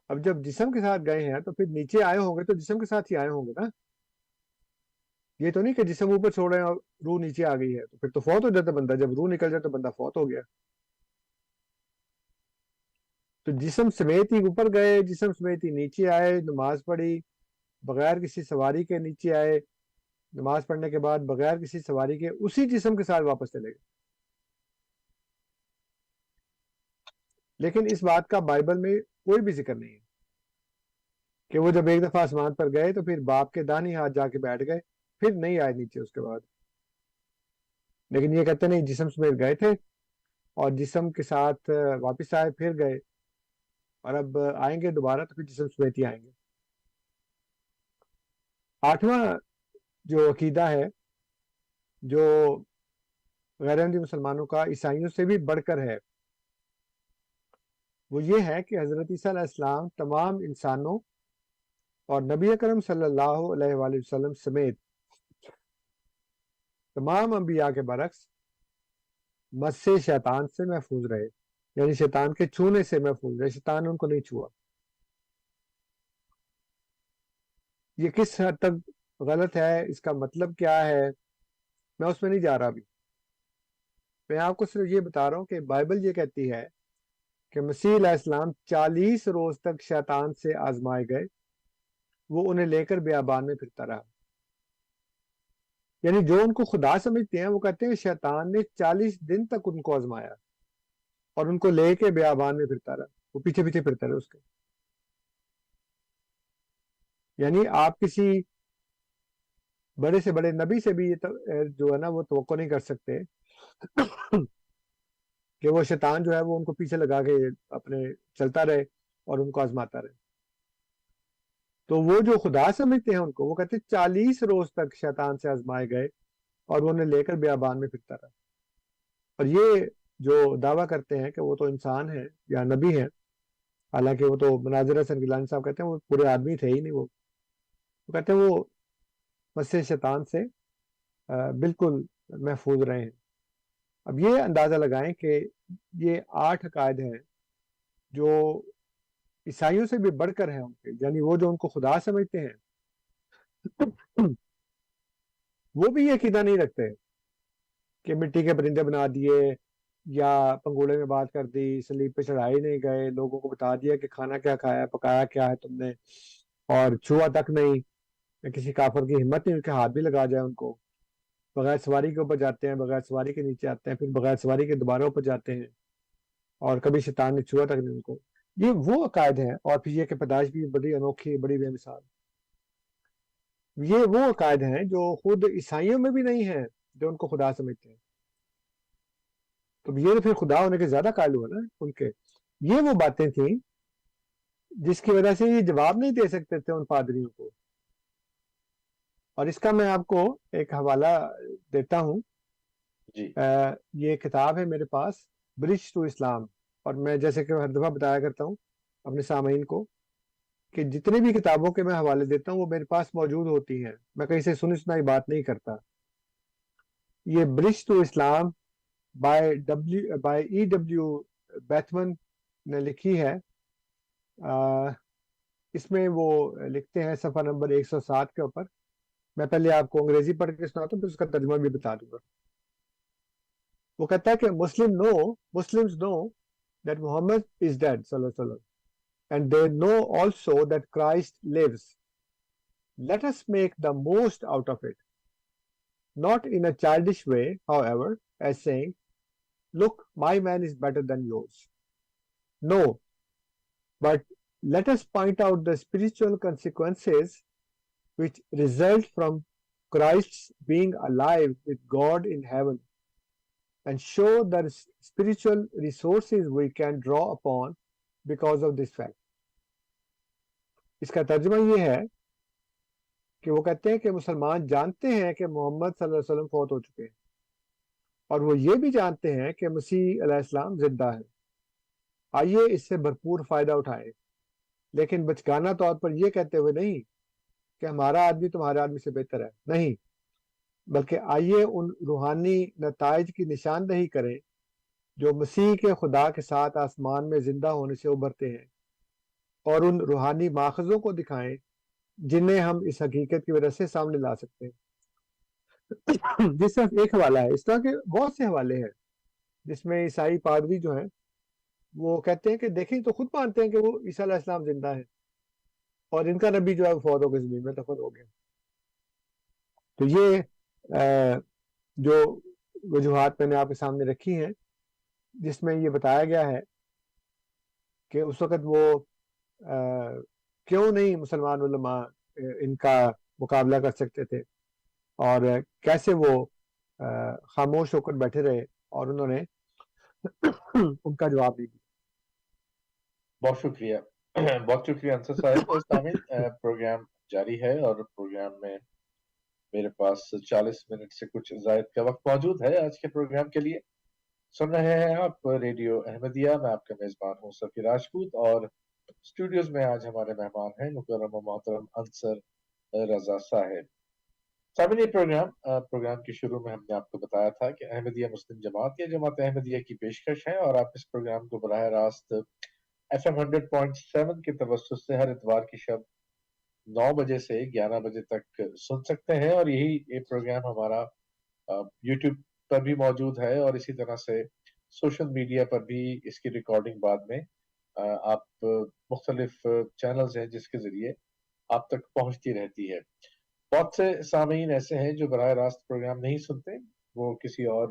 S5: اب جب جسم کے ساتھ گئے ہیں تو پھر نیچے آئے ہوں گے تو جسم کے ساتھ ہی آئے ہوں گے نا، یہ تو نہیں کہ جسم اوپر چھوڑے اور روح نیچے آ گئی ہے، تو پھر تو فوت ہو جاتا بندہ، جب روح نکل جائے تو بندہ فوت ہو گیا۔ تو جسم سمیت ہی اوپر گئے، جسم سمیت ہی نیچے آئے، نماز پڑھی، بغیر کسی سواری کے نیچے آئے، نماز پڑھنے کے بعد بغیر کسی سواری کے اسی جسم کے ساتھ واپس چلے گئے۔ لیکن اس بات کا بائبل میں کوئی بھی ذکر نہیں ہے کہ وہ جب ایک دفعہ آسمان پر گئے تو پھر باپ کے داہنے ہاتھ جا کے بیٹھ گئے، پھر نہیں آئے نیچے اس کے بعد، لیکن یہ کہتے نہیں جسم سمیت گئے تھے اور جسم کے ساتھ واپس آئے، پھر گئے، اور اب آئیں گے دوبارہ تو پھر جسم سمیت ہی آئیں گے۔ آٹھواں جو عقیدہ ہے جو غیر احمدی مسلمانوں کا عیسائیوں سے بھی بڑھ کر ہے، وہ یہ ہے کہ حضرت عیسیٰ علیہ السلام تمام انسانوں اور نبی اکرم صلی اللہ علیہ وآلہ وسلم سمیت تمام انبیاء کے برعکس مس شیطان سے محفوظ رہے، یعنی شیطان کے چھونے سے محفوظ رہے، شیطان ان کو نہیں چھوا۔ یہ کس حد تک غلط ہے، اس کا مطلب کیا ہے، میں اس میں نہیں جا رہا ابھی. میں آپ کو صرف یہ بتا رہا ہوں کہ بائبل یہ کہتی ہے کہ مسیح علیہ السلام 40 روز تک شیطان سے آزمائے گئے، وہ انہیں لے کر بیابان میں پھرتا رہا. یعنی جو ان کو خدا سمجھتے ہیں وہ کہتے ہیں شیطان نے 40 دن تک ان کو آزمایا اور ان کو لے کے بیابان میں پھرتا رہا، وہ پیچھے پیچھے پھرتا رہا اس کے. یعنی آپ کسی بڑے سے بڑے نبی سے بھی یہ جو ہے نا وہ توقع نہیں کر سکتے کہ وہ شیطان جو ہے وہ ان کو پیچھے لگا کے اپنے چلتا رہے اور ان کو آزماتا رہے. تو وہ جو خدا سمجھتے ہیں ان کو، وہ کہتے ہیں 40 روز تک شیطان سے آزمائے گئے اور وہ انہیں لے کر بیابان میں پھرتا رہا. اور یہ جو دعویٰ کرتے ہیں کہ وہ تو انسان ہے یا نبی ہے، حالانکہ وہ تو مناظر حسن گیلانی صاحب کہتے ہیں وہ پورے آدمی تھے ہی نہیں. وہ کہتے ہیں وہ مسیح شیطان سے بالکل محفوظ رہے ہیں. اب یہ اندازہ لگائیں کہ یہ 8 عقائد ہیں جو عیسائیوں سے بھی بڑھ کر ہیں ان کے، یعنی وہ جو ان کو خدا سمجھتے ہیں وہ بھی یہ عقیدہ نہیں رکھتے کہ مٹی کے پرندے بنا دیے یا پنگوڑے میں بات کر دی، صلیب پہ چڑھائے نہیں گئے، لوگوں کو بتا دیا کہ کھانا کیا کھایا، پکایا کیا ہے تم نے، اور چھوا تک نہیں. کسی کافر کی ہمت نہیں ان کے ہاتھ بھی لگا جائے ان کو. بغیر سواری کے اوپر جاتے ہیں، بغیر سواری کے نیچے آتے ہیں، پھر بغیر سواری کے دوبارہ اوپر جاتے ہیں، اور کبھی شیطان نے چھوا تک نہیں ان کو. یہ وہ عقائد ہیں. اور پھر یہ کہ پیدائش بھی بڑی انوکھی، بڑی بے مثال. یہ وہ عقائد ہیں جو خود عیسائیوں میں بھی نہیں ہیں جو ان کو خدا سمجھتے ہیں. تو یہ پھر خدا ہونے کے زیادہ قائل ہوا نا ان کے. یہ وہ باتیں تھیں جس کی وجہ سے یہ جواب نہیں دے سکتے تھے ان پادریوں کو. اور اس کا میں آپ کو ایک حوالہ دیتا ہوں.
S4: جی
S5: یہ کتاب ہے میرے پاس، برج ٹو اسلام. اور میں جیسے کہ ہر دفعہ بتایا کرتا ہوں اپنے سامعین کو کہ جتنی بھی کتابوں کے میں حوالے دیتا ہوں وہ میرے پاس موجود ہوتی ہیں، میں کہیں سے سنی سنائی بات نہیں کرتا. یہ bridge to Islam by E.W. بیتمن نے لکھی ہے. اس میں وہ لکھتے ہیں صفحہ نمبر 107 کے اوپر. میں پہلے آپ کو انگریزی پڑھ کے سناتا ہوں پھر اس کا ترجمہ بھی بتا دوں گا. وہ کہتا ہے کہ Muslims know that Muhammad is dead صلی اللہ علیہ وسلم, and they know also that Christ lives. Let us make the most out of it, not in a childish way, however, as saying, look, my man is better than yours. No, but let us point out the spiritual consequences which result from Christ's being alive with God in heaven, and show the spiritual resources we can draw upon because of this fact. اس کا ترجمہ یہ ہے کہ وہ کہتے ہیں کہ مسلمان جانتے ہیں کہ محمد صلی اللہ علیہ وسلم فوت ہو چکے ہیں، اور وہ یہ بھی جانتے ہیں کہ مسیح علیہ السلام زندہ ہے. آئیے اس سے بھرپور فائدہ اٹھائیں، لیکن بچگانہ طور پر یہ کہتے ہوئے نہیں کہ ہمارا آدمی تمہارے آدمی سے بہتر ہے، نہیں، بلکہ آئیے ان روحانی نتائج کی نشاندہی کریں جو مسیح کے خدا کے ساتھ آسمان میں زندہ ہونے سے ابھرتے ہیں، اور ان روحانی ماخذوں کو دکھائیں جنہیں ہم اس حقیقت کی وجہ سے سامنے لا سکتے ہیں. جس صرف ایک حوالہ ہے، اس طرح کے بہت سے حوالے ہیں جس میں عیسائی پادری جو ہیں وہ کہتے ہیں کہ دیکھیں تو خود مانتے ہیں کہ وہ عیسیٰ علیہ السلام زندہ ہے، اور ان کا نبی جو ہے وہ فوت ہو کے زمین میں دفن ہو گیا. تو یہ جو وجوہات میں نے آپ کے سامنے رکھی ہیں جس میں یہ بتایا گیا ہے کہ اس وقت وہ کیوں نہیں مسلمان علماء ان کا مقابلہ کر سکتے تھے، اور کیسے وہ خاموش ہو کر بیٹھے رہے اور انہوں نے ان کا جواب نہیں دیا.
S4: بہت شکریہ بہت شکریہ انصر صاحب. سامعین پروگرام جاری ہے اور پروگرام میں میرے پاس 40 منٹ سے کچھ زائد کا وقت موجود ہے آج کے پروگرام کے لیے. سن رہے ہیں آپ ریڈیو احمدیہ، میں آپ کا میزبان ہوں سفیر راجپوت، اور اسٹوڈیوز میں آج ہمارے مہمان ہیں مکرم و محترم انصر رضا صاحب. سامعین پروگرام کے شروع میں ہم نے آپ کو بتایا تھا کہ احمدیہ مسلم جماعت یا جماعت احمدیہ کی پیشکش ہے، اور آپ اس پروگرام کو براہ راست FM 100.7 کے توسط سے ہر اتوار کی شب 9 بجے سے 11 بجے تک سن سکتے ہیں. اور یہی یہ پروگرام ہمارا یوٹیوب پر بھی موجود ہے، اور اسی طرح سے سوشل میڈیا پر بھی اس کی ریکارڈنگ بعد میں آپ مختلف چینلز ہیں جس کے ذریعے آپ تک پہنچتی رہتی ہے۔ بہت سے سامعین ایسے ہیں جو براہ راست پروگرام نہیں سنتے، وہ کسی اور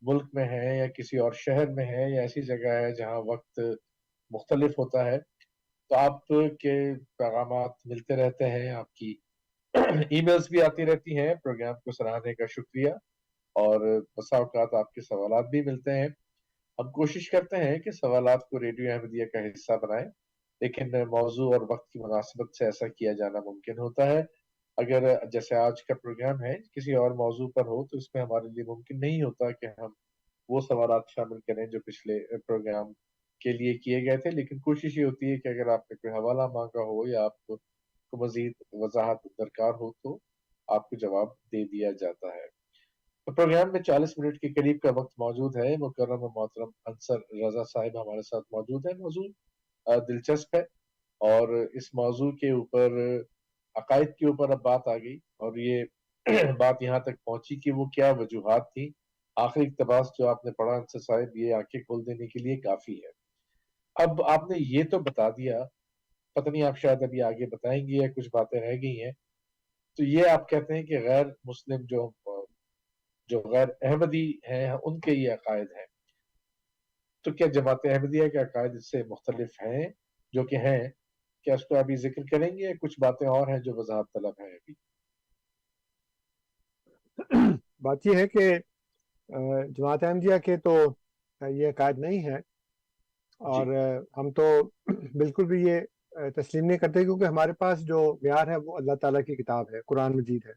S4: ملک میں ہیں یا کسی اور شہر میں ہیں یا ایسی جگہ ہے جہاں وقت مختلف ہوتا ہے، تو آپ کے پیغامات ملتے رہتے ہیں، آپ کی ای میلز بھی آتی رہتی ہیں، پروگرام کو سراہنے کا شکریہ، اور بسا اوقات آپ کے سوالات بھی ملتے ہیں۔ ہم کوشش کرتے ہیں کہ سوالات کو ریڈیو احمدیہ کا حصہ بنائیں، لیکن موضوع اور وقت کی مناسبت سے ایسا کیا جانا ممکن ہوتا ہے۔ اگر جیسے آج کا پروگرام ہے کسی اور موضوع پر ہو تو اس میں ہمارے لیے ممکن نہیں ہوتا کہ ہم وہ سوالات شامل کریں جو پچھلے پروگرام کے لیے کیے گئے تھے، لیکن کوشش یہ ہوتی ہے کہ اگر آپ نے کوئی حوالہ مانگا ہو یا آپ کو مزید وضاحت درکار ہو تو آپ کو جواب دے دیا جاتا ہے۔ تو پروگرام میں 40 منٹ کے قریب کا وقت موجود ہے۔ مکرم و محترم انصر رضا صاحب ہمارے ساتھ موجود ہیں۔ موضوع دلچسپ ہے، اور اس موضوع کے اوپر عقائد کے اوپر اب بات آ گئی، اور یہ بات یہاں تک پہنچی کہ وہ کیا وجوہات تھی۔ آخری اقتباس جو آپ نے پڑھا انصر صاحب، یہ آنکھیں کھول دینے کے لیے کافی ہے۔ اب آپ نے یہ تو بتا دیا، پتہ نہیں آپ شاید ابھی آگے بتائیں گے یا کچھ باتیں رہ گئی ہیں، تو یہ آپ کہتے ہیں کہ غیر مسلم جو غیر احمدی ہیں ان کے یہ عقائد ہیں، تو کیا جماعت احمدیہ کے عقائد اس سے مختلف ہیں؟ جو کہ ہیں، کیا اس کو ابھی ذکر کریں گے یا کچھ باتیں اور ہیں جو وضاحت طلب ہیں ابھی؟
S5: بات یہ ہے کہ جماعت احمدیہ کے تو یہ عقائد نہیں ہے، اور ہم تو بالکل بھی یہ تسلیم نہیں کرتے، کیونکہ ہمارے پاس جو معیار ہے وہ اللہ تعالیٰ کی کتاب ہے، قرآن مجید ہے۔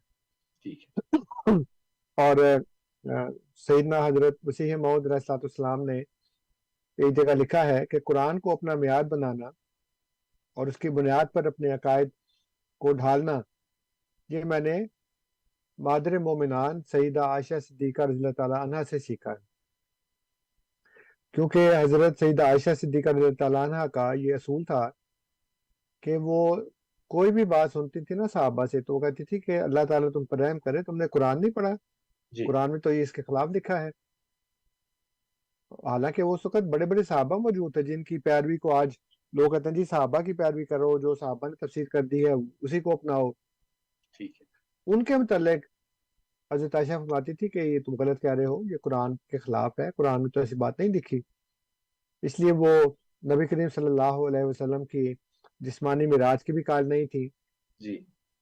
S4: ٹھیک ہے۔
S5: اور سیدنا حضرت مسیح موعود علیہ الصلوۃ والسلام نے ایک جگہ لکھا ہے کہ قرآن کو اپنا معیار بنانا اور اس کی بنیاد پر اپنے عقائد کو ڈھالنا، یہ میں نے مادر مومنان سیدہ عائشہ صدیقہ رضی اللہ تعالیٰ عنہ سے سیکھا ہے، کیونکہ حضرت سیدہ عائشہ صدیقہ رضی اللہ تعالیٰ عنہ کا یہ اصول تھا کہ وہ کوئی بھی بات سنتی تھی نا صحابہ سے، تو وہ کہتی تھی کہ اللہ تعالیٰ تم پر رحم کرے، تم نے قرآن نہیں پڑھا؟ قرآن میں تو یہ اس کے خلاف لکھا ہے۔ حالانکہ اس وقت بڑے بڑے صحابہ موجود تھے جن کی پیروی کو آج لوگ کہتے ہیں جی صحابہ کی پیروی کرو، جو صحابہ نے تفسیر کر دی ہے اسی کو اپناؤ۔
S4: ٹھیک ہے۔
S5: ان کے متعلق حضرت عائشہ فرماتی تھی کہ یہ تم غلط کہہ رہے ہو، یہ قرآن کے خلاف ہے، قرآن میں تو ایسی بات نہیں لکھی۔ اس لیے وہ نبی کریم صلی اللہ علیہ وسلم کی جسمانی معراج کی بھی قائل نہیں تھی،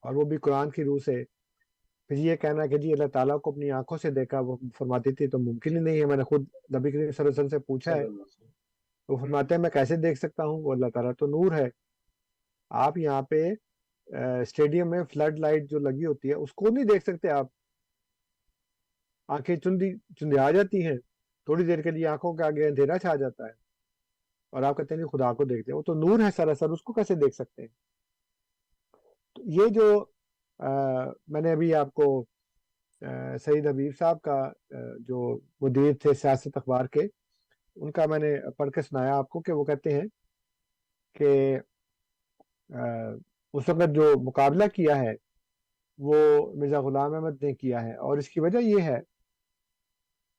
S5: اور وہ بھی قرآن کی روح سے۔ پھر یہ کہنا کہ جی اللہ تعالیٰ کو اپنی آنکھوں سے دیکھا، وہ فرماتی تھی تو ممکن ہی نہیں ہے، میں نے خود نبی کریم صلی اللہ علیہ وسلم سے پوچھا ہے، وہ فرماتے ہیں میں کیسے دیکھ سکتا ہوں، وہ اللہ تعالیٰ تو نور ہے۔ آپ یہاں پہ اسٹیڈیم میں فلڈ لائٹ جو لگی ہوتی ہے اس کو نہیں دیکھ سکتے، آپ آنکھیں چندی آ جاتی ہیں، تھوڑی دیر کے لیے آنکھوں کے آگے اندھیرا چھا جاتا ہے، اور آپ کہتے ہیں خدا کو دیکھتے ہیں، وہ تو نور ہے سراسر، اس کو کیسے دیکھ سکتے ہیں؟ تو یہ جو میں نے ابھی آپ کو سعید حبیب صاحب کا جو مدیر تھے سیاست اخبار کے، ان کا میں نے پڑھ کے سنایا آپ کو، کہ وہ کہتے ہیں کہ اس وقت جو مقابلہ کیا ہے وہ مرزا غلام احمد نے کیا ہے، اور اس کی وجہ یہ ہے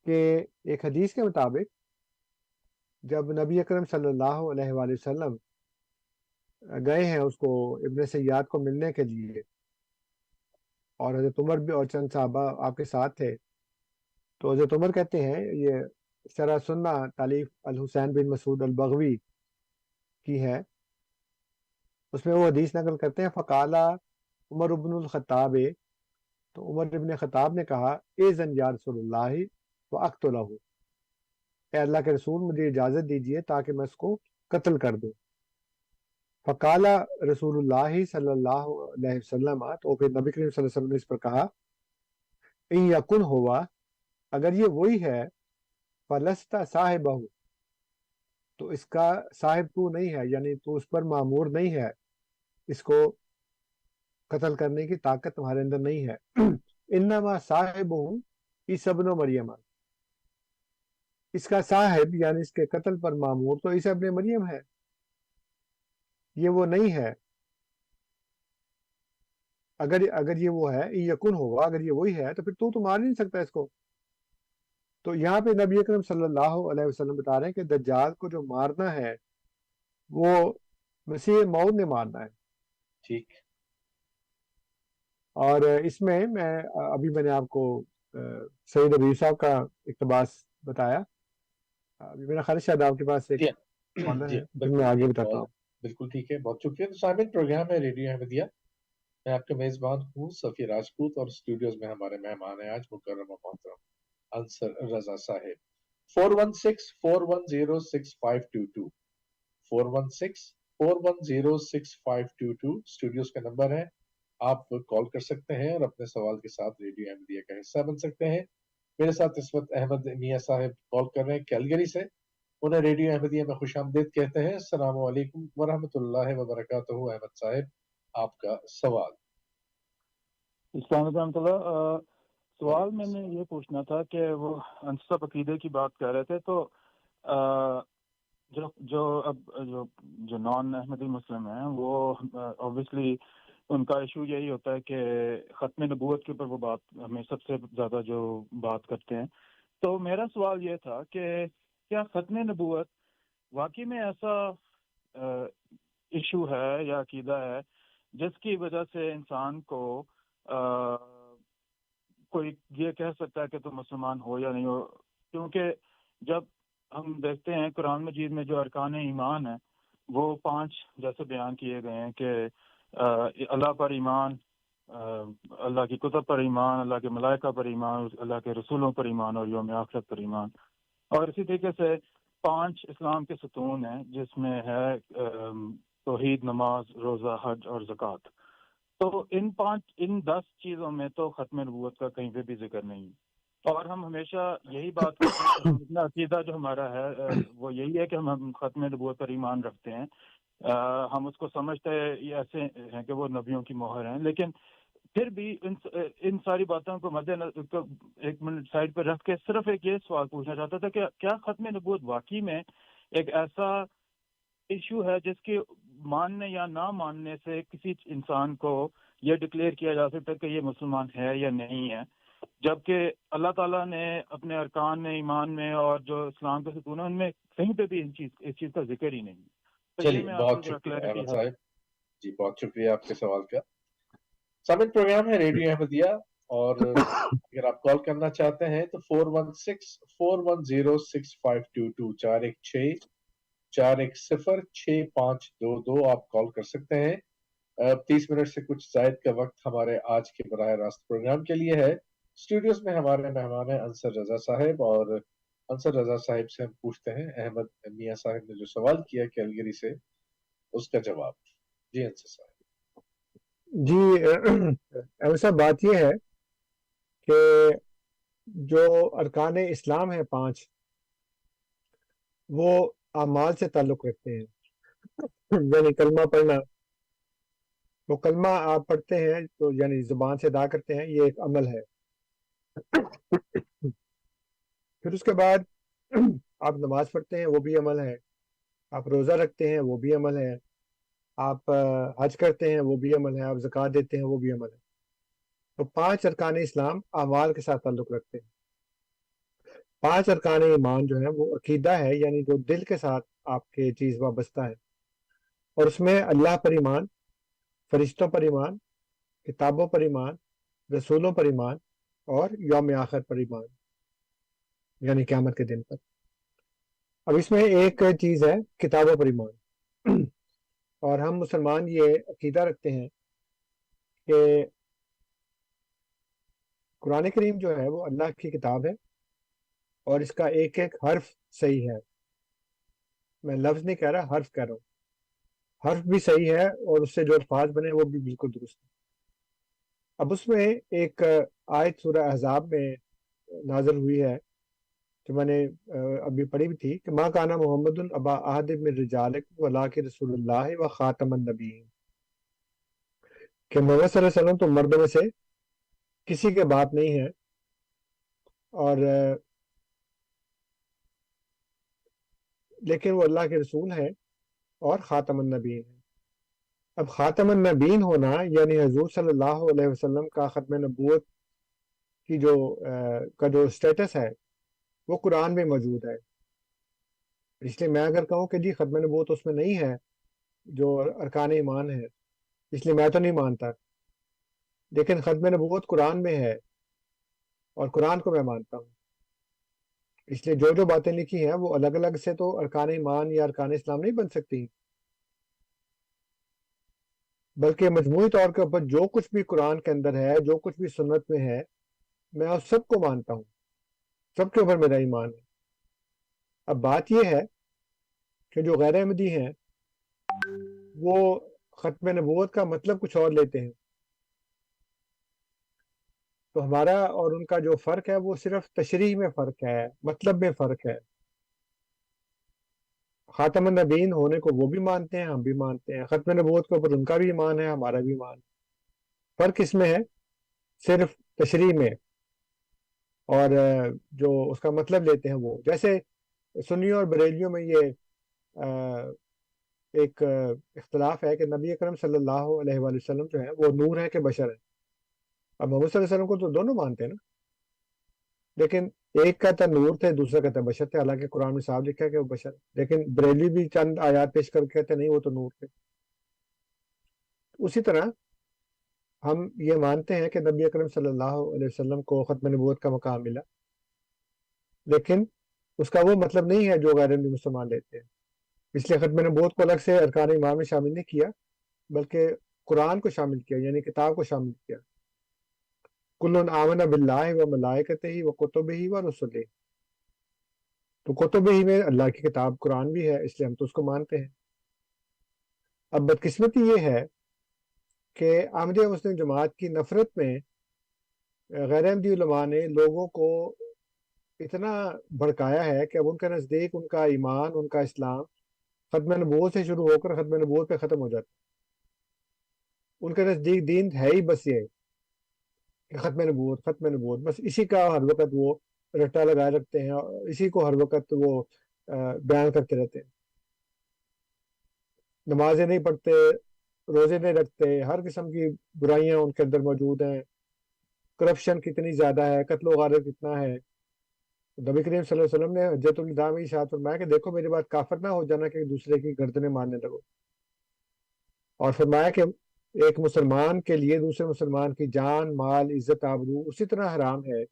S5: کہ ایک حدیث کے مطابق جب نبی اکرم صلی اللہ علیہ وآلہ وسلم گئے ہیں اس کو ابن سیاد کو ملنے کے لیے، اور حضرت عمر بھی اور چند صحابہ آپ کے ساتھ تھے، تو حضرت عمر کہتے ہیں، یہ شرح سنہ تالیف الحسین بن مسعود البغوی کی ہے، اس میں وہ حدیث نقل کرتے ہیں، فقالا عمر ابن الخطاب، تو عمر ابن خطاب نے کہا اذن یا رسول اللہ واقتلہ، اے اللہ کے رسول مجھے اجازت دیجئے تاکہ میں اس کو قتل کر دوں۔ فقالا رسول اللہ صلی اللہ علیہ وسلم، تو پھر نبی کریم صلی اللہ علیہ وسلم نے اس پر کہا ان یکن ہوا، اگر یہ وہی ہے، فلستا صاحبہ، تو اس کا صاحب تو نہیں ہے، یعنی تو اس پر مامور نہیں ہے، اس کو قتل کرنے کی طاقت تمہارے اندر نہیں ہے۔ انما صاحبہ عیسی ابن مریم، اس کا صاحب یعنی اس کے قتل پر مامور تو عیسی ابن مریم ہے، یہ وہ نہیں ہے۔ اگر یہ وہ ہے یکن ہوگا، اگر یہ وہی ہے تو پھر تو مار نہیں سکتا اس کو. تو یہاں پہ نبی اکرم صلی اللہ علیہ وسلم بتا رہے ہیں کہ دجال کو جو مارنا ہے وہ مسیح موعود نے مارنا ہے.
S4: ٹھیک.
S5: اور اس میں ابھی میں نے آپ کو سید ابی صاحب کا اقتباس بتایا. ابھی میرا خیال ہے شاید آپ کے پاس ایک کالر
S4: جی
S5: ہے پھر میں آگے بتاتا ہوں.
S4: بالکل ٹھیک ہے، بہت شکریہ. تو سامعین، پروگرام ہے ریڈیو احمدیہ، میں آپ کا میزبان ہوں صفی راجپوت، اور اسٹوڈیوز میں ہمارے مہمان ہیں آج مکرم و محترم انصر رضا صاحب. 416-410-6522 416-410-6522 اسٹوڈیوز کا نمبر ہے. آپ کال کر سکتے ہیں اور اپنے سوال کے ساتھ ریڈیو احمدیہ کا حصہ بن سکتے ہیں. میرے ساتھ اس وقت احمد میاں صاحب کال کر رہے ہیں کیلگری سے. انہیں ریڈیو احمدیہ میں خوش آمدید کہتے ہیں. السلام علیکم ورحمۃ اللہ وبرکاتہ. احمد صاحب، آپ کا سوال.
S6: السلام علیکم ورحمۃ اللہ. سوال میں نے یہ پوچھنا تھا کہ وہ انصب عقیدے کی بات کر رہے تھے، تو جو نان احمدی مسلم ہیں وہ اوبویسلی ان کا ایشو یہی ہوتا ہے کہ ختم نبوت کے اوپر وہ بات ہمیں سب سے زیادہ جو بات کرتے ہیں. تو میرا سوال یہ تھا کہ کیا ختم نبوت واقعی میں ایسا ایشو ہے یا عقیدہ ہے جس کی وجہ سے انسان کو کوئی یہ کہہ سکتا ہے کہ تم مسلمان ہو یا نہیں ہو؟ کیونکہ جب ہم دیکھتے ہیں قرآن مجید میں جو ارکان ایمان ہیں وہ 5 جیسے بیان کیے گئے ہیں کہ اللہ پر ایمان، اللہ کی کتب پر ایمان، اللہ کے ملائکہ پر ایمان، اللہ کے رسولوں پر ایمان اور یوم آخرت پر ایمان. اور اسی طریقے سے 5 اسلام کے ستون ہیں جس میں ہے توحید، نماز، روزہ، حج اور زکوٰۃ. تو ان 10 چیزوں میں تو ختم نبوت کا کہیں پہ بھی ذکر نہیں. اور ہم ہمیشہ یہی بات کرتے ہیں کہ ہم اپنا عقیدہ جو ہمارا ہے وہ یہی ہے کہ ہم ختم نبوت پر ایمان رکھتے ہیں. ہم اس کو سمجھتے ایسے ہیں کہ وہ نبیوں کی مہر ہیں، لیکن پھر بھی ان ساری باتوں کو مد نظر ایک منٹ سائڈ پہ رکھ کے صرف ایک یہ سوال پوچھنا چاہتا تھا کہ کیا ختم نبوت واقعی میں ایک ایسا ایشو ہے جس کے ماننے یا نہ ماننے سے کسی انسان کو یہ ڈکلیئر کیا جا سکتا ہے کہ یہ مسلمان ہے یا نہیں ہے، جبکہ اللہ تعالیٰ نے اپنے ارکان ایمان میں اور جو اسلام کے ستون ہیں ان میں کہیں پہ بھی اس چیز کا ذکر ہی نہیں.
S4: چلیے، بہت شکریہ احمد صاحب. جی بہت شکریہ آپ کے سوال کا. سامعین، پروگرام ہے ریڈیو احمدیہ، اور اگر آپ کال کرنا چاہتے ہیں تو 416-410-6522 416-410-6522 آپ کال کر سکتے ہیں. 30 منٹ سے کچھ زائد کا وقت ہمارے آج کے براہ راست پروگرام کے لیے ہے. اسٹوڈیوز میں ہمارے مہمان ہیں انصر رضا صاحب، اور انصر رضا صاحب سے ہم پوچھتے ہیں احمد میاں صاحب نے جو سوال کیا کیلگری سے اس کا جواب. جی انصر صاحب.
S5: جی ایسا بات یہ ہے کہ جو ارکان اسلام ہے 5 وہ اعمال سے تعلق رکھتے ہیں. یعنی کلمہ پڑھنا، وہ کلمہ آپ پڑھتے ہیں تو یعنی زبان سے ادا کرتے ہیں، یہ ایک عمل ہے. پھر اس کے بعد آپ نماز پڑھتے ہیں، وہ بھی عمل ہے. آپ روزہ رکھتے ہیں، وہ بھی عمل ہے. آپ حج کرتے ہیں، وہ بھی عمل ہے. آپ زکوٰۃ دیتے ہیں، وہ بھی عمل ہے. تو 5 ارکان اسلام اعمال کے ساتھ تعلق رکھتے ہیں. 5 ارکان ایمان جو ہیں وہ عقیدہ ہے، یعنی جو دل کے ساتھ آپ کے چیز وابستہ ہے، اور اس میں اللہ پر ایمان، فرشتوں پر ایمان، کتابوں پر ایمان، رسولوں پر ایمان اور یوم آخر پر ایمان، یعنی قیامت کے دن پر. اب اس میں ایک چیز ہے کتابوں پر ایمان. اور ہم مسلمان یہ عقیدہ رکھتے ہیں کہ قرآن کریم جو ہے وہ اللہ کی کتاب ہے، اور اس کا ایک ایک حرف صحیح ہے. میں لفظ نہیں کہہ رہا، حرف کہہ رہا ہوں. حرف بھی صحیح ہے اور اس سے جو الفاظ بنے وہ بھی بالکل درست ہے. اب اس میں ایک آیت سورہ احزاب میں نازل ہوئی ہے جو میں نے ابھی پڑھی بھی تھی کہ ما کان محمد ابا احد من رجالکم ولکن رسول اللہ و خاتم النبیین، کہ محمد صلی اللہ علیہ وسلم تو مردوں میں سے کسی کے باپ نہیں ہے اور لیکن وہ اللہ کے رسول ہے اور خاتم النبیین ہے. اب خاتم النبیین ہونا یعنی حضور صلی اللہ علیہ وسلم کا ختم نبوت کی کا جو سٹیٹس ہے وہ قرآن میں موجود ہے. اس لیے میں اگر کہوں کہ جی ختم نبوت اس میں نہیں ہے جو ارکان ایمان ہے، اس لیے میں تو نہیں مانتا، لیکن ختم نبوت قرآن میں ہے اور قرآن کو میں مانتا ہوں. اس لیے جو باتیں لکھی ہیں وہ الگ الگ سے تو ارکان ایمان یا ارکان اسلام نہیں بن سکتی، بلکہ مجموعی طور کے اوپر جو کچھ بھی قرآن کے اندر ہے، جو کچھ بھی سنت میں ہے، میں اس سب کو مانتا ہوں، سب کے اوپر میرا ایمان ہے. اب بات یہ ہے کہ جو غیر احمدی ہیں وہ ختم نبوت کا مطلب کچھ اور لیتے ہیں. تو ہمارا اور ان کا جو فرق ہے وہ صرف تشریح میں فرق ہے، مطلب میں فرق ہے. خاتم النبیین ہونے کو وہ بھی مانتے ہیں، ہم بھی مانتے ہیں. ختم نبوت کے اوپر ان کا بھی ایمان ہے، ہمارا بھی ایمان. فرق اس میں ہے صرف تشریح میں، اور جو اس کا مطلب لیتے ہیں وہ، جیسے سنیوں اور بریلیوں میں یہ ایک اختلاف ہے کہ نبی اکرم صلی اللہ علیہ وآلہ وسلم جو ہے وہ نور ہے کہ بشر ہے. اب محمد صلی اللہ علیہ وسلم کو تو دونوں مانتے ہیں نا، لیکن ایک کہتا نور تھے، دوسرا کہتا بشر تھے، حالانکہ قرآن میں صاف لکھا ہے کہ وہ بشر ہے. لیکن بریلی بھی چند آیات پیش کر کے کہتے نہیں وہ تو نور تھے. اسی طرح ہم یہ مانتے ہیں کہ نبی اکرم صلی اللہ علیہ وسلم کو ختم نبوت کا مقام ملا، لیکن اس کا وہ مطلب نہیں ہے جو غیر احمدی مسلمان لیتے ہیں. اس لیے ختم نبوت کو الگ سے ارکان ایمان میں شامل نہیں کیا، بلکہ قرآن کو شامل کیا، یعنی کتاب کو شامل کیا. کل آمن باللہ و ملائکتہ و کتبہ و رسلہ، تو کتبہ میں اللہ کی کتاب قرآن بھی ہے، اس لیے ہم تو اس کو مانتے ہیں. اب بدقسمتی یہ ہے کہ احمدیہ مسلم جماعت کی نفرت میں غیر احمدی علماء نے لوگوں کو اتنا بھڑکایا ہے کہ اب ان کے نزدیک ان کا ایمان، ان کا اسلام ختم نبوت سے شروع ہو کر ختم نبوت پہ ختم ہو جاتا. ان کے نزدیک دین ہے ہی بس یہ کہ ختم نبوت، ختم نبوت، بس اسی کا ہر وقت وہ رٹا لگائے رکھتے ہیں اور اسی کو ہر وقت وہ بیان کرتے رہتے ہیں. نمازیں نہیں پڑھتے، روزے نہیں رکھتے، ہر قسم کی برائیاں ان کے اندر موجود ہیں. کرپشن کتنی زیادہ ہے، قتل و غارت کتنا ہے. نبی کریم صلی اللہ علیہ وسلم نے حجۃ الوداع میں ارشاد فرمایا کہ دیکھو میری بات کافر نہ ہو جانا کہ دوسرے کی گردنیں مارنے لگو، اور فرمایا کہ ایک مسلمان کے لیے دوسرے مسلمان کی جان، مال، عزت، آبرو اسی طرح حرام ہے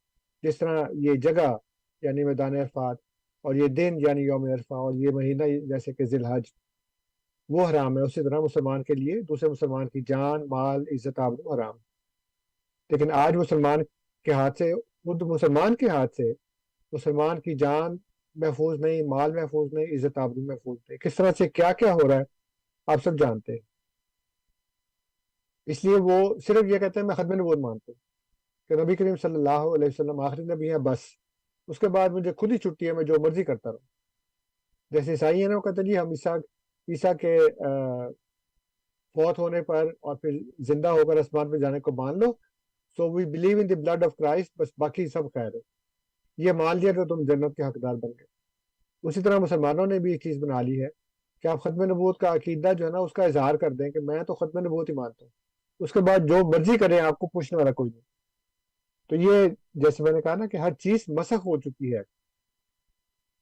S5: جس طرح یہ جگہ یعنی میدان عرفات، اور یہ دن یعنی یوم عرفہ، اور یہ مہینہ جیسے کہ ذی الحج وہ حرام ہے، اسی طرح مسلمان کے لیے دوسرے مسلمان کی جان، مال، عزت، آبرو حرام. لیکن آج مسلمان کے ہاتھ سے، خود مسلمان کے ہاتھ سے مسلمان کی جان محفوظ نہیں، مال محفوظ نہیں، عزت آبرو محفوظ نہیں. کس طرح سے کیا کیا ہو رہا ہے آپ سب جانتے ہیں. اس لیے وہ صرف یہ کہتے ہیں میں ختم نبوت مانتا ہوں کہ نبی کریم صلی اللہ علیہ وسلم آخری نبی ہیں، بس اس کے بعد مجھے خود ہی چھٹی ہے، میں جو مرضی کرتا رہوں. جیسے عیسائی ہیں نا، وہ کہتے ہیں جی ہم عیسیٰ کے فوت ہونے پر اور پھر زندہ ہو کر آسمان پہ جانے کو مان لو، so we believe in the blood of Christ, بس باقی سب خیر ہے. یہ مان لیا تو تم جنت کے حقدار بن گئے. اسی طرح مسلمانوں نے بھی ایک چیز بنا لی ہے کہ آپ ختم نبوت کا عقیدہ جو ہے نا اس کا اظہار کر دیں کہ میں تو ختم نبوت ہی مانتا ہوں، اس کے بعد جو مرضی کریں آپ کو پوچھنے والا کوئی نہیں. تو یہ جیسے میں نے کہا نا کہ ہر چیز مسخ ہو چکی ہے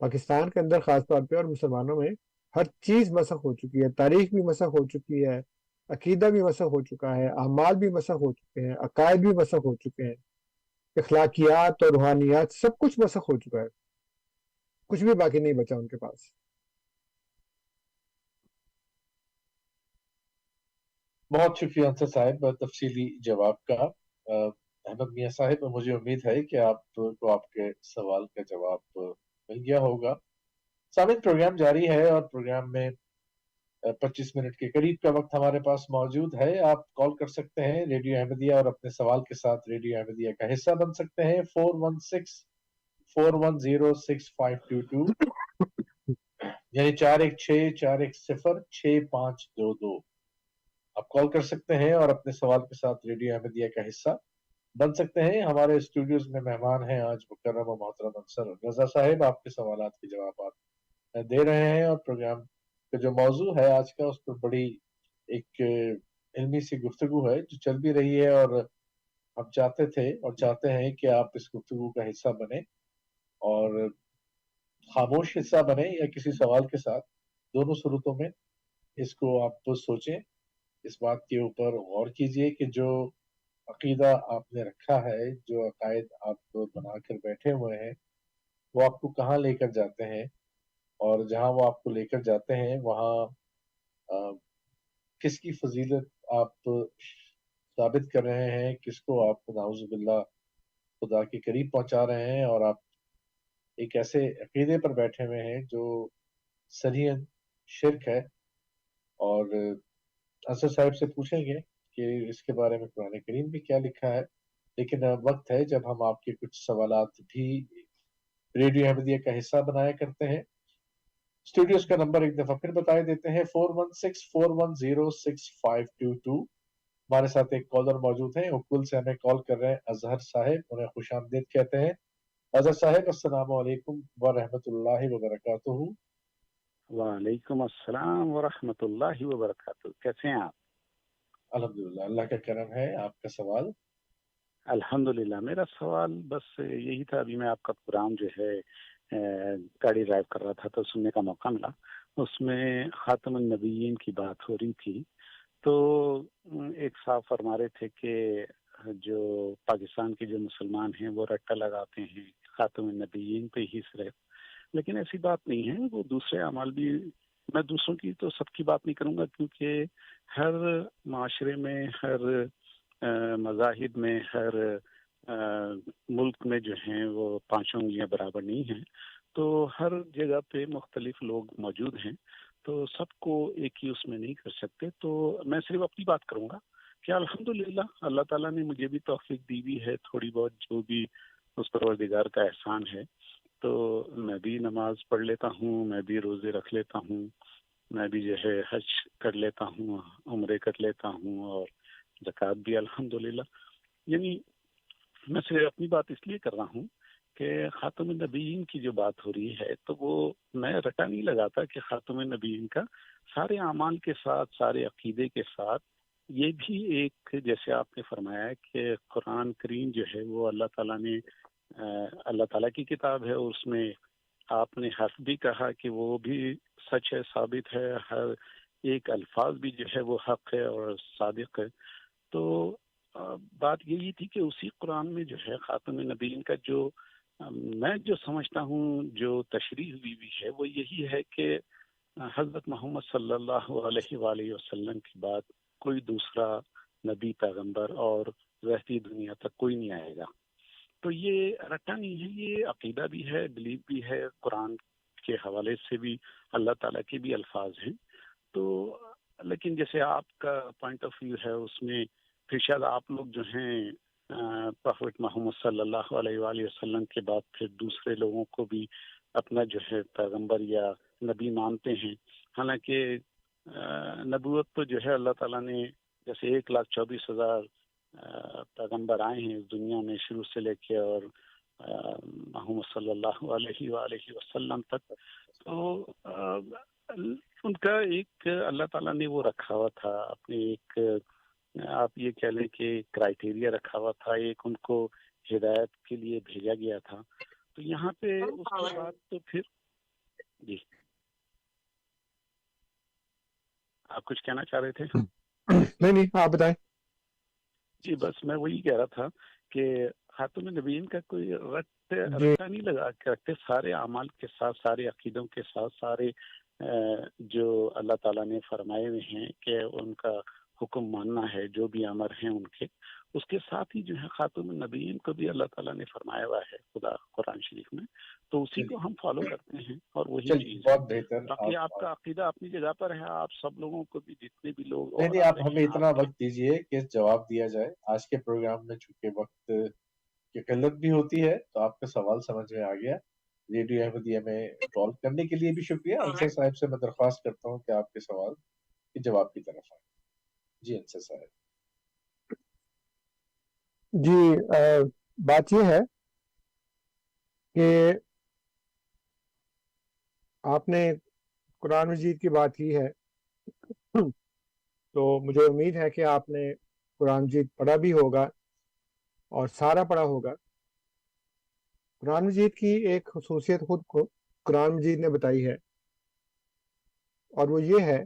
S5: پاکستان کے اندر خاص طور پہ، اور مسلمانوں میں ہر چیز مسخ ہو چکی ہے. تاریخ بھی مسخ ہو چکی ہے، عقیدہ بھی مسخ ہو چکا ہے، اعمال بھی مسخ ہو چکے ہیں، عقائد بھی مسخ ہو چکے ہیں، اخلاقیات اور روحانیات سب کچھ مسخ ہو چکا ہے، کچھ بھی باقی نہیں بچا ان کے پاس.
S4: بہت شکریہ انصر صاحب تفصیلی جواب کا. احمد میاں صاحب، مجھے امید ہے کہ آپ کو آپ کے سوال کا جواب مل گیا ہوگا. سامعین، پروگرام جاری ہے اور پروگرام میں 25 منٹ کے قریب کا وقت ہمارے پاس موجود ہے. آپ کال کر سکتے ہیں ریڈیو احمدیہ اور اپنے سوال کے ساتھ ریڈیو احمدیہ کا حصہ بن سکتے ہیں. 416-410-6522 یعنی 416-410-6522. آپ کال کر سکتے ہیں اور اپنے سوال کے ساتھ ریڈیو احمدیہ کا حصہ بن سکتے ہیں. ہمارے اسٹوڈیوز میں مہمان ہیں آج مکرم و محترم انصر رضا صاحب، آپ کے سوالات کے جوابات دے رہے ہیں، اور پروگرام کا جو موضوع ہے آج کا اس پر بڑی ایک علمی سی گفتگو ہے جو چل بھی رہی ہے، اور ہم چاہتے تھے اور چاہتے ہیں کہ آپ اس گفتگو کا حصہ بنیں، اور خاموش حصہ بنیں یا کسی سوال کے ساتھ، دونوں صورتوں میں اس کو آپ سوچیں، اس بات کے اوپر غور کیجئے کہ جو عقیدہ آپ نے رکھا ہے، جو عقائد آپ بنا کر بیٹھے ہوئے ہیں، وہ آپ کو کہاں لے کر جاتے ہیں، اور جہاں وہ آپ کو لے کر جاتے ہیں وہاں کس کی فضیلت آپ ثابت کر رہے ہیں، کس کو آپ نعوذ باللہ خدا کے قریب پہنچا رہے ہیں، اور آپ ایک ایسے عقیدے پر بیٹھے ہوئے ہیں جو صریحاً شرک ہے۔ اور اسد صاحب سے پوچھیں گے کہ اس کے بارے میں قرآن کریم میں کیا لکھا ہے، لیکن اب وقت ہے جب ہم آپ کے کچھ سوالات بھی ریڈیو احمدیہ کا حصہ بنایا کرتے ہیں۔ اسٹوڈیوز کا نمبر ایک دفعہ پھر بتائے دیتے ہیں، 4164106522۔ ہمارے ساتھ ایک کالر موجود ہیں، اکول سے ہمیں کال کر رہے ہیں اظہر صاحب، انہیں خوش آمدید کہتے ہیں۔ اظہر صاحب السلام علیکم ورحمۃ اللہ وبرکاتہ۔
S7: وعلیکم السلام ورحمۃ اللہ وبرکاتہ، کیسے ہیں آپ؟
S4: الحمدللہ، اللہ کا کرم ہے۔ آپ کا سوال؟
S7: الحمدللہ، میرا سوال بس یہی تھا، ابھی میں آپ کا پروگرام جو ہے گاڑی ڈرائیو کر رہا تھا تو سننے کا موقع ملا، اس میں خاتم النبیین کی بات ہو رہی تھی، تو ایک صاحب فرما رہے تھے کہ جو پاکستان کے جو مسلمان ہیں وہ رٹا لگاتے ہیں خاتم النبیین پہ ہی صرف، لیکن ایسی بات نہیں ہے، وہ دوسرے اعمال بھی، میں دوسروں کی تو سب کی بات نہیں کروں گا، کیونکہ ہر معاشرے میں، ہر مذاہب میں، ہر ملک میں جو ہیں وہ پانچوں انگلیاں برابر نہیں ہیں، تو ہر جگہ پہ مختلف لوگ موجود ہیں، تو سب کو ایک ہی اس میں نہیں کر سکتے، تو میں صرف اپنی بات کروں گا کہ الحمدللہ اللہ تعالیٰ نے مجھے بھی توفیق دی ہوئی ہے، تھوڑی بہت جو بھی اس پروردگار کا احسان ہے، تو میں بھی نماز پڑھ لیتا ہوں، میں بھی روزے رکھ لیتا ہوں، میں بھی جو ہے حج کر لیتا ہوں، عمرے کر لیتا ہوں، اور زکوٰۃ بھی الحمدللہ۔ یعنی میں صرف اپنی بات اس لیے کر رہا ہوں کہ خاتم النبیین کی جو بات ہو رہی ہے تو وہ میں رٹا نہیں لگاتا کہ خاتم النبیین کا سارے اعمال کے ساتھ، سارے عقیدے کے ساتھ یہ بھی ایک، جیسے آپ نے فرمایا ہے کہ قرآن کریم جو ہے وہ اللہ تعالیٰ نے اللہ تعالیٰ کی کتاب ہے، اور اس میں آپ نے حرف بھی کہا کہ وہ بھی سچ ہے، ثابت ہے، ہر ایک الفاظ بھی جو ہے وہ حق ہے اور صادق ہے، تو بات یہی تھی کہ اسی قرآن میں جو ہے خاتم نبیین کا جو میں جو سمجھتا ہوں جو تشریح ہوئی ہے وہ یہی ہے کہ حضرت محمد صلی اللہ علیہ وآلہ وسلم کی بات کوئی دوسرا نبی پیغمبر اور رہتی دنیا تک کوئی نہیں آئے گا، تو یہ رٹا نہیں ہے، یہ عقیدہ بھی ہے، بلیف بھی ہے، قرآن کے حوالے سے بھی اللہ تعالیٰ کے بھی الفاظ ہیں، تو لیکن جیسے آپ کا پوائنٹ آف ویو ہے اس میں پھر شاید آپ لوگ جو ہیں پروفٹ محمد صلی اللہ علیہ وآلہ وسلم کے بعد پھر دوسرے لوگوں کو بھی اپنا جو ہے پیغمبر یا نبی مانتے ہیں، حالانکہ نبوت تو جو ہے اللہ تعالیٰ نے جیسے 1,24,000 پیغمبر آئے ہیں اس دنیا میں شروع سے لے کے اور محمد صلی اللہ علیہ وآلہ وسلم تک، تو ان کا ایک اللہ تعالیٰ نے وہ رکھا ہوا تھا اپنے ایک، آپ یہ کہہ لیں کہ کرائٹیریا رکھا ہوا تھا، ایک ان کو ہدایت کے لیے بھیجا گیا تھا، تو یہاں پہ اس کے بعد تو پھر جی آپ کچھ کہنا چاہ رہے تھے؟
S5: نہیں آپ بتائیں۔
S7: جی بس میں وہی کہہ رہا تھا کہ خاتم نبیین کا کوئی رٹا نہیں لگا کے رکھتے، سارے اعمال کے ساتھ، سارے عقیدوں کے ساتھ، سارے جو اللہ تعالیٰ نے فرمائے ہوئے ہیں کہ ان کا حکم ماننا ہے، جو بھی امر ہیں ان کے، اس کے ساتھ ہی جو ہے خاتم النبیین کو بھی اللہ تعالیٰ نے فرمایا ہوا ہے خدا قرآن شریف میں، تو اسی کو ہم فالو کرتے ہیں اور وہی چیز ہے۔
S4: بہت بہتر۔
S7: باقی آپ کا عقیدہ اپنی جگہ پر ہے، آپ سب لوگوں کو بھی جتنے بھی لوگ
S4: نہیں آپ ہمیں اتنا وقت دیجئے کہ جواب دیا جائے۔ آج کے پروگرام میں چونکہ وقت کی قلت بھی ہوتی ہے تو آپ کا سوال سمجھ میں آ گیا۔ ریڈیو احمدیہ میں کال کرنے کے لیے بھی شکریہ۔ انصر صاحب سے میں درخواست کرتا ہوں کہ آپ کے سوال کے جواب کی طرف آئیں۔ جی انصر صاحب۔
S5: جی بات یہ ہے کہ آپ نے قرآن مجید کی بات کی ہے تو مجھے امید ہے کہ آپ نے قرآن مجید پڑھا بھی ہوگا اور سارا پڑھا ہوگا۔ قرآن مجید کی ایک خصوصیت خود کو قرآن مجید نے بتائی ہے، اور وہ یہ ہے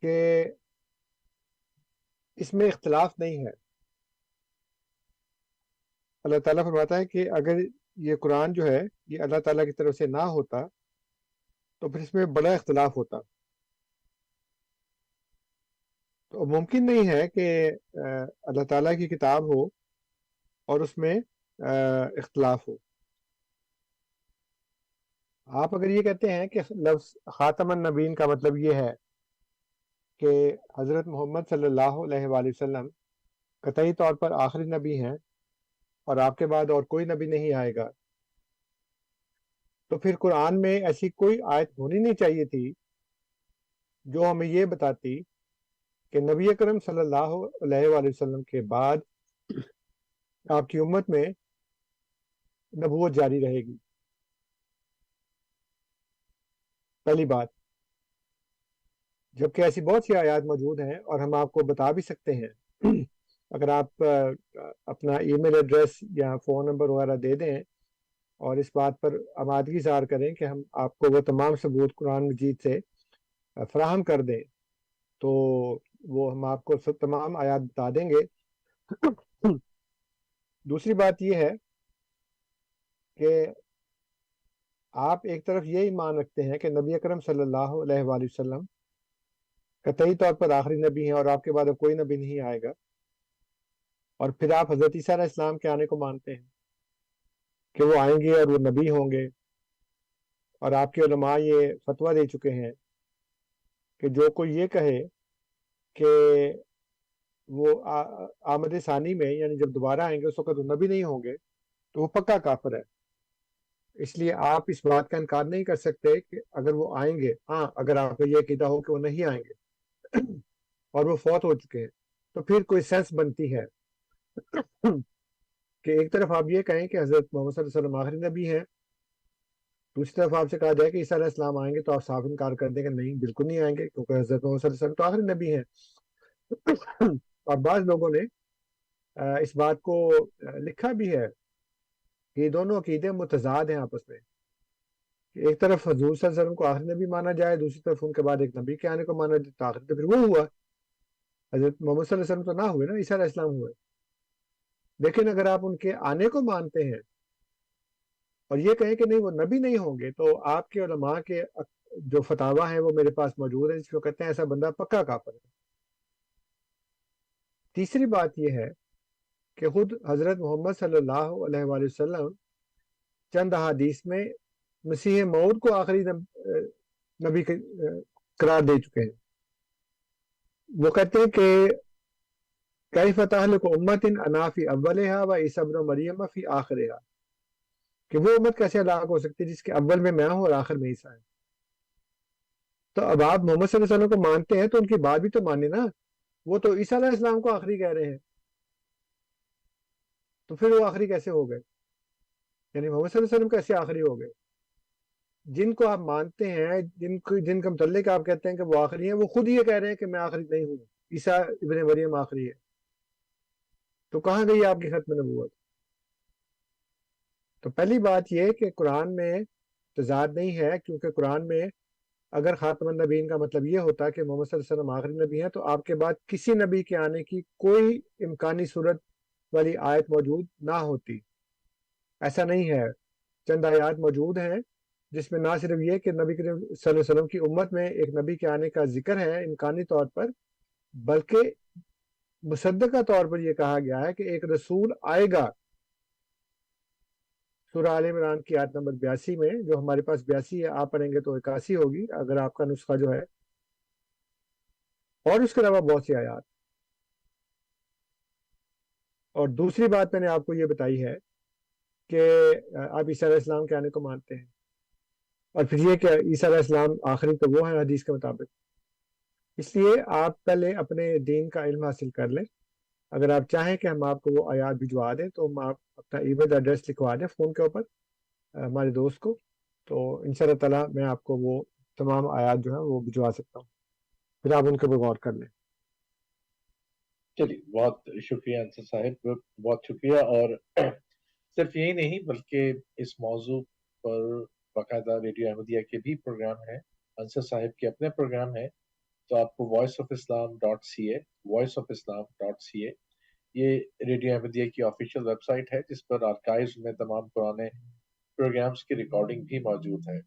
S5: کہ اس میں اختلاف نہیں ہے۔ اللہ تعالیٰ فرماتا ہے کہ اگر یہ قرآن جو ہے یہ اللہ تعالیٰ کی طرف سے نہ ہوتا تو پھر اس میں بڑا اختلاف ہوتا۔ تو ممکن نہیں ہے کہ اللہ تعالیٰ کی کتاب ہو اور اس میں اختلاف ہو۔ آپ اگر یہ کہتے ہیں کہ لفظ خاتم النبیین کا مطلب یہ ہے کہ حضرت محمد صلی اللہ علیہ وآلہ وسلم قطعی طور پر آخری نبی ہیں اور آپ کے بعد اور کوئی نبی نہیں آئے گا، تو پھر قرآن میں ایسی کوئی آیت ہونی نہیں چاہیے تھی جو ہمیں یہ بتاتی کہ نبی اکرم صلی اللہ علیہ وآلہ وسلم کے بعد آپ کی امت میں نبوت جاری رہے گی۔ پہلی بات، جبکہ ایسی بہت سی آیات موجود ہیں اور ہم آپ کو بتا بھی سکتے ہیں۔ اگر آپ اپنا ای میل ایڈریس یا فون نمبر وغیرہ دے دیں اور اس بات پر آمادگی اظہار کریں کہ ہم آپ کو وہ تمام ثبوت قرآن مجید سے فراہم کر دیں، تو وہ ہم آپ کو تمام آیات بتا دیں گے۔ دوسری بات یہ ہے کہ آپ ایک طرف یہ ایمان رکھتے ہیں کہ نبی اکرم صلی اللہ علیہ وآلہ وسلم قطعی طور پر آخری نبی ہیں اور آپ کے بعد اب کوئی نبی نہیں آئے گا، اور پھر آپ حضرت عیسیٰ علیہ السلام کے آنے کو مانتے ہیں کہ وہ آئیں گے اور وہ نبی ہوں گے، اور آپ کے علماء یہ فتویٰ دے چکے ہیں کہ جو کوئی یہ کہے کہ وہ آمد ثانی میں یعنی جب دوبارہ آئیں گے اس وقت وہ نبی نہیں ہوں گے تو وہ پکا کافر ہے۔ اس لیے آپ اس بات کا انکار نہیں کر سکتے کہ اگر وہ آئیں گے، ہاں اگر آپ کو یہ عقیدہ ہو کہ وہ نہیں آئیں گے اور وہ فوت ہو چکے ہیں، تو پھر کوئی سینس بنتی ہے کہ ایک طرف آپ یہ کہیں کہ حضرت محمد صلی اللہ علیہ وسلم آخری نبی ہیں، دوسری طرف آپ سے کہا جائے کہ عیسیٰ علیہ السلام آئیں گے تو آپ صاف انکار کر دیں کہ نہیں بالکل نہیں آئیں گے کیونکہ حضرت محمد صلی اللہ علیہ وسلم تو آخری نبی ہیں۔ اور بعض لوگوں نے اس بات کو لکھا بھی ہے کہ یہ دونوں عقیدے متضاد ہیں آپس میں، کہ ایک طرف حضور صلی اللہ علیہ وسلم کو آخری نبی مانا جائے، دوسری طرف ان کے بعد ایک نبی کے آنے کو مانا جائے، تو آخری تو پھر وہ ہوا، حضرت محمد صلی اللہ علیہ وسلم تو نہ ہوئے نا، عیسیٰ علیہ السلام ہوئے۔ لیکن اگر آپ ان کے آنے کو مانتے ہیں اور یہ کہیں کہ نہیں وہ نبی نہیں ہوں گے، تو آپ کے علماء کے جو فتاویٰ ہیں وہ میرے پاس موجود ہیں جس کو کہتے ہیں ایسا بندہ پکا کافر ہے۔ تیسری بات یہ ہے کہ خود حضرت محمد صلی اللہ علیہ وآلہ وسلم چند احادیث میں مسیح موعود کو آخری نبی قرار دے چکے ہیں۔ وہ کہتے ہیں کہ کیف تہلک امت انا فی اولھا و عیسی ابن مریم فی آخرھا، کہ وہ امت کیسے ہلاک ہو سکتی ہے جس کے اول میں ہوں اور آخر میں عیسیٰ ہے۔ تو اب آپ محمد صلی اللہ علیہ وسلم کو مانتے ہیں تو ان کی بات بھی تو مانے نا، وہ تو عیسیٰ علیہ السلام کو آخری کہہ رہے ہیں، تو پھر وہ آخری کیسے ہو گئے؟ یعنی محمد صلی اللہ علیہ وسلم کیسے آخری ہو گئے؟ جن کو آپ مانتے ہیں، جن کا متعلق آپ کہتے ہیں کہ وہ آخری ہیں، وہ خود یہ کہہ رہے ہیں کہ میں آخری نہیں ہوں، عیسیٰ ابن مریم آخری ہے، تو کہاں گئی آپ کی ختم نبوت؟ تو پہلی بات یہ کہ قرآن میں تضاد نہیں ہے، کیونکہ قرآن میں اگر خاتم النبیین کا مطلب یہ ہوتا کہ محمد صلی اللہ علیہ وسلم آخری نبی ہیں، تو آپ کے بعد کسی نبی کے آنے کی کوئی امکانی صورت والی آیت موجود نہ ہوتی۔ ایسا نہیں ہے، چند آیات موجود ہیں جس میں نہ صرف یہ کہ نبی کریم صلی اللہ علیہ وسلم کی امت میں ایک نبی کے آنے کا ذکر ہے امکانی طور پر، بلکہ مصدقہ طور پر یہ کہا گیا ہے کہ ایک رسول آئے گا۔ سورہ آل عمران کی آیت نمبر 82 میں، جو ہمارے پاس 82 ہے، آپ پڑھیں گے تو 81 ہوگی اگر آپ کا نسخہ جو ہے، اور اس کے علاوہ بہت سی آیات۔ اور دوسری بات میں نے آپ کو یہ بتائی ہے کہ آپ عیسیٰ علیہ السلام کے آنے کو مانتے ہیں، اور پھر یہ کہ عیسیٰ علیہ السلام آخری تو وہ ہیں حدیث کے مطابق۔ اس لیے آپ پہلے اپنے دین کا علم حاصل کر لیں۔ اگر آپ چاہیں کہ ہم آپ کو وہ آیات بھجوا دیں تو ہم آپ اپنا ای میل ایڈریس لکھوا دیں فون کے اوپر ہمارے دوست کو، تو انشاءاللہ تعالیٰ میں آپ کو وہ تمام آیات جو ہیں وہ بھجوا سکتا ہوں۔ پھر آپ ان کے اوپر غور کر لیں۔
S4: چلیے بہت شکریہ انصر صاحب، بہت شکریہ۔ اور صرف یہی نہیں بلکہ اس موضوع پر باقاعدہ ریڈیو احمدیہ کے بھی پروگرام ہیں، انصر صاحب کے اپنے پروگرام ہیں، تو آپ کو voiceofislam.ca voiceofislam.ca یہ ریڈیو احمدیہ کی آفیشیل ویب سائٹ ہے، جس پر آرکائیوز میں تمام پرانے پروگرامز کی ریکارڈنگ بھی موجود ہے۔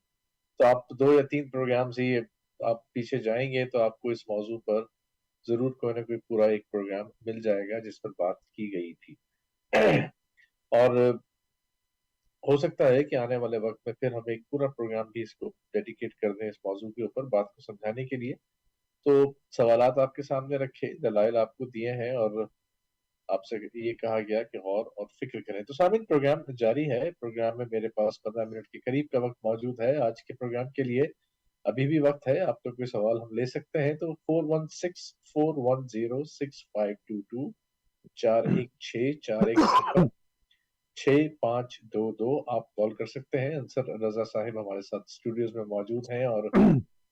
S4: تو آپ 2 یا 3 پروگرامز ہی آپ پیچھے جائیں گے تو آپ کو اس موضوع پر ضرور کوئی نہ کوئی پورا ایک پروگرام مل جائے گا جس پر بات کی گئی تھی۔ اور ہو سکتا ہے کہ آنے والے وقت میں پھر ہم ایک پورا پروگرام بھی اس کو ڈیڈیکیٹ کر دیں اس موضوع کے اوپر بات کو سمجھانے کے لیے۔ تو سوالات آپ کے سامنے رکھے، دلائل آپ کو دیے ہیں، اور آپ سے یہ کہا گیا کہ غور اور فکر کریں۔ تو سامعین پروگرام جاری ہے، پروگرام میں میرے پاس 15 منٹ کے قریب کا وقت موجود ہے آج کے پروگرام کے لیے، ابھی بھی وقت ہے، آپ کا کوئی سوال ہم لے سکتے ہیں۔ تو 4164106522 4164106522 آپ کال کر سکتے ہیں۔ انصر رضا صاحب ہمارے ساتھ اسٹوڈیوز میں موجود ہیں اور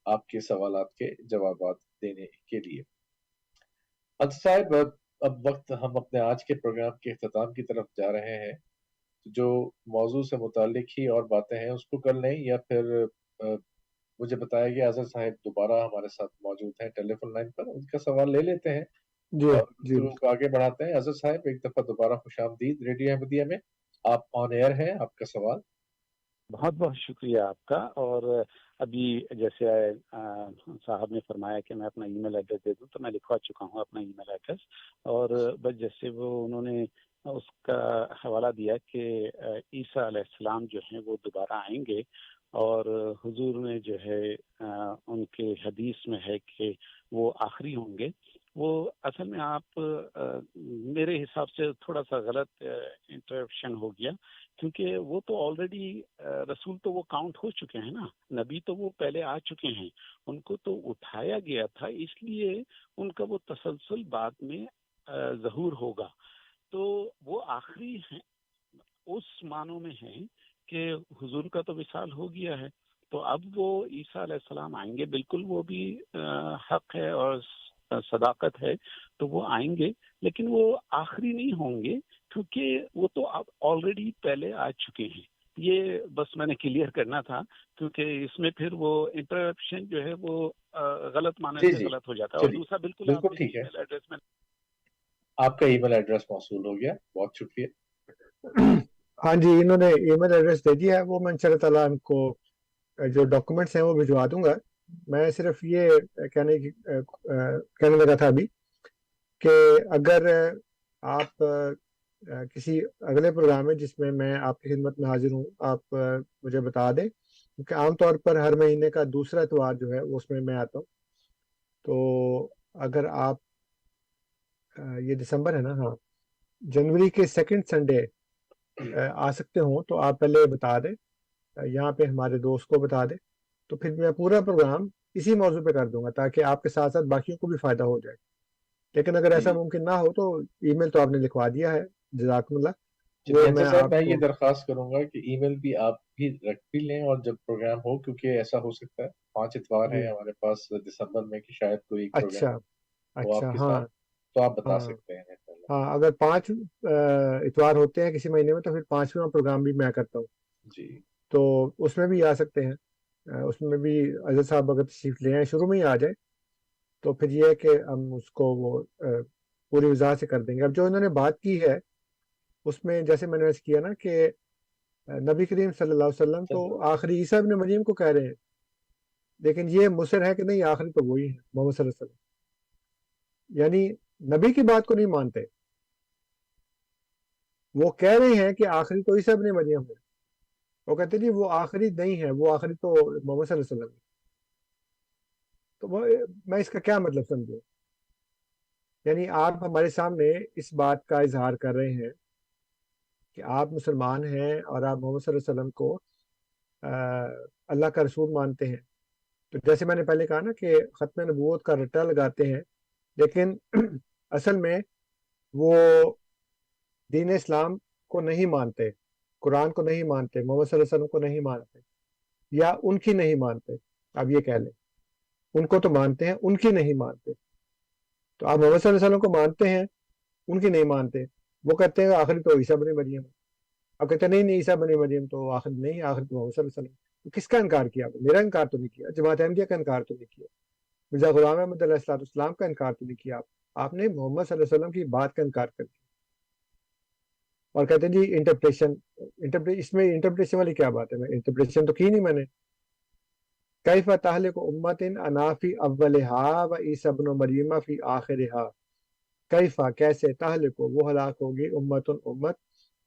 S4: آپ کے سوالات کے جوابات دینے کے لیے۔ انصر صاحب اب وقت ہم اپنے آج کے پروگرام کے اختتام کی طرف جا رہے ہیں، جو موضوع سے متعلق ہی اور باتیں ہیں اس کو کر لیں، یا پھر مجھے بتایا گیا اظہر صاحب دوبارہ ہمارے ساتھ موجود ہیں ٹیلی فون لائن پر، ان کا سوال لے لیتے ہیں اور گفتگو کو آگے بڑھاتے ہیں۔ اظہر صاحب ایک دفعہ دوبارہ خوش آمدید ریڈیو احمدیہ میں، آپ آن ایئر ہیں، آپ کا سوال۔
S7: بہت بہت شکریہ آپ کا۔ اور ابھی جیسے صاحب نے فرمایا کہ میں اپنا ای میل ایڈریس دے دوں، تو میں لکھوا چکا ہوں اپنا ای میل ایڈریس، اور بس جیسے انہوں نے اس کا حوالہ دیا کہ عیسیٰ علیہ السلام جو ہیں وہ دوبارہ آئیں گے، اور حضور نے جو ہے ان کے حدیث میں ہے کہ وہ آخری ہوں گے، وہ اصل میں آپ میرے حساب سے تھوڑا سا غلط انٹرپشن ہو گیا، کیونکہ وہ تو آلریڈی رسول تو وہ کاؤنٹ ہو چکے ہیں نا، نبی تو وہ پہلے آ چکے ہیں، ان کو تو اٹھایا گیا تھا، اس لیے ان کا وہ تسلسل بعد میں ظہور ہوگا، تو وہ آخری ہیں اس معنوں میں ہیں کہ حضور کا تو وصال ہو گیا ہے، تو اب وہ عیسیٰ علیہ السلام آئیں گے، بالکل وہ بھی حق ہے اور صداقت ہے، تو وہ آئیں گے، لیکن وہ آخری نہیں ہوں گے، کیونکہ وہ تو اب آلریڈی پہلے آ چکے ہیں۔ یہ بس میں نے کلیئر کرنا تھا، کیونکہ اس میں پھر وہ انٹرپشن جو ہے وہ غلط معنی سے غلط ہو جاتا ہے۔ اور دوسرا بالکل
S4: ٹھیک ہے،
S7: ایڈریس میں
S4: آپ کا ای میل ایڈریس موصول ہو گیا، بہت شکریہ۔
S5: ہاں جی، انہوں نے ای میل ایڈریس دے دیا ہے، وہ میں انشاءاللہ تعالیٰ ان کو جو ڈاکومنٹس ہیں وہ بھجوا دوں گا۔ میں صرف یہ کہنے لگا تھا ابھی کہ اگر آپ کسی اگلے پروگرام میں جس میں میں آپ کی خدمت میں حاضر ہوں، آپ مجھے بتا دیں، کیونکہ عام طور پر ہر مہینے کا دوسرا اتوار جو ہے اس میں آتا ہوں، تو اگر آپ یہ دسمبر ہے نا، ہاں جنوری کے 2nd سنڈے آ سکتے ہوں تو آپ پہلے بتا دیں، یہاں پہ ہمارے دوست کو بتا دیں، تو پھر میں پورا پروگرام اسی موضوع پہ کر دوں گا تاکہ آپ کے ساتھ ساتھ باقیوں کو بھی فائدہ ہو جائے۔ لیکن اگر ایسا ممکن نہ ہو تو ای میل تو آپ نے لکھوا دیا ہے، جزاکم اللہ۔
S4: میں یہ درخواست کروں گا کہ ای میل بھی آپ بھی رکھ بھی لیں، اور جب پروگرام ہو، کیونکہ ایسا ہو سکتا ہے 5 اتوار ہیں ہمارے پاس دسمبر میں کہ شاید کوئی پروگرام ہو آپ کے ساتھ، تو آپ بتا سکتے ہیں۔
S5: ہاں، اگر 5 اتوار ہوتے ہیں کسی مہینے میں تو پھر 5واں پروگرام بھی میں کرتا ہوں
S4: جی،
S5: تو اس میں بھی آ سکتے ہیں، اس میں بھی اظہر صاحب اگر تشریف لے آئیں، شروع میں ہی آ جائے تو پھر یہ ہے کہ ہم اس کو وہ پوری وضاحت سے کر دیں گے۔ اب جو انہوں نے بات کی ہے اس میں جیسے میں نے عرض کیا نا کہ نبی کریم صلی اللہ علیہ وسلم تو آخری عیسیٰ ابن مریم کو کہہ رہے ہیں، لیکن یہ مصر ہے کہ نہیں آخری تو وہی ہے محمد صلی اللہ علیہ وسلم، یعنی نبی کی بات کو نہیں مانتے، وہ کہہ رہے ہیں کہ آخری تو عیسیٰ ابن مریم ہے، وہ کہتے ہیں جی وہ آخری نہیں ہے، وہ آخری تو محمد صلی اللہ علیہ وسلم ہے۔ تو میں اس کا کیا مطلب سمجھوں؟ یعنی آپ ہمارے سامنے اس بات کا اظہار کر رہے ہیں کہ آپ مسلمان ہیں اور آپ محمد صلی اللہ علیہ وسلم کو اللہ کا رسول مانتے ہیں، تو جیسے میں نے پہلے کہا نا کہ ختم نبوت کا رٹا لگاتے ہیں، لیکن اصل میں وہ دین اسلام کو نہیں مانتے، قرآن کو نہیں مانتے، محمد صلی اللہ علیہ وسلم کو نہیں مانتے، یا ان کی نہیں مانتے، آپ یہ کہہ لیں۔ ان کو تو مانتے ہیں، ان کی نہیں مانتے. تو آپ محمد صلی اللہ علیہ وسلم کو مانتے ہیں، ان کی نہیں مانتے. وہ کہتے ہیں آخری تو عیسیٰ بن مریم ہے. آپ کہتے ہیں نہیں عیسیٰ بن مریم تو آخر نہیں، آخر تو محمد صلی اللہ علیہ وسلم. تو کس کا انکار کیا آپ نے؟ میرا انکار تو نہیں کیا، جماعت احمدیہ کا انکار تو نہیں کیا، مرزا غلام احمد علیہ السلام کا انکار تو نہیں کیا. آپ نے محمد صلی اللہ علیہ وسلم کی بات کا انکار کر دیا اور کہتے ہیں جی انٹرپریشن. اس میں انٹرپریشن والی کیا بات ہے؟ میں انٹرپریشن تو کی نہیں میں نے. کیف تہلک امت انا فی اولھا و عیسی ابن مریم فی آخرھا. کیفا کیسے، تہلک وہ ہلاک ہوگی، امت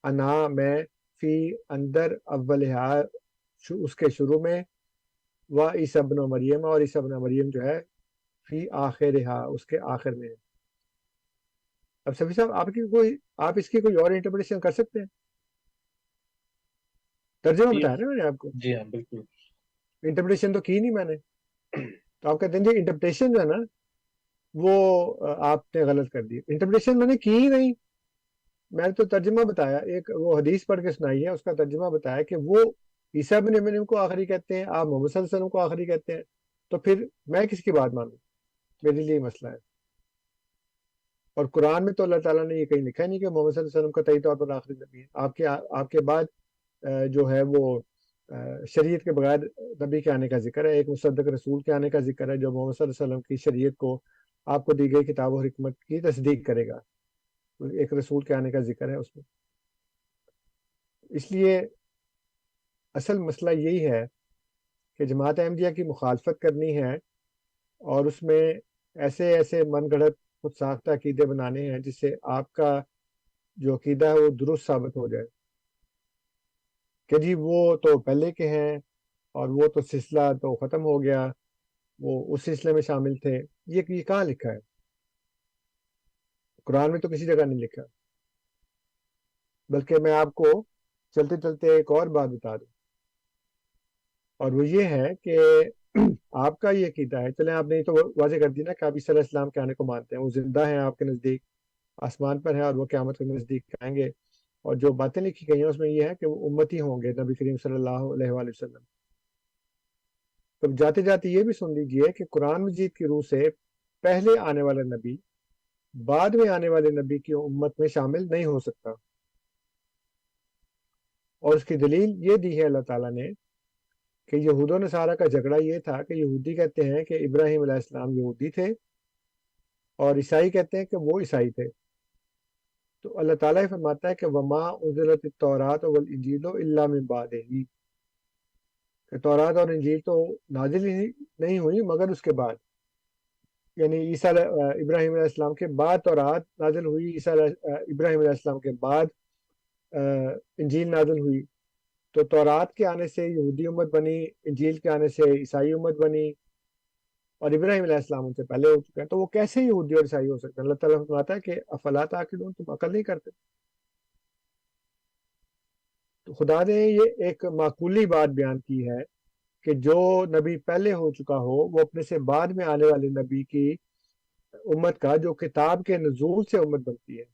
S5: انا میں، فی اندر، اولھا اس کے شروع میں، و عیسی ابن مریم اور عیسی ابن مریم جو ہے فی آخرھا اس کے آخر میں. اب سفی صاحب آپ اس کی کوئی اور انٹرپریشن کر سکتے ہیں؟ ترجمہ بتایا نا میں نے آپ کو.
S4: جی ہاں بالکل.
S5: انٹرپریشن تو کی نہیں میں نے. تو آپ کہتے ہیں جی انٹرپریشن جو ہے نا وہ آپ نے غلط کر دی. انٹرپریشن میں نے کی ہی نہیں، میں نے تو ترجمہ بتایا. ایک وہ حدیث پڑھ کے سنائی ہے، اس کا ترجمہ بتایا کہ وہ عیسیٰ بن مریم کو آخری کہتے ہیں، آپ محمد صلی اللہ علیہ وسلم کو آخری کہتے ہیں. تو پھر میں کس کی بات مانوں؟ میرے لیے مسئلہ ہے. اور قرآن میں تو اللہ تعالیٰ نے یہ کہیں لکھا نہیں کہ محمد صلی اللہ علیہ وسلم کا طور پر آخری نبی ہے. آپ کے بعد جو ہے وہ شریعت کے بغیر نبی کے آنے کا ذکر ہے. ایک مصدق رسول کے آنے کا ذکر ہے جو محمد صلی اللہ علیہ وسلم کی شریعت کو، آپ کو دی گئی کتاب و حکمت کی تصدیق کرے گا. ایک رسول کے آنے کا ذکر ہے اس میں. اس لیے اصل مسئلہ یہی ہے کہ جماعت احمدیہ کی مخالفت کرنی ہے اور اس میں ایسے من گھڑت خود ساختہ عقیدے بنانے ہیں جس سے آپ کا جو عقیدہ ہے وہ درست ثابت ہو جائے کہ جی وہ تو پہلے کے ہیں اور وہ تو سلسلہ تو ختم ہو گیا، وہ اس سلسلے میں شامل تھے. یہ کہاں لکھا ہے؟ قرآن میں تو کسی جگہ نہیں لکھا. بلکہ میں آپ کو چلتے چلتے ایک اور بات بتا دوں، اور وہ یہ ہے کہ آپ کا یہ عقیدہ ہے، چلیں آپ نے تو واضح کر دی نا کہ آپ عیسیٰ علیہ السلام کے آنے کو مانتے ہیں، وہ زندہ ہیں آپ کے نزدیک، آسمان پر ہیں اور وہ قیامت کے نزدیک آئیں گے. اور جو باتیں لکھی گئی ہیں اس میں یہ ہے کہ وہ امتی ہوں گے نبی کریم صلی اللہ علیہ وآلہ وسلم. تو جاتے جاتے یہ بھی سن لیجئے کہ قرآن مجید کی روح سے پہلے آنے والا نبی بعد میں آنے والے نبی کی امت میں شامل نہیں ہو سکتا. اور اس کی دلیل یہ دی ہے اللہ تعالیٰ نے کہ یہود و نصارہ کا جھگڑا یہ تھا کہ یہودی کہتے ہیں کہ ابراہیم علیہ السلام یہودی تھے اور عیسائی کہتے ہیں کہ وہ عیسائی تھے. تو اللہ تعالیٰ فرماتا ہے کہ وما انزلت التوراۃ والانجیل الا من بعدہ، کہ تورات اور انجیل تو نازل ہی نہیں ہوئی مگر اس کے بعد، یعنی ابراہیم علیہ السلام کے بعد تورات نازل ہوئی، ابراہیم علیہ السلام کے بعد انجیل نازل ہوئی. تو تورات کے آنے سے یہودی امت بنی، انجیل کے آنے سے عیسائی امت بنی، اور ابراہیم علیہ السلام ان سے پہلے ہو چکے ہیں. تو وہ کیسے یہودی اور عیسائی ہو سکتے ہیں؟ اللہ تعالیٰ فرماتا ہے کہ افلا تعقلون، تم عقل نہیں کرتے. تو خدا نے یہ ایک معقولی بات بیان کی ہے کہ جو نبی پہلے ہو چکا ہو وہ اپنے سے بعد میں آنے والے نبی کی امت کا، جو کتاب کے نزول سے امت بنتی ہے،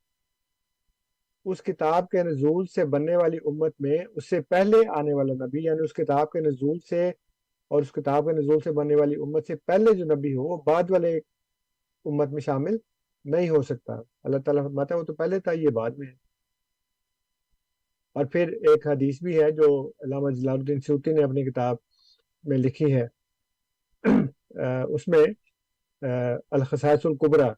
S5: اس کتاب کے نزول سے بننے والی امت میں اس سے پہلے آنے والا نبی، یعنی اس کتاب کے نزول سے اور اس کتاب کے نزول سے بننے والی امت سے پہلے جو نبی ہو وہ بعد والے امت میں شامل نہیں ہو سکتا. اللہ تعالیٰ فرماتا ہے وہ تو پہلے تھا، یہ بعد میں ہے. اور پھر ایک حدیث بھی ہے جو علامہ جلال الدین سیوطی نے اپنی کتاب میں لکھی ہے، اس میں الخصائص الکبریٰ،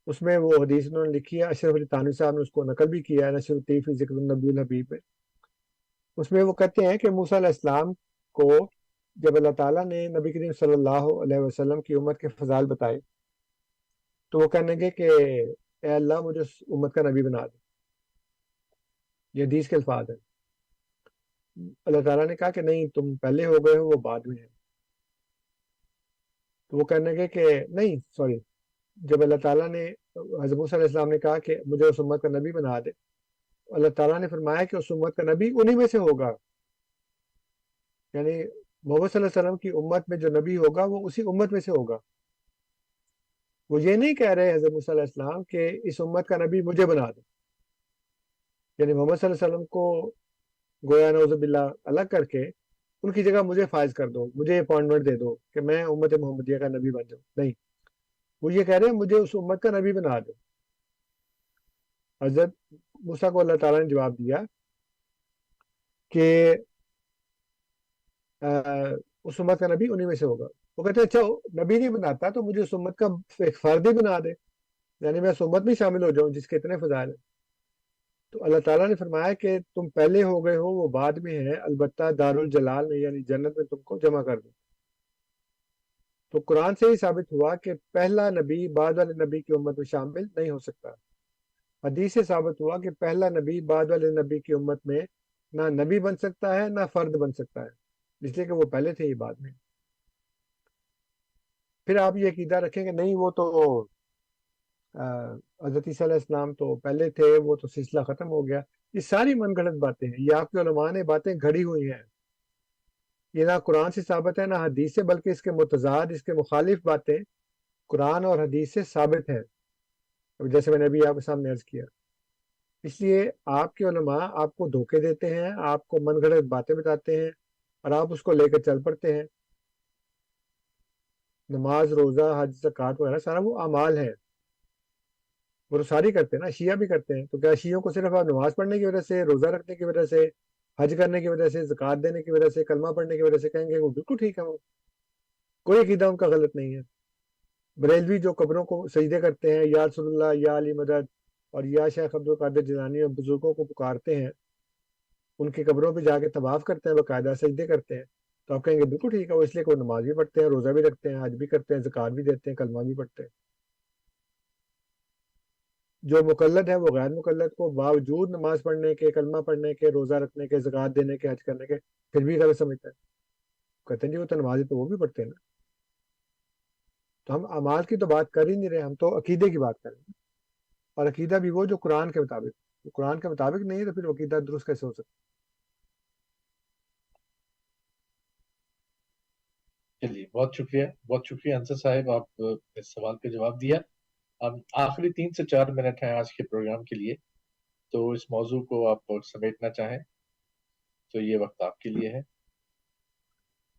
S5: اس میں وہ حدیث انہوں نے لکھی ہے. اشرف علی تھانوی صاحب نے اس کو نقل بھی کیا ہے نشر الطیف فی ذکر النبی الحبیب میں. اس میں وہ کہتے ہیں کہ موسیٰ علیہ السلام کو جب اللہ تعالیٰ نے نبی کریم صلی اللہ علیہ وسلم کی امت کے فضائل بتائے تو وہ کہنے گے کہ اے اللہ مجھے اس امت کا نبی بنا دے. یہ حدیث کے الفاظ ہیں. اللہ تعالیٰ نے کہا کہ نہیں، تم پہلے ہو گئے ہو، وہ بعد میں ہے. تو وہ کہنے گے کہ نہیں، سوری، جب اللہ تعالیٰ نے حضرت موسیٰ علیہ السلام نے کہا کہ مجھے اس امت کا نبی بنا دے، اللہ تعالیٰ نے فرمایا کہ اس امت کا نبی انہی میں سے ہوگا، یعنی محمد صلی اللہ علیہ وسلم کی امت میں جو نبی ہوگا وہ اسی امت میں سے ہوگا. وہ یہ نہیں کہہ رہے حضرت موسیٰ علیہ السلام کہ اس امت کا نبی مجھے بنا دے، یعنی محمد صلی اللہ علیہ وسلم کو گویا نعوذ باللہ الگ کر کے ان کی جگہ مجھے فائز کر دو، مجھے اپوائنٹمنٹ دے دو کہ میں امت محمدیہ کا نبی بن جاؤں. نہیں، وہ یہ کہہ رہے ہیں مجھے اس امت کا نبی بنا دو. حضرت موسیٰ کو اللہ تعالیٰ نے جواب دیا کہ اس امت کا نبی انہی میں سے ہوگا. وہ کہتے ہیں اچھا نبی نہیں بناتا تو مجھے اس امت کا ایک فرد ہی بنا دے، یعنی میں اس امت میں شامل ہو جاؤں جس کے اتنے فضائل ہیں. تو اللہ تعالیٰ نے فرمایا کہ تم پہلے ہو گئے ہو، وہ بعد میں ہے، البتہ دارالجلال میں یعنی جنت میں تم کو جمع کر دوں. تو قرآن سے ہی ثابت ہوا کہ پہلا نبی بعد والے نبی کی امت میں شامل نہیں ہو سکتا. حدیث سے ثابت ہوا کہ پہلا نبی بعد والے نبی کی امت میں نہ نبی بن سکتا ہے نہ فرد بن سکتا ہے، اس لیے کہ وہ پہلے تھے ہی بعد میں. پھر آپ یہ عقیدہ رکھیں کہ نہیں وہ تو حضرت عیسیٰ علیہ السلام تو پہلے تھے، وہ تو سلسلہ ختم ہو گیا. یہ ساری من گھڑت باتیں ہیں، یہ آپ کے علماء نے باتیں گھڑی ہوئی ہیں. یہ نہ قرآن سے ثابت ہے نہ حدیث سے، بلکہ اس کے متضاد، اس کے مخالف باتیں قرآن اور حدیث سے ثابت ہے، جیسے میں نے ابھی آپ کے سامنے عرض کیا. اس لیے آپ کے علماء آپ کو دھوکے دیتے ہیں، آپ کو من گھڑت باتیں بتاتے ہیں اور آپ اس کو لے کر چل پڑتے ہیں. نماز، روزہ، حج، زکوٰۃ وغیرہ سارا وہ اعمال ہے، وہ تو ساری کرتے ہیں نا، شیعہ بھی کرتے ہیں. تو کیا شیعوں کو صرف آپ نماز پڑھنے کی وجہ سے، روزہ رکھنے کی وجہ سے، حج کرنے کی وجہ سے، زکوٰۃ دینے کی وجہ سے، کلمہ پڑھنے کی وجہ سے کہیں گے وہ بالکل ٹھیک ہے، وہ کوئی عقیدہ ان کا غلط نہیں ہے؟ بریلوی جو قبروں کو سجدے کرتے ہیں، یا رسول اللہ، یا علی مدد، اور یا شیخ عبد القادر جیلانی اور بزرگوں کو پکارتے ہیں، ان کی قبروں پہ جا کے طواف کرتے ہیں، باقاعدہ سجدے کرتے ہیں، تو آپ کہیں گے بالکل ٹھیک ہے، وہ اس لیے کہ وہ نماز بھی پڑھتے ہیں، روزہ بھی رکھتے ہیں، حج بھی کرتے ہیں، زکوٰۃ بھی دیتے ہیں، کلمہ بھی پڑھتے ہیں. جو مقلد ہے وہ غیر مقلد کو باوجود نماز پڑھنے کے، کلمہ پڑھنے کے، روزہ رکھنے کے، زکوٰۃ دینے کے، حج کرنے کے، پھر بھی غلط سمجھتا ہے. کہتے ہیں جی وہ تو نمازی تو وہ بھی پڑھتے ہیں نا. تو ہم اعمال کی تو بات کر ہی نہیں رہے، ہم تو عقیدے کی بات کر رہے ہیں، اور عقیدہ بھی وہ جو قرآن کے مطابق. قرآن کے مطابق نہیں ہے تو پھر وہ عقیدہ درست کیسے ہو سکتا؟
S4: چلیے، بہت شکریہ انصر صاحب، آپ اس سوال کا جواب دیا. اب آخری 3 سے 4 منٹ ہیں آج کے پروگرام کے لیے، تو اس موضوع کو آپ سمیٹنا چاہیں تو یہ وقت آپ کے لیے ہے.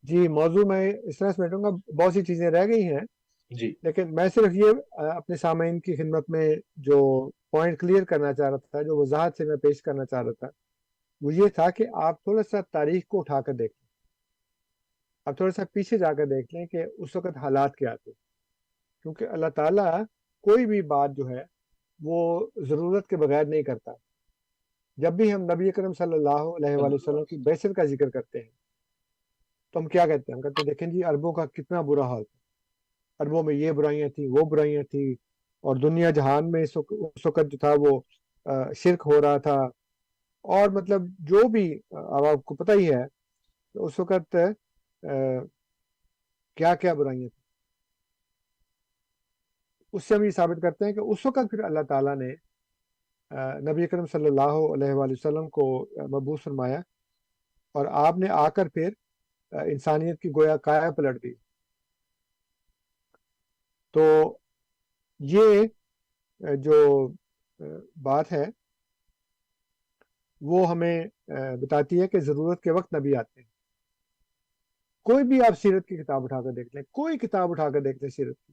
S5: جی، موضوع میں اس طرح سمیٹوں گا، بہت سی چیزیں رہ گئی ہیں
S4: جی
S5: لیکن میں صرف یہ اپنے سامعین کی خدمت میں جو پوائنٹ کلیئر کرنا چاہ رہا تھا، جو وضاحت سے میں پیش کرنا چاہ رہا تھا، وہ یہ تھا کہ آپ تھوڑا سا تاریخ کو اٹھا کر دیکھ لیں، آپ تھوڑا سا پیچھے جا کر دیکھ لیں کہ اس وقت حالات کیا تھے. کیونکہ اللہ تعالیٰ کوئی بھی بات جو ہے وہ ضرورت کے بغیر نہیں کرتا. جب بھی ہم نبی اکرم صلی اللہ علیہ وآلہ وسلم کی بعثت کا ذکر کرتے ہیں تو ہم کیا کہتے ہیں؟ ہم کہتے ہیں دیکھیں جی عربوں کا کتنا برا حال تھا، عربوں میں یہ برائیاں تھیں، وہ برائیاں تھیں، اور دنیا جہان میں اس وقت جو تھا وہ شرک ہو رہا تھا، اور مطلب جو بھی اب آپ کو پتہ ہی ہے اس وقت کیا کیا برائیاں تھیں. اس سے ہم یہ ثابت کرتے ہیں کہ اس وقت پھر اللہ تعالیٰ نے نبی اکرم صلی اللہ علیہ وآلہ وسلم کو مبعوث فرمایا، اور آپ نے آ کر پھر انسانیت کی گویا کایا پلٹ دی. تو یہ جو بات ہے وہ ہمیں بتاتی ہے کہ ضرورت کے وقت نبی آتے ہیں. کوئی بھی آپ سیرت کی کتاب اٹھا کر دیکھ لیں، کوئی کتاب اٹھا کر دیکھ لیں سیرت کی،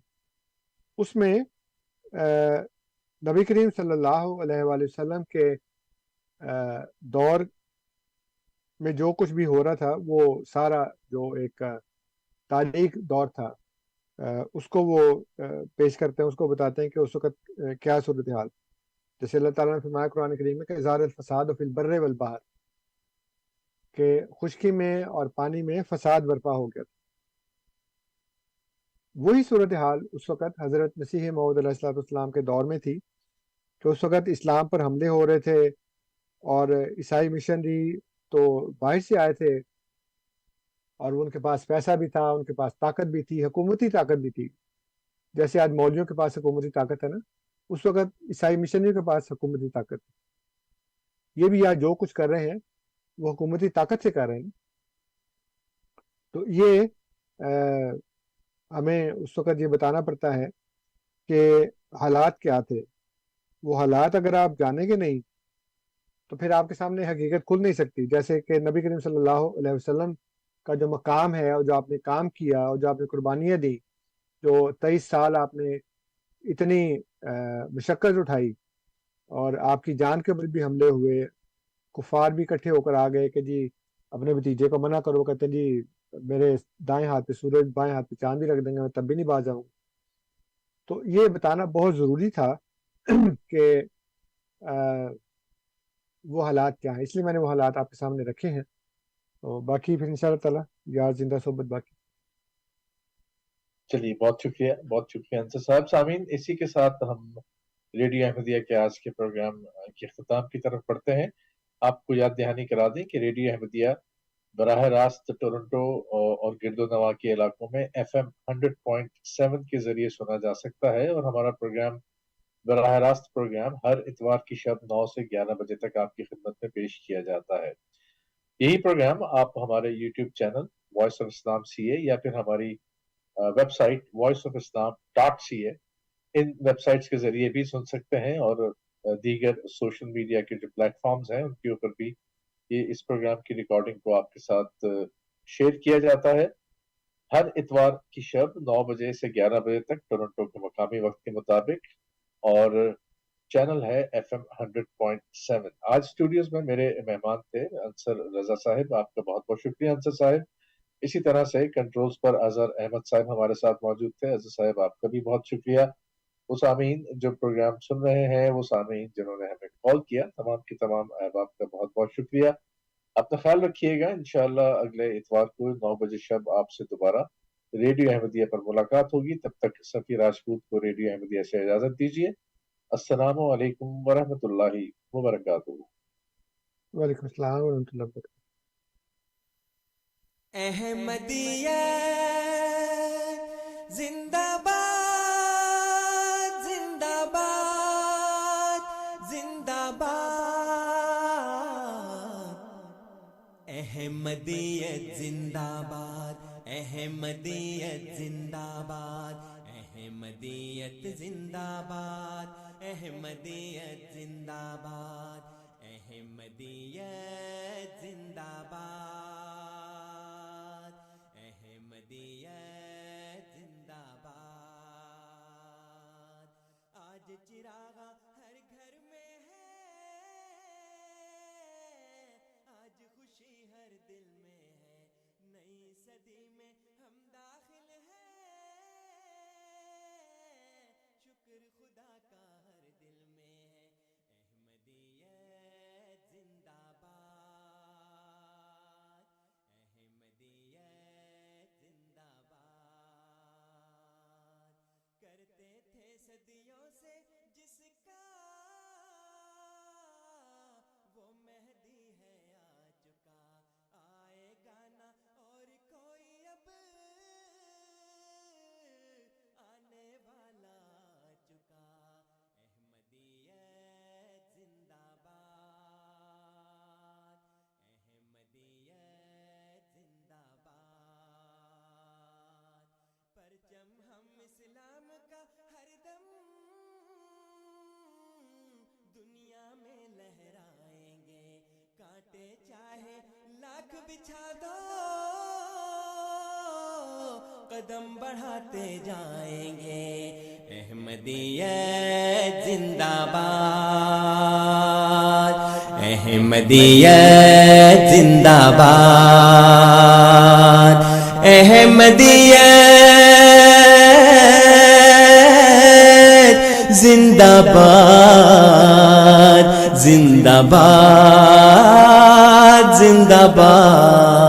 S5: اس میں نبی کریم صلی اللہ علیہ وآلہ وسلم کے دور میں جو کچھ بھی ہو رہا تھا وہ سارا جو ایک تاریخ دور تھا اس کو وہ پیش کرتے ہیں، اس کو بتاتے ہیں کہ اس وقت کیا صورتحال. جیسے اللہ تعالیٰ نے فرمایا قرآن کریم میں کہ اظہار الفساد فی البر والبحر، کہ خشکی میں اور پانی میں فساد برپا ہو گیا تھا. وہی صورتحال اس وقت حضرت مسیح موعود علیہ السلام کے دور میں تھی، کہ اس وقت اسلام پر حملے ہو رہے تھے، اور عیسائی مشنری تو باہر سے آئے تھے، اور ان کے پاس پیسہ بھی تھا، ان کے پاس طاقت بھی تھی، حکومتی طاقت بھی تھی. جیسے آج مولویوں کے پاس حکومتی طاقت ہے نا، اس وقت عیسائی مشنریوں کے پاس حکومتی طاقت ہے. یہ بھی آج جو کچھ کر رہے ہیں وہ حکومتی طاقت سے کر رہے ہیں. تو یہ ہمیں اس وقت یہ بتانا پڑتا ہے کہ حالات کیا تھے. وہ حالات اگر آپ جانیں گے نہیں تو پھر آپ کے سامنے حقیقت کھل نہیں سکتی. جیسے کہ نبی کریم صلی اللہ علیہ وسلم کا جو مقام ہے اور جو آپ نے کام کیا اور جو آپ نے قربانیاں دی، جو 23 سال آپ نے اتنی مشقت اٹھائی اور آپ کی جان کے اوپر بھی حملے ہوئے، کفار بھی اکٹھے ہو کر آ گئے کہ جی اپنے بھتیجے کو منع کرو، کہتے ہیں جی میرے دائیں ہاتھ پہ سورج بائیں ہاتھ پہ چاند بھی رکھ دیں گے میں تب بھی نہیں باز آؤں. تو یہ بتانا بہت ضروری تھا کہ وہ حالات کیا ہیں، اس لیے میں نے وہ حالات آپ کے سامنے رکھے ہیں. تو باقی پھر انشاءاللہ تعالیٰ یار زندہ صحبت باقی.
S4: چلیے بہت شکریہ انصر صاحب. سامعین، اسی کے ساتھ ہم ریڈیو احمدیہ کے آج کے پروگرام کے اختتام کی طرف بڑھتے ہیں. آپ کو یاد دہانی کرا دیں کہ ریڈیو احمدیہ براہ راست ٹورنٹو اور گرد و نواح کے علاقوں میں FM 100.7 کے ذریعے سنا جا سکتا ہے، اور ہمارا پروگرام براہ راست پروگرام ہر اتوار کی شب 9 سے 11 بجے تک آپ کی خدمت میں پیش کیا جاتا ہے. یہی پروگرام آپ ہمارے YouTube channel voice of Islam CA یا پھر ہماری ویب سائٹ voiceofislam.ca ان ویب سائٹس کے ذریعے بھی سن سکتے ہیں، اور دیگر سوشل میڈیا کے جو پلیٹ فارمز ہیں ان کے اوپر بھی یہ اس پروگرام کی ریکارڈنگ کو آپ کے ساتھ شیئر کیا جاتا ہے. ہر اتوار کی شب 9 بجے سے 11 بجے تک ٹورنٹو کے مقامی وقت کے مطابق، اور چینل ہے FM 100.7. آج اسٹوڈیوز میں میرے مہمان تھے انصر رضا صاحب. آپ کا بہت بہت شکریہ انصر صاحب. اسی طرح سے کنٹرولز پر اظہر احمد صاحب ہمارے ساتھ موجود تھے. اظہر صاحب آپ کا بھی بہت شکریہ. وہ سامعین جو پروگرام سن رہے ہیں، وہ سامعین جنہوں نے ہمیں کال کیا، تمام کے تمام احباب کا بہت بہت شکریہ. اپنا خیال رکھیے گا. انشاءاللہ اگلے اتوار کو 9 بجے شب آپ سے دوبارہ ریڈیو احمدیہ پر ملاقات ہوگی. تب تک صفی راجپوت کو ریڈیو احمدیہ سے اجازت دیجیے. السلام علیکم ورحمۃ اللہ وبرکاتہ.
S5: وعلیکم السلام ورحمۃ اللہ وبرکاتہ.
S1: احمدیہ زندہ باد، زندہ باد، زندہ باد. احمدیت زندہ باد، احمدیت زندہ باد، احمدیت زندہ باد، احمدیت زندہ باد، احمدیت زندہ باد، احمدیت زندہ باد. آج چراغاں ہر گھر میں ہے، آج خوشی ہر دل میں ہے، نئی صدی میں ہم داخل ہیں، شکر خدا کا ہر دل میں ہے. احمدیت زندہ باد، احمدیت زندہ باد. کرتے تھے صدیوں سے جس کا وہ مہدی ہے آ چکا، آئے گا نہ اور کوئی اب آنے والا آ چکا. احمدیت زندہ باد، احمدیت زندہ باد. پرچم ہم اسلام کا ہر دم دنیا میں لہرائیں گے، کانٹے چاہے لاکھ بچھا دو قدم بڑھاتے جائیں گے. احمدیت زندہ باد، احمدیت زندہ باد، احمدیت زندہ باد، زندہ باد، زندہ باد.